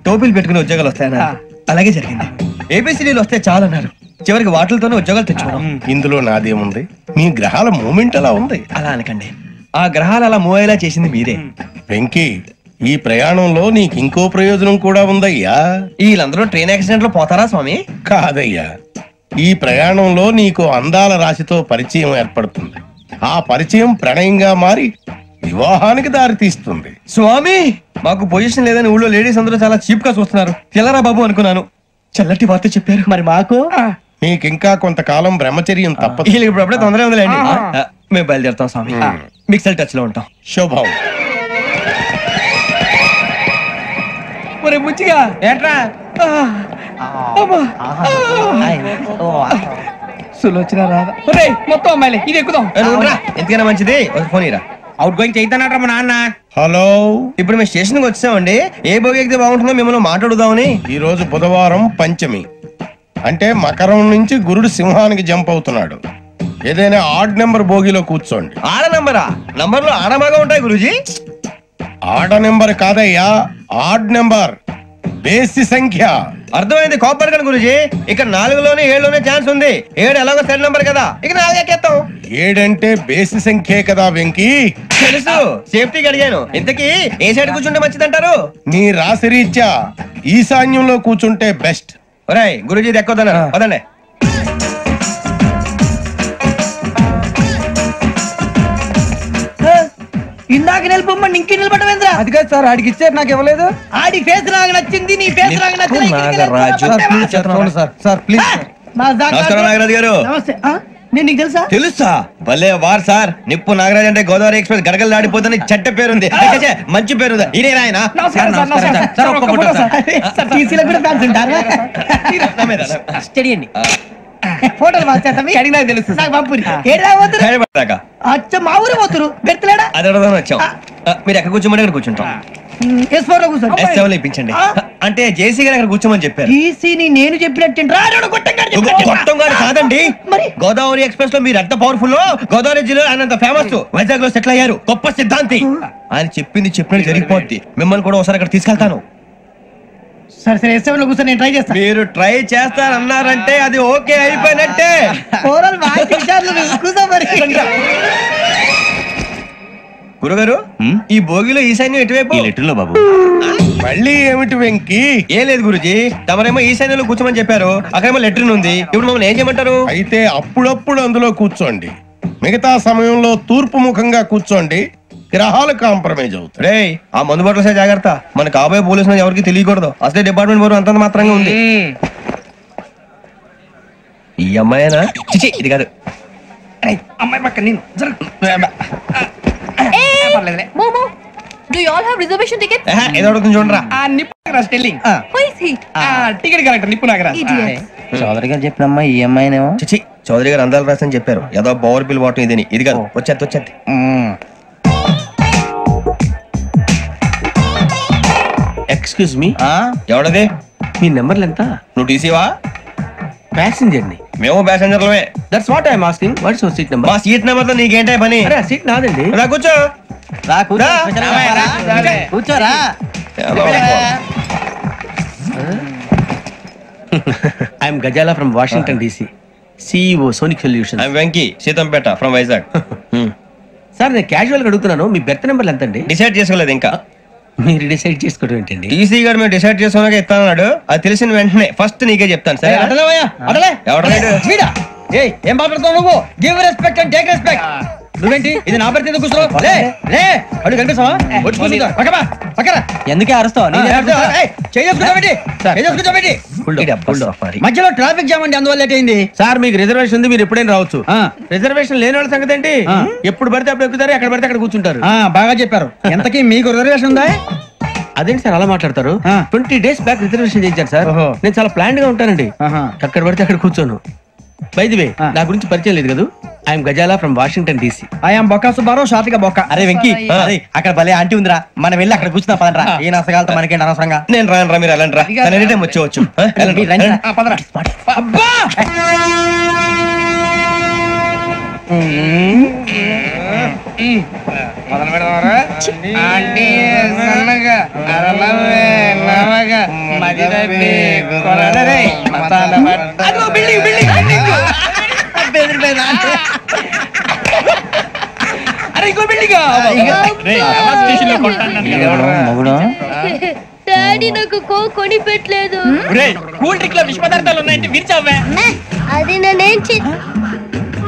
టోపీలు పెట్టుకుని ఉద్యోగాలు వస్తాయన్నారు, అలాగే జరిగింది. ఏబిసిడీలు వస్తే చాలన్నారు, చివరికి వాటిలతోనే ఉద్యోగాలు తెచ్చుకున్నాం. ఇందులో నాదేముంది? మీ గ్రహాల మూమెంట్ అలా ఉంది. అలా అనకండి, ఆ గ్రహాలు అలా మూవ్ అయ్యేలా చేసింది మీరే. వెంకీ, ఈ ప్రయాణంలో నీకు ఇంకో ప్రయోజనం కూడా ఉందయ్యా. వీళ్ళందరూ ట్రైన్ యాక్సిడెంట్ లో పోతారా స్వామి? కాదయ్యా, ఈ ప్రయాణంలో నీకు అందాల రాశితో పరిచయం ఏర్పడుతుంది. ఆ పరిచయం ప్రణయంగా మారి వివాహానికి దారి తీస్తుంది. స్వామి మాకు పొజిషన్ లేదని ఊళ్ళో లేడీస్ అందరూ చాలా చీప్ గా చూస్తున్నారు. తెల్లరా బాబు అనుకున్నాను, చల్లటి వార్త చెప్పారు. మరి మాకు నీకింకా కొంతకాలం బ్రహ్మచర్యం తప్పదు. ఇప్పుడు అప్పుడే తొందరగా ఉందిలేండి. మేము బయలుదేరుతాం స్వామి, మిక్సెల్ టచ్ లో ఉంటాం. శుభం. ముచ్చిగా ఏట్రా సులోచన రాదా? మొత్తం అమ్మాయిలే, ఇది ఎక్కుదాం. ఎందుకైనా మంచిది ఫోన్ ఇరా. అవుట్ గోయింగ్ చేద్దానట్రా మా నాన్న. హలో, ఇప్పుడు మేము స్టేషన్కి వచ్చామండి. ఏ బోగి ఎక్కితే బాగుంటుందో మిమ్మల్ని మాట్లాడుదామని. ఈ రోజు బుధవారం పంచమి, అంటే మకరం నుంచి గురుడు సింహానికి జంప్ అవుతున్నాడు. ఏదైనా ఆడ్ నెంబర్ బోగిలో కూర్చోండి. ఆడ నంబరా? నంబర్లు ఆడమాగా ఉంటాయి గురూజీ. ఆడ నెంబర్ కాదయ్యా, ఆడ్ నెంబర్, బేసి సంఖ్య. అర్థమైంది, కోపడకండి గురూజీ. ఇక్కడ 4లోనే 7లోనే ఛాన్స్ ఉంది. 7 ఎలాగో సెల్ నంబర్ కదా, ఇక 4 ఎక్కేస్తాం. 7 అంటే బేసి సంఖ్యే కదా వెంకీ. తెలుసు, సేఫ్టీకి అడిగాను. ఇంతకీ ఏ సైడ్ కూర్చుంటే మంచిదంటారు? నీ రాశి రీత్యా ఈశాన్యంలో కూర్చుంటే బెస్ట్. ఒరేయ్ గురూజీ దెక్కొద్దన్నారు, పదండి. ఇందాక నిలబొమ్మని ఇంకే నిలబడమేంద్రా? అది కాదు సార్, ఆడికి ఇచ్చారు, నాకు ఇవ్వలేదు. ఆడి ఫేస్ నాకు నచ్చింది, నీ ఫేస్ నాకు నచ్చింది. నమస్కారం నాగరాజు గారు. నమస్తే. నేను నీకు తెలుసా? తెలుసా? భలే వార్ సార్. నిప్పు నాగరాజ్ అంటే గోదావరి ఎక్స్ప్రెస్ గడగలు దాడిపోతుంది చెడ్డ పేరుంది. మంచి పేరు ఇదే ఆయన. స్టడీ అండి, ఫోటోలు మార్చేస్తాం. నాకు తెలుసు, నాకు పంపురి. అచ్చ మా ఊరు పోతురు పెడతలేడా? అది అడగదామని వచ్చాం. మీరు ఎక్కడ కూర్చోమని అక్కడ కూర్చుంటాం. S7 ఇప్పించండి. అంటే జేసీ గారు అక్కడ కూర్చోమని చెప్పారు. నేను చెప్పినట్టు గొట్టం గారు కాదండి, గోదావరి ఎక్స్ప్రెస్ లో మీరు ఎంత పవర్ఫుల్, గోదావరి జిల్లా ఆయన ఫేమస్, వైజాగ్ లో సెటిల్ అయ్యారు, గొప్ప సిద్ధాంతి. ఆయన చెప్పింది చెప్పినట్టు జరిగిపోద్ది. మిమ్మల్ని కూడా ఒకసారి అక్కడ తీసుకెళ్తాను. సరే సరే, S7 లో కూర్చొని నేను ట్రై చేస్తాను. మీరు ట్రై చేస్తారన్నారంటే అది ఓకే అయిపోయినట్టే. గురుగారు, ఈ భోగిలో ఈశాన్యం ఎటువైపు? లెటర్లో బాబు. మళ్ళీ ఏమిటి వెంకీ? ఏం లేదు గురుజీ, తమరేమో ఈశాన్యంలో కూర్చోమని చెప్పారు, అక్కడేమో లెటర్ ఉంది. ఇప్పుడు మమ్మల్ని ఏం చేయమంటారు? అయితే అప్పుడప్పుడు అందులో కూర్చోండి, మిగతా సమయంలో తూర్పు ముఖంగా కూర్చోండి. గ్రహాలు కాంప్రమైజ్ అవుతాయి. రే, ఆ మందు బట్టలసే జాగ్రత్త. మన కాబోయే పోలీసులు ఎవరికి తెలియకూడదు. అసలే డిపార్ట్మెంట్ బోరు అంతంత మాత్రంగా ఉంది. ఈ అమ్మాయినా? చిచి, ఇది కాదు. అమ్మాయి పక్క నేను. Do you all have reservation tickets? ఏదో అడుగుతుంది చూడరా. నిప్పు Nagaraj telling. Who is he? Ticket collector నిప్పు నాగరాజ్. చౌదరి గారు చెప్పిన అమ్మాయి ఈ అమ్మాయినేమో. చిచి, చౌదరి గారు అందాలు రాసని చెప్పారు. ఏదో బోర్ బిల్ వాటం ఇదని. ఇది కాదు, వచ్చేది. Excuse me, ఎవడది? మీ నెంబర్లు ఎంత? నువ్వు టీసీవా? ప్యాసింజర్ ని. మేము ప్యాసింజర్లమే. That's what I'm asking. What's your seat number? మా సీట్ నెంబర్ తో నీకేంటే పని? అరే, సీట్ నాదండి. రా కూర్చో. కూర్చోరా. I'm Gazala from Washington DC, CEO Sonic Solutions. I'm Venky, Seethampeta from Vizag. Sir, నేను క్యాజువల్ గా అడుగుతున్నాను, మీ బెర్త్ నెంబర్లు ఎంత అండి? డిసైడ్ చేసుకోలేదు ఇంకా. మీరు డిసైడ్ చేసుకోవడం ఏంటండి? టీసీ గారు మేము డిసైడ్ చేసుకున్నాక ఇస్తానన్నాడు. అది తెలిసిన వెంటనే ఫస్ట్ నీకే చెప్తాను. సరే, ఏం మాట్లాడుతావు నువ్వు? Give respect and take respect. నువ్వేంటి ఇది నా పరిస్థితి ఎందుకు కూర్చున్నావు? లే లే అడుగు కనిపిస్తావా? వచ్చి కూర్చుంటా పక్కరా పక్కరా. ఎందుకే అరుస్తావు? మధ్యలో ట్రాఫిక్ జామ్ అండి, అందువల్ల లేట్ అయింది. సార్ మీకు రిజర్వేషన్ ఉంది, మీరు ఎప్పుడైనా రావచ్చు. రిజర్వేషన్ లేని వాళ్ళ సంగతి ఏంటి? ఎప్పుడు పడితే అప్పుడు ఎక్కుతారు, ఎక్కడ పడితే అక్కడ కూర్చుంటారు. బాగా చెప్పారు. ఎంతకీ మీకు రిజర్వేషన్ ఉందా? అదేంటి సార్ అలా మాట్లాడతారు? 20 days బ్యాక్ రిజర్వేషన్ చేయించారు సార్. నేను చాలా ప్లాన్డ్ గా ఉంటానండి, అక్కడ పడితే అక్కడ కూర్చోను. బై ది వే, నా గురించి పరిచయం లేదు కదా, I'm Gazala from Washington DC. I'm Bokka Subbarao, షాతిక బొక్క. అరే వెంకీ, అక్కడ భలే ఆంటీ ఉందిరా, మనం వెళ్ళి అక్కడ కూర్చున్నా పదరా. ఏ నసగాలతో మనకేంటి అనవసరంగా. నేను రాను రా, మీరు వెళ్ళండి రా, ఎనీ టైం వచ్చేవచ్చు. అబ్బా మొదలు పెడదామరా? ఆంటీ సన్నగా అరలవే నవగా మదిరపే కొరడరే మసాలా అదో బిల్డింగ్ బిల్డింగ్ బిల్డింగ్ బెదిరిపోయింది. అరే ఇంకో బిల్డింగ్ డాడీ నాకు కోక్ కొని పెట్టలేదు. కూల్ డ్రింక్ లో విష పదార్థాలు ఉన్నాయంటే విరిచావే. అది నేనేం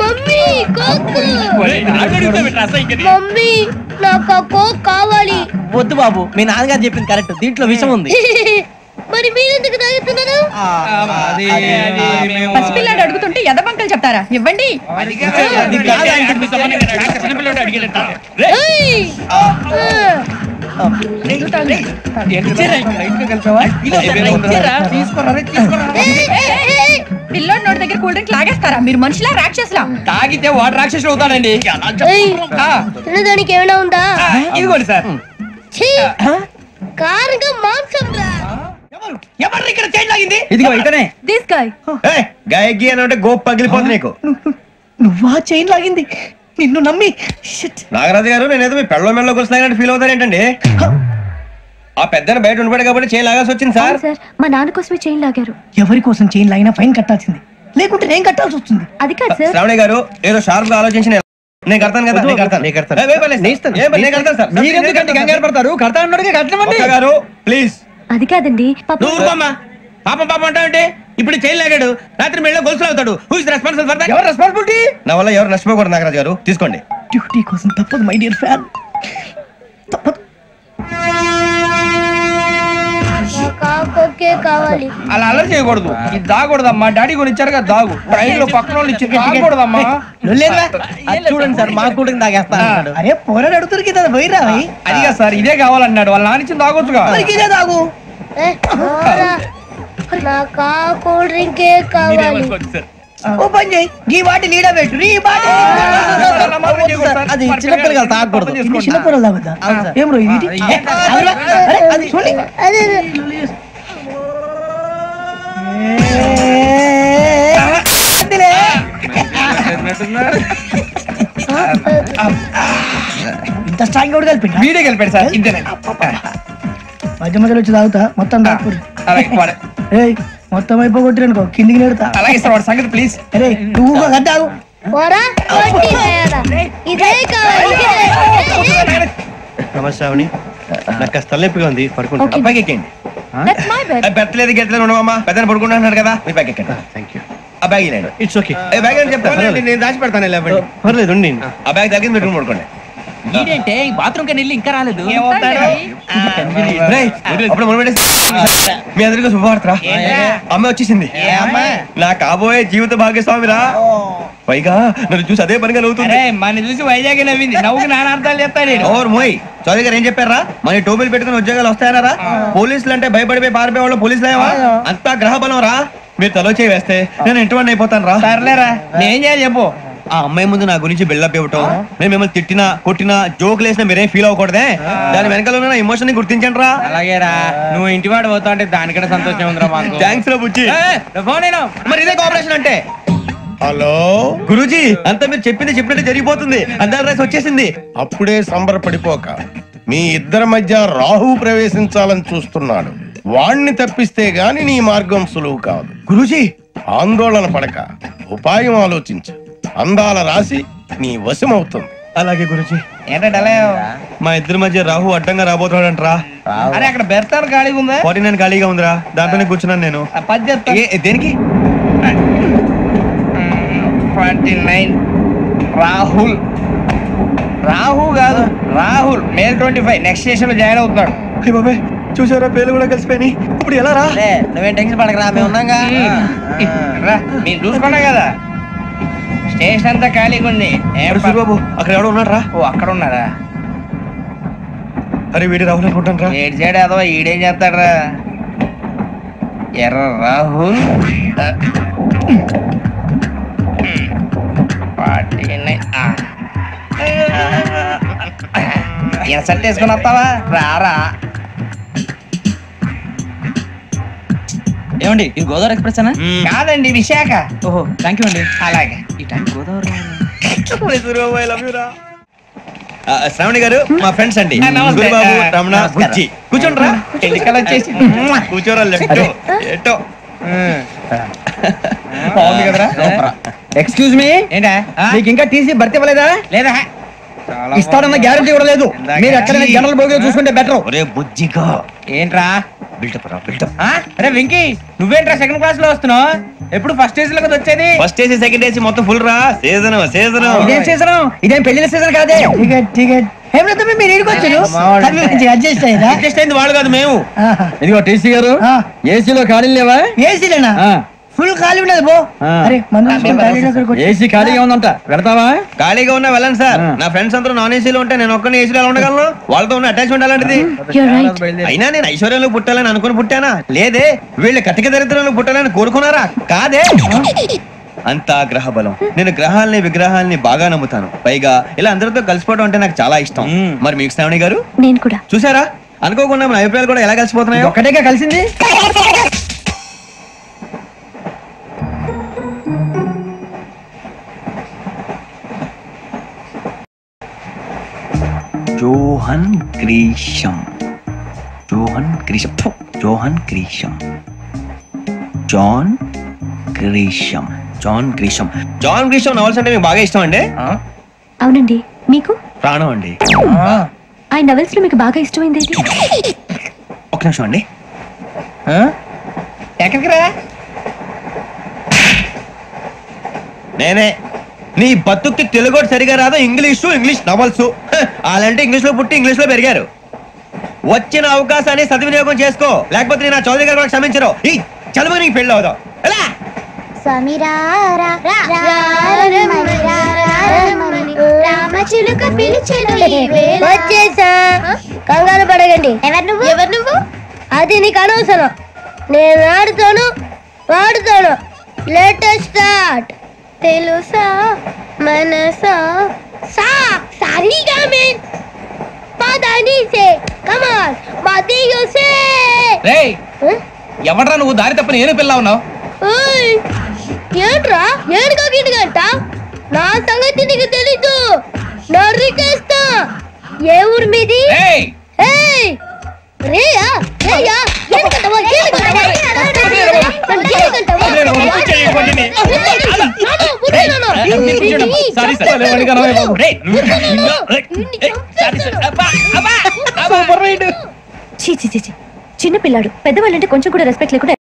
మమ్మీ కోక్. మమ్మీ నాకు ఆ కోక్ కావాలి. వద్దు బాబు, మీ నాన్నగారు చెప్పింది కరెక్ట్, దీంట్లో విషం ఉంది. మరి మీరెందుకు తాగుతున్నారు? పసిపిల్లాడు అడుగుతుంటే ఎదబంకలు చెప్తారా? ఇవ్వండి. పిల్లోడి నోటి దగ్గర కూల్ డ్రింక్ లాగేస్తారా? మీరు మనుషులా రాక్షసులా? తాగితే వాడు రాక్షసుడు అవుతాడండి. తినడానికి ఏమైనా ఉందా? ఇదిగోండి సార్. కారుగా మాంసం రా. ఎవరు ఇక్కడ చైన్ లాగింది? ఇదిగో ఇతనే. This guy. గాయకి అని అంటే గోప్ పగిలిపోతుంది నీకు. నువ్వా చైన్ లాగింది? నిన్ను నమ్మి. నాగరాజు గారు, నేనేదో మీ పెళ్ళ మెళ్ళ గురిసిలాగినట్టు ఫీల్ అవుతారు ఏంటండి? ఆ పెద్ద బయట ఉండిపోయాడు కాబట్టి చైన్ లాగాల్సి వచ్చింది సార్. మా నాన్న కోసమే చైన్ లాగారు. ఎవరి కోసం చైన్ లాగినా ఫైన్ కట్టాల్సింది, లేకుంటే నేను కట్టాల్సి వస్తుంది. అది కాదు సార్. శ్రావణి గారు ఏదో షార్ప్ గా ఆలోచించి నేను కడతాను కదా. మీరెందుకంటే కంగారు పడతారు? కడతా ఉన్నాడు కట్టమండి గారు ప్లీజ్. అది కాదండి పాపం పాపం అంటావంటే ఇప్పుడు చైన్ లాగాడు, రాత్రి మెళ్ళ గొలుసులు అవుతాడు. Who is responsible for that? ఎవరు రెస్పాన్సిబిలిటీ? నా వల్ల ఎవరు నష్టపోకూడదు నాగరాజు గారు, తీసుకోండి. డ్యూటీ కోసం తప్పదు మై డియర్ ఫ్యాన్, తప్పదు. కావాలి. అలా అలర్ చేయకూడదు, ఇది దాగకూడదమ్మా. డాడీ కొని ఇచ్చారు కదా దాగు, ట్రైన్ లో పక్కన వాళ్ళు ఇచ్చి దాగకూడదమ్మా. చూడండి సార్, మా కూడా తాగేస్తాను. అరే పోరాడు అడుగుతారు కదా పోయిరా. అదిగా సార్, ఇదే కావాలన్నాడు, వాళ్ళ నాన్న ఇచ్చింది తాగొచ్చుగా. ఇదే తాగు. నాకు కూల్ డ్రింక్ కావాలి. ఓ పని చేయి, ఈ బాటి లీడ పెట్టు. అది చిన్నపిల్లలు తాగకూడదు, చిన్నపిల్లలు తాగుతా. ఏం రో ఇది? అది చూడండి. ఇంత స్ట్రాంగ్ కూడా కలిపి వీడే కలిపాడు సార్. ఇంతేనే మధ్య మధ్యలో వచ్చి తాగుతా, మొత్తం తాగుతుంది. మొత్తం అయిపోగొట్టిరనుకో కిందికి నేడుతా. అలాగే సార్, వాడు సంగతి ప్లీజ్. అరే నువ్వు కద్దాగు. నమస్తే శ్రావణి, నాకు కాస్త తలెప్పిగా ఉంది, పడుకుంటా. పైకి ఎక్కండి. పెట్టలేదు గెట్టలేదు ఉండవమ్మా, పెద్దని పడుకుంటున్నాడు కదా, మీ బ్యాగ్ ఎక్కండి. Thank you. ఆ బ్యాగ్ ఇలాండి. It's okay. బ్యాగ్ అని చెప్తాను, నేను దాచి పెడతాను. పర్లేదు ఉండి. ఆ బ్యాగ్ తగ్గింది పెట్టుకుని పడుకోండి. ఏంటంటే బాత్రూమ్ కని వెళ్ళి ఇంకా రాలేదు. మీ అందరికీ శుభవార్తరా, అమ్మ వచ్చేసింది. నా కాబోయే జీవిత భాగ్యస్వామిరా. పైగా నన్ను చూసి అదే పనిగా నవ్వుతుంది. మన చూసి వైజాగ్ నవ్వింది, నవ్వుకి నాన్న అర్థాలు చెప్తాను. ఓర్ మోయ్, చౌదరి గారు ఏం చెప్పారా? మన టోబీలు పెట్టుకుని ఉద్యోగాలు వస్తాయన్నారా? పోలీసులు అంటే భయపడిపోయి పారిపోయే వాళ్ళు పోలీసులేవా? అంతా గ్రహ బలం రా. మీరు తలో చేయి వేస్తే నేను ఇంటివాడిని అయిపోతాను రా. సర్లేరా, నేను చేయాలి చెప్పు. ఆ అమ్మాయి ముందు నా గురించి బిల్డప్ ఇవ్వటం, నేను మిమ్మల్ని తిట్టినా కొట్టినా జోకులు వేసినా మీరేం ఫీల్ అవ్వకూడదే. దాని వెనకాల ఉన్న ఎమోషన్ ని గుర్తించండి రా. అలాగేరా, నువ్వు ఇంటివాడు పోతా అంటే దానికంటే సంతోషం ఉందిరా మాకు. థ్యాంక్స్ రా బుజ్జి. మరి ఇదే కోఆపరేషన్ అంటే. హలో గురూజీ, అంతా మీరు చెప్పింది చెప్పినట్టు జరిగిపోతుంది. అందరి రైస్ వచ్చేసింది. అప్పుడే సంబరపడిపోక, మీ ఇద్దరి మధ్య రాహు ప్రవేశించాలని చూస్తున్నాడు. వాణ్ణి తప్పిస్తే గాని నీ మార్గం సులువు కాదు. గురూజీ ఆందోళన పడక, ఉపాయం ఆలోచించు. అందాల రాశి నీ వశమవుతుంది. అలాగే గురూజీ. ఏంటంటే మా ఇద్దరి మధ్య రాహు అడ్డంగా రాబోతున్నాడంటరా. అరే అక్కడ బెర్తాను ఖాళీగా ఉందా? 49 ఖాళీగా ఉందిరా, దాంట్లోనే కూర్చున్నాను నేను. దేనికి? 29 రాహుల్ రాహు కాదు రాహుల్ మే 25 నెక్స్ట్ స్టేషన్ లో జాయిన్ అవుతున్నాడు. బాబాయ్ చూసారా పేర్లు కూడా కలిసిపోయినాయి. ఇప్పుడు ఎలా రా? నువ్వేం టెన్షన్ పడకరా, మేము ఉన్నాగా. మీరు చూసుకున్నా కదా స్టేషన్ అంతా ఖాళీగా ఉంది. బాబు అక్కడ ఎవడో ఉన్నాడు రా. ఓ అక్కడ ఉన్నారా? అరే వీడి రాహుల్ అనుకుంటాను రా. ఏడు సైడ్ ఏదో ఈడేం చేస్తాడరా? ఎర్ర రాహుల్ ఇన్సర్ట్ వేసుకుని వస్తావా? రారా. ఏమండి ఇది గోదావరి ఎక్స్ప్రెస్ అనా? కాదండి విశాఖ. ఓహో థ్యాంక్ యూ అండి. అలాగే. ఈ టైం గోదావరి శ్రావణి గారు మా ఫ్రెండ్స్ అండి. నమస్తే. గురుబాబు, రమణ, నమస్కారం. బుజ్జి. కూర్చోండి రా. ఎన్నికలు వచ్చేసి కూర్చోరా. లెఫ్ట్ ఎటో. బాగుంది కదరా? ఎక్స్క్యూజ్ మీ, ఏంటా? మీకు ఇంకా టీసీ భర్తీ ఇవ్వలేదా? లేదా ఇస్తాడన్న గ్యారంటీ కూడా లేదు. మీరు ఎక్కడైనా జనరల్ బోగిలో చూసుకుంటే బెటర్. ఒరే బుజ్జిగా ఏంట్రా బిల్డప్ రా బిల్డప్. అరే వెంకీ నువ్వేంట్రా సెకండ్ క్లాస్ లో వస్తున్నావు? ఎప్పుడు ఫస్ట్ ఏసీ లో వచ్చేది? ఫస్ట్ ఏసీ సెకండ్ ఏసీ మొత్తం ఫుల్ రా. Season season. ఇదేం సీజన్? ఇదేం పెళ్లిన సీజన్ కాదే. టికెట్ మీరు ఇడికొచ్చారు. అడ్జస్ట్ అయ్యారా? అడ్జస్ట్ అయింది వాళ్ళు కాదు మేము. ఇదిగో టీసీ గారు ఏసీలో ఖాళీ లేవా? ఏసీలేనా? ఫుల్ ఖాళీ ఉండదు బో. అరే ఏసీ ఖాళీగా ఉందంట, పెడతావా? ఖాళీగా ఉన్నా వెళ్ళండి సార్. నా ఫ్రెండ్స్ అందరూ నాన్ ఏసీలో ఉంటే నేను ఒక్కనే ఏసీలో ఎలా ఉండగలను? వాళ్ళతో ఉన్న అటాచ్మెంట్ అలాంటిది. అయినా నేను ఐశ్వర్యంలో పుట్టాలని అనుకుని పుట్టానా? లేదే. వీళ్ళు కటిక దరిద్రంలో పుట్టాలని కోరుకున్నారా? కాదే. అంతా గ్రహ బలం. నేను గ్రహాలని విగ్రహాలని బాగా నమ్ముతాను. పైగా ఇలా అందరితో కలిసిపోవడం అంటే నాకు చాలా ఇష్టం. మరి మీకు శ్రావణి గారు? నేను కూడా. చూసారా అనుకోకుండా మన అభిప్రాయాలు కూడా ఎలా కలిసిపోతున్నాయి. ఒక్కటేగా కలిసింది. Johan Grisham. Johan Grisham. Johan Grisham. John Grisham. John Grisham. John Grisham novels అంటే మీకు బాగా ఇష్టం అండి? అవునండి. మీకు? ప్రాణం అండి. ఆ నవెల్స్ లో మీకు బాగా ఇష్టమైంది ఏంటి? ఒక నిమిషం అండి. ఎక్కడికి రా? నేనే. నీ బతుక్కి తెలుగు సరిగా రాదు. English novels. అలాంటి ఇంగ్లీష్ లో పుట్టి ఇంగ్లీష్ లో పెరిగారు. వచ్చిన అవకాశాన్ని సద్వినియోగం చేసుకో, లేకపోతే నేను చౌదరి గారు కూడా క్షమించరు. ఈ చదువు నీకు పెళ్ళి అవుదాం. ఎలా వచ్చేసా. కంగారు పడగండి. ఎవరు నువ్వు? అది నీకు అనవసరం. నేను ఆడుతాను వాడుతాను. Latest start. తెలుసా మనసా సా సారీగా మెన్ పదని సే కమాన్ మదియో సే. రేయ్ ఎవడ్రా నువ్వు? దారి తప్ప నేను పిల్ల ఉన్నావు. ఓయ్ ఏంట్రా ఏడుగా గిడుగంట? నా సంగతి నీకు తెలీదు. నరికేస్తా. ఏ ఊరు మీది? ఏయ్ రేయా రేయా ఎందుకంటవా ఎందుకంటవా చిన్న పిల్లాడు. పెద్దవాళ్ళంటే కొంచెం కూడా రెస్పెక్ట్ లేకుండా.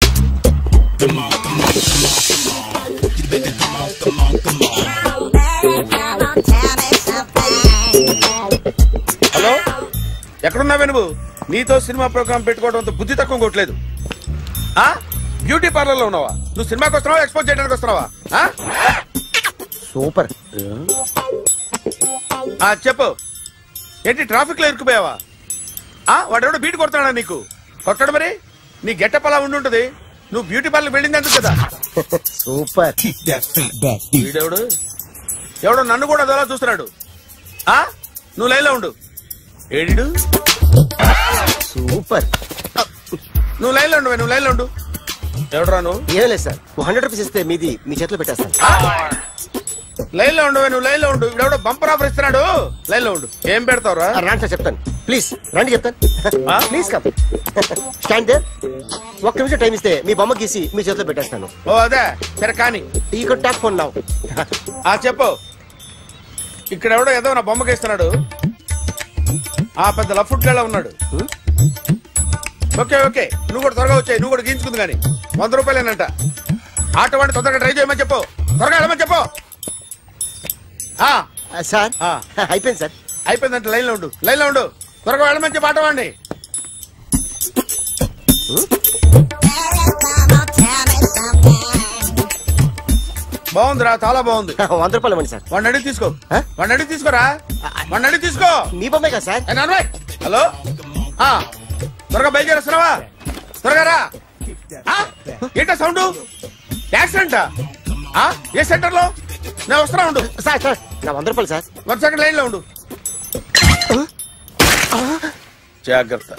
హలో ఎక్కడున్నావే నువ్వు? నీతో సినిమా ప్రోగ్రామ్ పెట్టుకోవడంతో బుద్ధి తక్కువ కొట్టలేదు. బ్యూటీ పార్లర్ లో ఉన్నావా? నువ్వు సినిమాకి వస్తున్నావా ఎక్స్పోజ్ చేయడానికి వస్తున్నావా? సూపర్. చెప్పు. ఏంటి ట్రాఫిక్ లో ఇరుక్కుపోయావా? వాడెవడో బీట్ కొడతాడా నీకు? కొట్టడు మరి. నీ గెట్టప్ అలా ఉండుంటది. నువ్వు బ్యూటీ పార్లర్ వెళ్ళింది ఎందుకు కదా? సూపర్. వీడెవడు? ఎవడో నన్ను కూడా అదోలా చూస్తున్నాడు. నువ్వు లైన్లో ఉండు. ఏడు సూపర్. నువ్వు లైన్లో ఉండు. నువ్వు లైన్లో ఉండు. ఎవడరా నువ్వు? ఏం లేదు సార్. 100 రూపీస్ ఇస్తే మీది మీ చేతిలో పెట్టేస్తాను. లైన్లో ఉండు. నువ్వు లైన్లో ఉండు. ఎవడో బంపర్ ఆఫర్ ఇస్తున్నాడు. లైన్లో ఉండు. ఏం పెడతావురా? రాండి సార్ చెప్తాను. ప్లీజ్ రండి చెప్తాను. Please come. Stand there. ఒక్క నిమిషం టైం ఇస్తే మీ బొమ్మ గీసి మీ చేతిలో పెట్టేస్తాను. ఓ అదే సరే కానీ ఈ కుడ్ టాక్ ఫోన్ నౌ. చెప్పు. ఇక్కడ ఎవడో ఏదో నా బొమ్మకి ఇస్తున్నాడు. పెద్ద లఫుట్లా ఉన్నాడు. ఓకే ఓకే నువ్వు కూడా త్వరగా వచ్చాయి. నువ్వు కూడా గీంచుకుంది కానీ 100 రూపాయలేనంట. ఆటో వాడిని తొందరగా ట్రై చేయమని చెప్పు. త్వరగా వెళ్ళమని చెప్పు. సార్ అయిపోయింది సార్. అయిపోయిందంటే లైన్ లో ఉండు త్వరగా వెళ్ళమంచి పాట వాడి. బాగుందిరా, చాలా బాగుంది. 100 రూపాయలు ఇవ్వండి సార్. వాడిని అడిగి తీసుకో, వాడిని అడిగి తీసుకోరా, వాడిని అడిగి తీసుకో. మీ బొమ్మే కదా సార్. హలో, త్వరగా బయలుదేరేస్తున్నావా? త్వరగా రా. ఏంటా సౌండ్? యాక్సిడెంటా? ఏ సెంటర్ లో? నేను వస్తున్నా ఉండు. సార్ సార్ నా 100 రూపాయలు సార్. 1 సెకండ్ లైన్ లో ఉండు. జాగ్రత్త.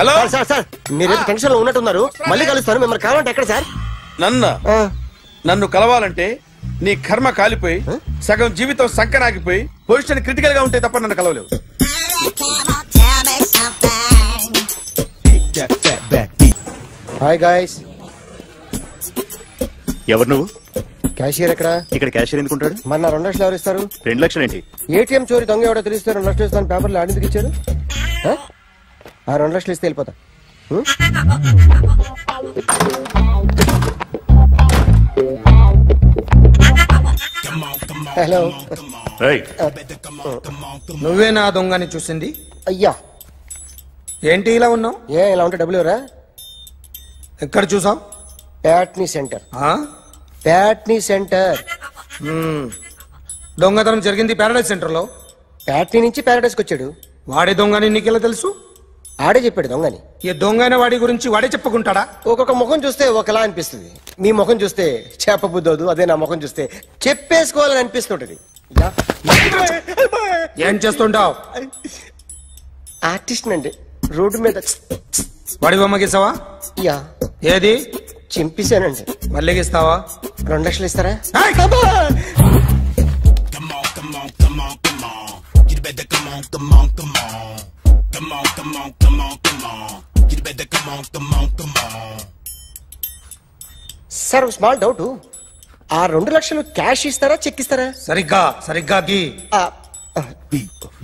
హలో సార్ సార్ మీరు టెన్షన్ లో ఉన్నట్టున్నారు. మళ్ళీ కలుస్తాను. మిమ్మల్ని కావాలంటే ఎక్కడ సార్? నన్ను కలవాలంటే నీ కర్మ కాలిపోయి సగం జీవితం సంకనాగిపోయి పొజిషన్ క్రిటికల్ గా ఉంటే తప్ప నన్ను కలవలేవు. Hi guys. ఎవరు నువ్వు? క్యాషియర్ ఎక్కడ? ఇక్కడ క్యాషియర్ ఎందుకుంటాడు? మన 2 లక్షలు ఎవరు ఇస్తారు? 2 లక్షలు ఏంటి? ఏటీఎం చోరీ దొంగ ఎవడో తెలిస్తే 2 లక్షలు ఇస్తాను పేపర్లు ఆడిందుకు ఇచ్చారు. ఆ 2 లక్షలు ఇస్తే వెళ్ళిపోతా. హలో, నువ్వే నా దొంగని చూసింది? అయ్యా ఏంటి ఇలా ఉన్నావు? ఇలా ఉంటే డబ్బులు ఎవరా? ఎక్కడ చూసావు? ప్యాట్నీ సెంటర్. ప్యాట్నీ సెంటర్. దొంగతనం జరిగింది ప్యారడైజ్ సెంటర్ లో. ప్యాట్నీ నుంచి ప్యారడైజ్కి వచ్చాడు. వాడే దొంగని నీకెలా తెలుసు? ఆడే చెప్పాడు దొంగని. ఈ దొంగైన వాడి గురించి వాడే చెప్పుకుంటాడా? ఒక్కొక్క ముఖం చూస్తే ఒకలా అనిపిస్తుంది. మీ ముఖం చూస్తే చెప్పబుద్దోదు, అదే నా ముఖం చూస్తే చెప్పేసుకోవాలని అనిపిస్తుంటది. ఏం చేస్తుంటావు? ఆర్టిస్ట్ అండి. రోడ్డు మీద వాడి బొమ్మ గీసావా? యా. ఏది? చింపేశానండి. మళ్ళీ గీస్తావా? 2 లక్షలు ఇస్తారా? సార్ ఒక స్మాల్ డౌట్. ఆ 2 లక్షలు క్యాష్ ఇస్తారా చెక్ ఇస్తారా? సరిగ్గా గీ.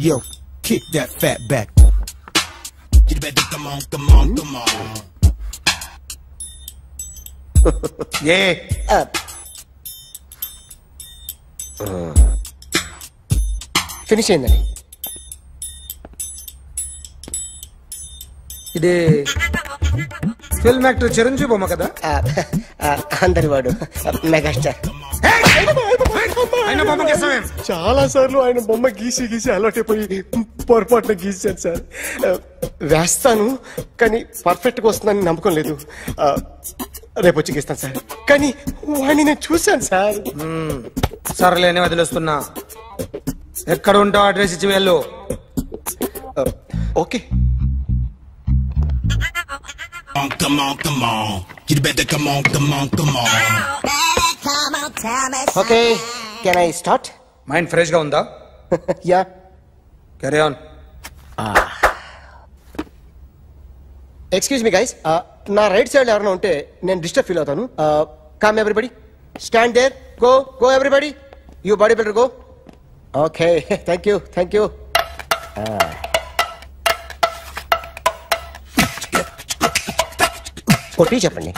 Yo, kick that fat back. You better come on. Finish అయిందండి. ఇది ఫిల్మ్ యాక్టర్ చిరంజీవి బొమ్మ కదా? అందరి వాడు మెగాస్టార్. చాలా సార్లు ఆయన బొమ్మ గీసి అలవాటైపోయి పొరపాటున గీసాను సార్. వేస్తాను కానీ పర్ఫెక్ట్ గా వస్తుందని నమ్మకం లేదు. రేపు వచ్చి గీస్తాను సార్. కానీ వాడిని నేను చూశాను సార్. సర్లేనే వదిలేస్తున్నా. ఎక్కడ ఉంటావు అడ్రస్ ఇచ్చి వెళ్ళు. Okay. Come on. You better come on. Okay, can I start? Mind fresh గా ఉందా? Yeah. Carry on. Excuse me guys, నా రైట్ సైడ్ ఎవరైనా ఉంటే నేను డిస్టర్బ్ ఫీల్ అవుతాను. Come everybody, stand there, go everybody, you body builder go. Okay, thank you. కొట్టి చెప్పండి.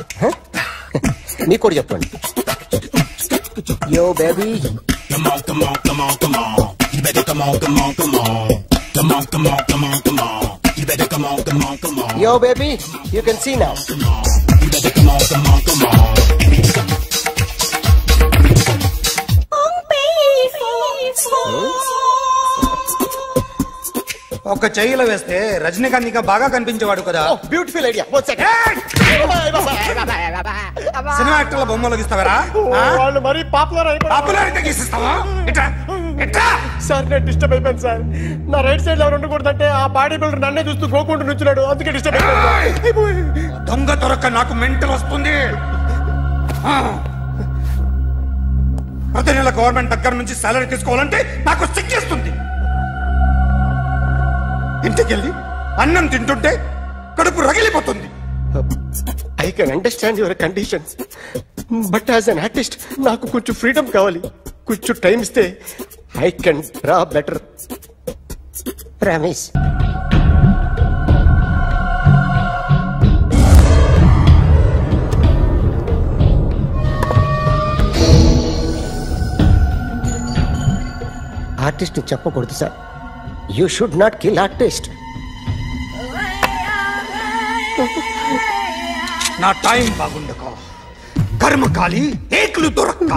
మీకు కూడా చెప్పండి. Yo baby. Come on. You better come on. Come on. You better come on. Yo baby, you can see now. You better come on. ఒక చెయ్యిలో వేస్తే రజనీకాంత్ ఇంకా బాగా కనిపించేవాడు కదా. Beautiful idea. సినిమా యాక్టర్ల బొమ్మలు గీస్తావరా? వాళ్ళు మరి పాపులారిటీ గీసిస్తావా? సార్ నేను డిస్టర్బ్ అయిపోయాను సార్. నా రైట్ సైడ్ ఎవరు ఉండకూడదంటే ఆ బాడీ బిల్డర్ నన్నే చూస్తూ గోకుంటూ నుంచున్నాడు, అందుకే డిస్టర్బ్ అయిపోయాను. దొంగ దొరక్క నాకు మెంటల్ వస్తుంది. ప్రతి నెల గవర్నమెంట్ దగ్గర నుంచి సాలరీ తీసుకోవాలంటే నాకు సిగ్గేస్తుంది. ఇంటికెళ్ళి అన్నం తింటుంటే కడుపు రగిలిపోతుంది. I can understand your conditions, but as an artist నాకు కొంచెం ఫ్రీడమ్ కావాలి. కొంచెం టైం ఇస్తే I can draw better. Promise. Artist చెప్పకూడదు sir, you should not kill artist. నా టైం బాగుండకో, కర్మకాలి ఏకులు దొరక్క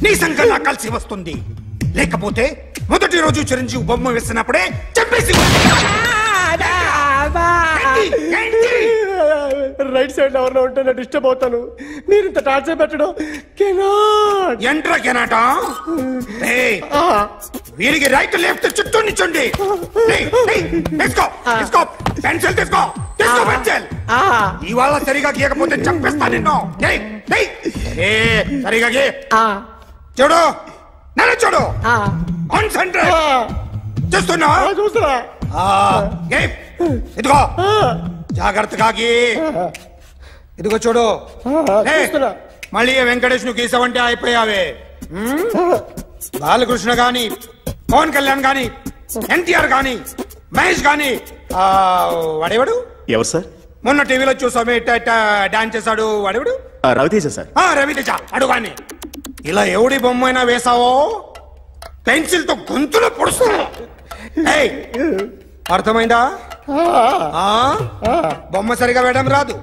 నీ సంకల్లా కలిసి వస్తుంది. లేకపోతే మొదటి రోజు చిరంజీవి బొమ్మ వేసినప్పుడే చెప్పేసి రైట్ సైడ్ ఎవరిలో ఉంటే నేను డిస్టర్బ్ అవుతాను. మీరు ఇంత టార్చర్ పెట్టడం ఎంట్రా కెనాట. వీరికి రైట్ లెఫ్ట్ చుట్టూ నిచ్చండి. పెన్సిల్ తీసుకో, తీసుకో పెన్సిల్. ఇవాళ సరిగా గీయకపోతే చంపేస్తా నిన్ను. సరిగా గీ. చూడు, నన్ను చూడు. కాన్సంట్రేట్ చూస్తున్నా. చూస్తున్నా. ఇదిగో జాగ్రత్తగా గీ. ఇదిగో చూడు. మళ్ళీ వెంకటేష్ ను గీసావంటే అయిపోయావే. బాలకృష్ణ గాని, పవన్ కళ్యాణ్ గాని, ఎన్టీఆర్ గాని, మహేష్ గాని, వాడేవాడు ఎవరు సార్? మొన్న టీవీలో చూసామే డాన్స్ చేశాడు వాడేవాడు? రవితేజ సార్. రవితేజ అడుగాని. ఇలా ఎవడి బొమ్మ అయినా వేసావో పెన్సిల్ తో గొంతులో పొడుస్తున్నా. అర్థమైందా? బొమ్మ సరిగా వేయడం రాదు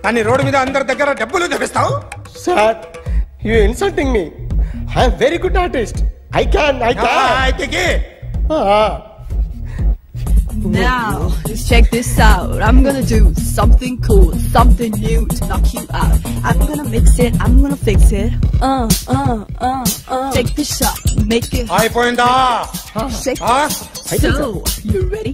కానీ రోడ్డు మీద అందరి దగ్గర డబ్బులు తెప్పిస్తావు. Sir, you insulting me. I am very good artist. I can. Now, let's check this out. I'm gonna do something cool, something new to knock you out. I'm gonna mix it, I'm gonna fix it. Take this shot, make it. అయిపోయిందా? Shake it. So, you ready?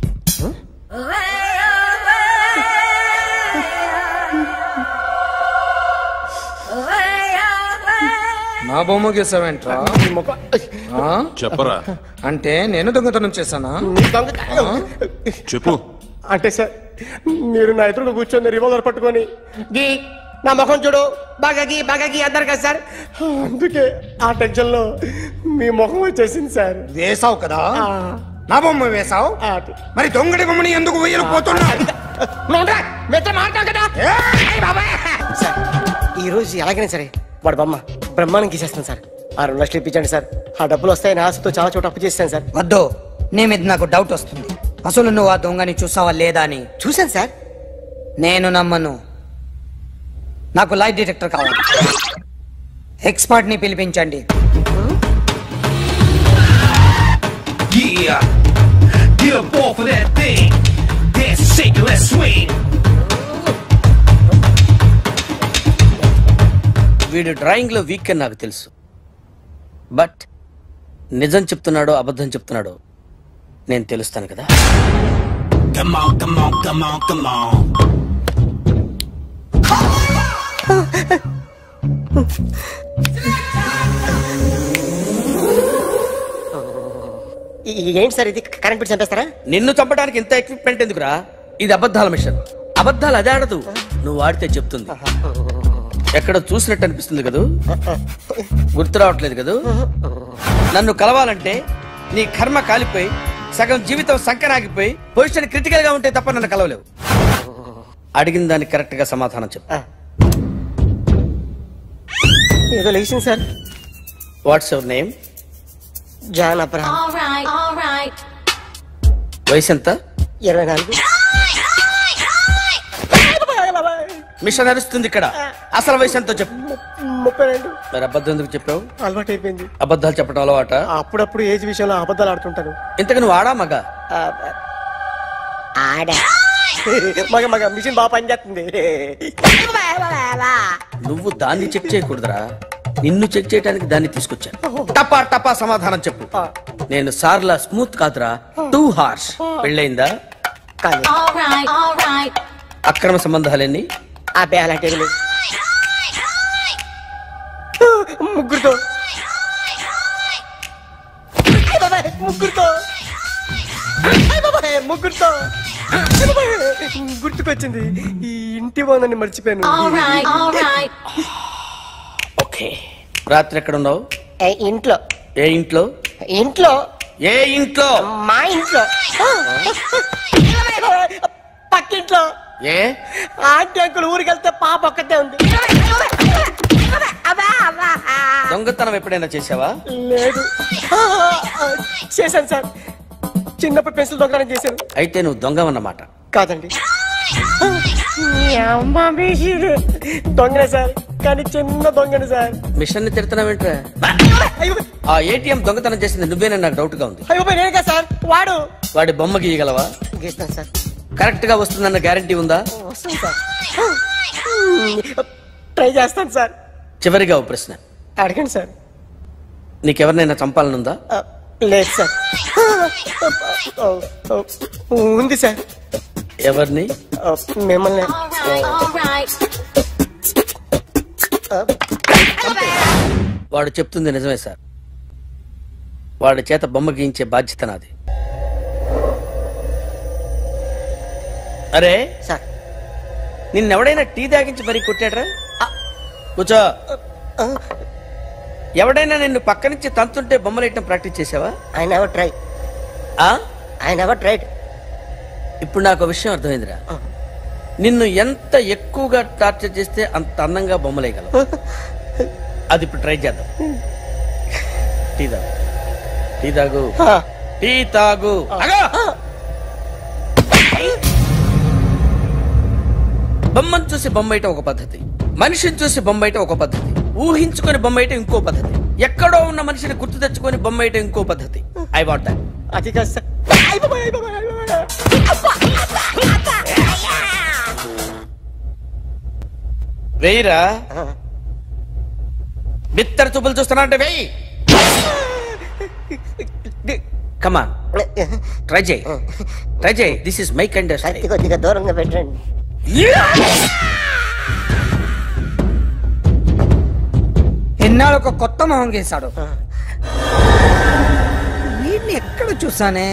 నా బొమ్మ గీసావేంట్రా? చెప్పరా. అంటే నేను దొంగతనం చేశానా? చెప్పు. అంటే సార్, మీరు నా ఎదురు కూర్చొని రివాల్వర్ పట్టుకొని గీ నా ముఖం చూడు బాగా గీ అన్నారు కదా సార్. అందుకే ఆ టెన్షన్ లో మీ ముఖం వచ్చేసింది సార్. వేసావు కదా, నా బొమ్మ వేసావు. మరి దొంగడి బొమ్మని ఎందుకు వేయలేకపోతున్నా? సార్, ఈ రోజు ఎలాగైనా సరే వాడు బొమ్మ బ్రహ్మాండం గీసేస్తాను సార్. ఆ 2 లక్షలు ఇప్పించండి సార్. ఆ డబ్బులు వస్తాయని ఆశతో చాలా చోట అప్పు చేస్తాను సార్. వద్దు, నీ మీద నాకు డౌట్ వస్తుంది. అసలు నువ్వు ఆ దొంగని చూసావా లేదా అని. చూశాను సార్. నేను నమ్మను. నాకు లైట్ డిటెక్టర్ కావాలి. ఎక్స్పర్ట్ ని పిలిపించండి. వీడు డ్రాయింగ్ లో వీక్ అని నాకు తెలుసు. బట్ నిజం చెప్తున్నాడో అబద్ధం చెప్తున్నాడో నేను తెలుస్తాను కదా. ఏంటి సార్ ఇది? కరెంట్ బిల్ చంపేస్తారా? నిన్ను చంపడానికి ఇంత ఎక్విప్మెంట్ ఎందుకురా? ఇది అబద్ధాల మిషన్. అబద్ధాలు అదే ఆడదు, నువ్వు ఆడితే చెప్తుంది. ఎక్కడ చూసినట్టు అనిపిస్తుంది కదూ? గుర్తు రావట్లేదు కదూ? నన్ను కలవాలంటే నీ కర్మ కాలిపోయి సగం జీవితం సంకరాగిపోయి పొజిషన్ క్రిటికల్ గా ఉంటే తప్ప నన్ను కలవలేవు. అడిగిన దానికి కరెక్ట్ గా సమాధానం చెప్పు. ఏదో లేచింది sir. What's your name? John Abraham. వయసు ఎంత? 24. మిషన్ నడుస్తుంది ఇక్కడ. అసలు వయసు ఎంతో చెప్పు. 32. మరి అబద్ధం ఎందుకు చెప్పావు? అలవాటు అయిపోయింది. అబద్ధాలు చెప్పడం అలవాట? అప్పుడప్పుడు ఏజ్ విషయంలో అబద్ధాలు ఆడుతుంటాను. ఇంతకు నువ్వు ఆడా మగ? ఆడా. మగ మిషన్ బాగా పనిచేస్తుంది. నువ్వు దాన్ని చెక్ చేయకూడదురా, నిన్ను చెక్ చేయడానికి దాన్ని తీసుకొచ్చాను. టపా టపా సమాధానం చెప్పు. నేను సార్లా స్మూత్ కాదురా, టూ హార్ష్. పెళ్ళయిందా? అక్రమ సంబంధాలన్నీ? అలాంటి ముగ్గురుతో గుర్తుకొచ్చింది. ఈ ఇంటి బాగుందని మర్చిపోయాను. ఓకే, రాత్రి ఎక్కడ ఉన్నావు? ఇంట్లో. ఏ ఇంట్లో? ఇంట్లో. ఏ ఇంట్లో? మా ఇంట్లో. పక్కింట్లో. ఏ ఆంటీ అంకుల్ ఊరికి వెళ్తే పాప ఒక్కతే ఉంది. దొంగతనం ఎప్పుడైనా చేసావా? లేదు. చేశాను సార్. చిన్నప్పుడు పెన్సిల్ దొంగతనం చేశాను. అయితే నువ్వు దొంగవన్నమాట. కాదండి, దొంగనే సార్, కానీ చిన్న దొంగని సార్. మిషన్ ని తిడుతున్నావేంట్రా? ఆ ఏటీఎం దొంగతనం చేసింది నువ్వేనని నాకు డౌట్ గా ఉంది. అయ్యో నేనే సార్. వాడి బొమ్మ గీయగలవా? గీస్తాను సార్. కరెక్ట్ గా వస్తుందన్న గ్యారంటీ ఉందా? వస్తాను సార్, ట్రై చేస్తాను సార్. చివరిగా ఓ ప్రశ్న అడగండి సార్. నీకెవరినైనా చంపాలనుందా? లేదు సార్. ఉంది సార్. ఎవరిని? మిమ్మల్ని. వాడు చెప్తుంది నిజమే సార్. వాడి చేత బొమ్మ గీయించే బాధ్యత నాది. అరే సార్, నిన్నెవడైనా టీ తాగించి మరీ కొట్టాడ్రా? కూర్చో. ఎవడైనా నిన్ను పక్క నుంచి తంతుంటే బొమ్మలేయటం ప్రాక్టీస్ చేసావా? I never try. I never tried. ఇప్పుడు నాకు విషయం అర్థమైందిరా. నిన్ను ఎంత ఎక్కువగా టార్చర్ చేస్తే అంత అందంగా బొమ్మలేయగలవు. అది ఇప్పుడు ట్రై చేద్దాం. టీ తాగు, టీ తాగు, టీ తాగు. బొమ్మను చూసి బొమ్మయటం ఒక పద్ధతి, మనిషిని చూసి బొమ్మయటం ఒక పద్ధతి, ఊహించుకొని బొమ్మయటం ఇంకో పద్ధతి, ఎక్కడో ఉన్న మనిషిని గుర్తు తెచ్చుకొని బొమ్మయటం ఇంకో పద్ధతి. I want that. అది కాదు సార్. వెయ్యిరా. బిత్తర చూపులు చూస్తున్నా అంటే వెయ్యి. కమాన్, ట్రై చేయి, ట్రై చేయి. This is my kind. కొద్దిగా దూరంగా పెట్టండి. ఎన్నాళ్ళు ఒక కొత్త మొహం గీశాడు. వీడిని ఎక్కడ చూసానే?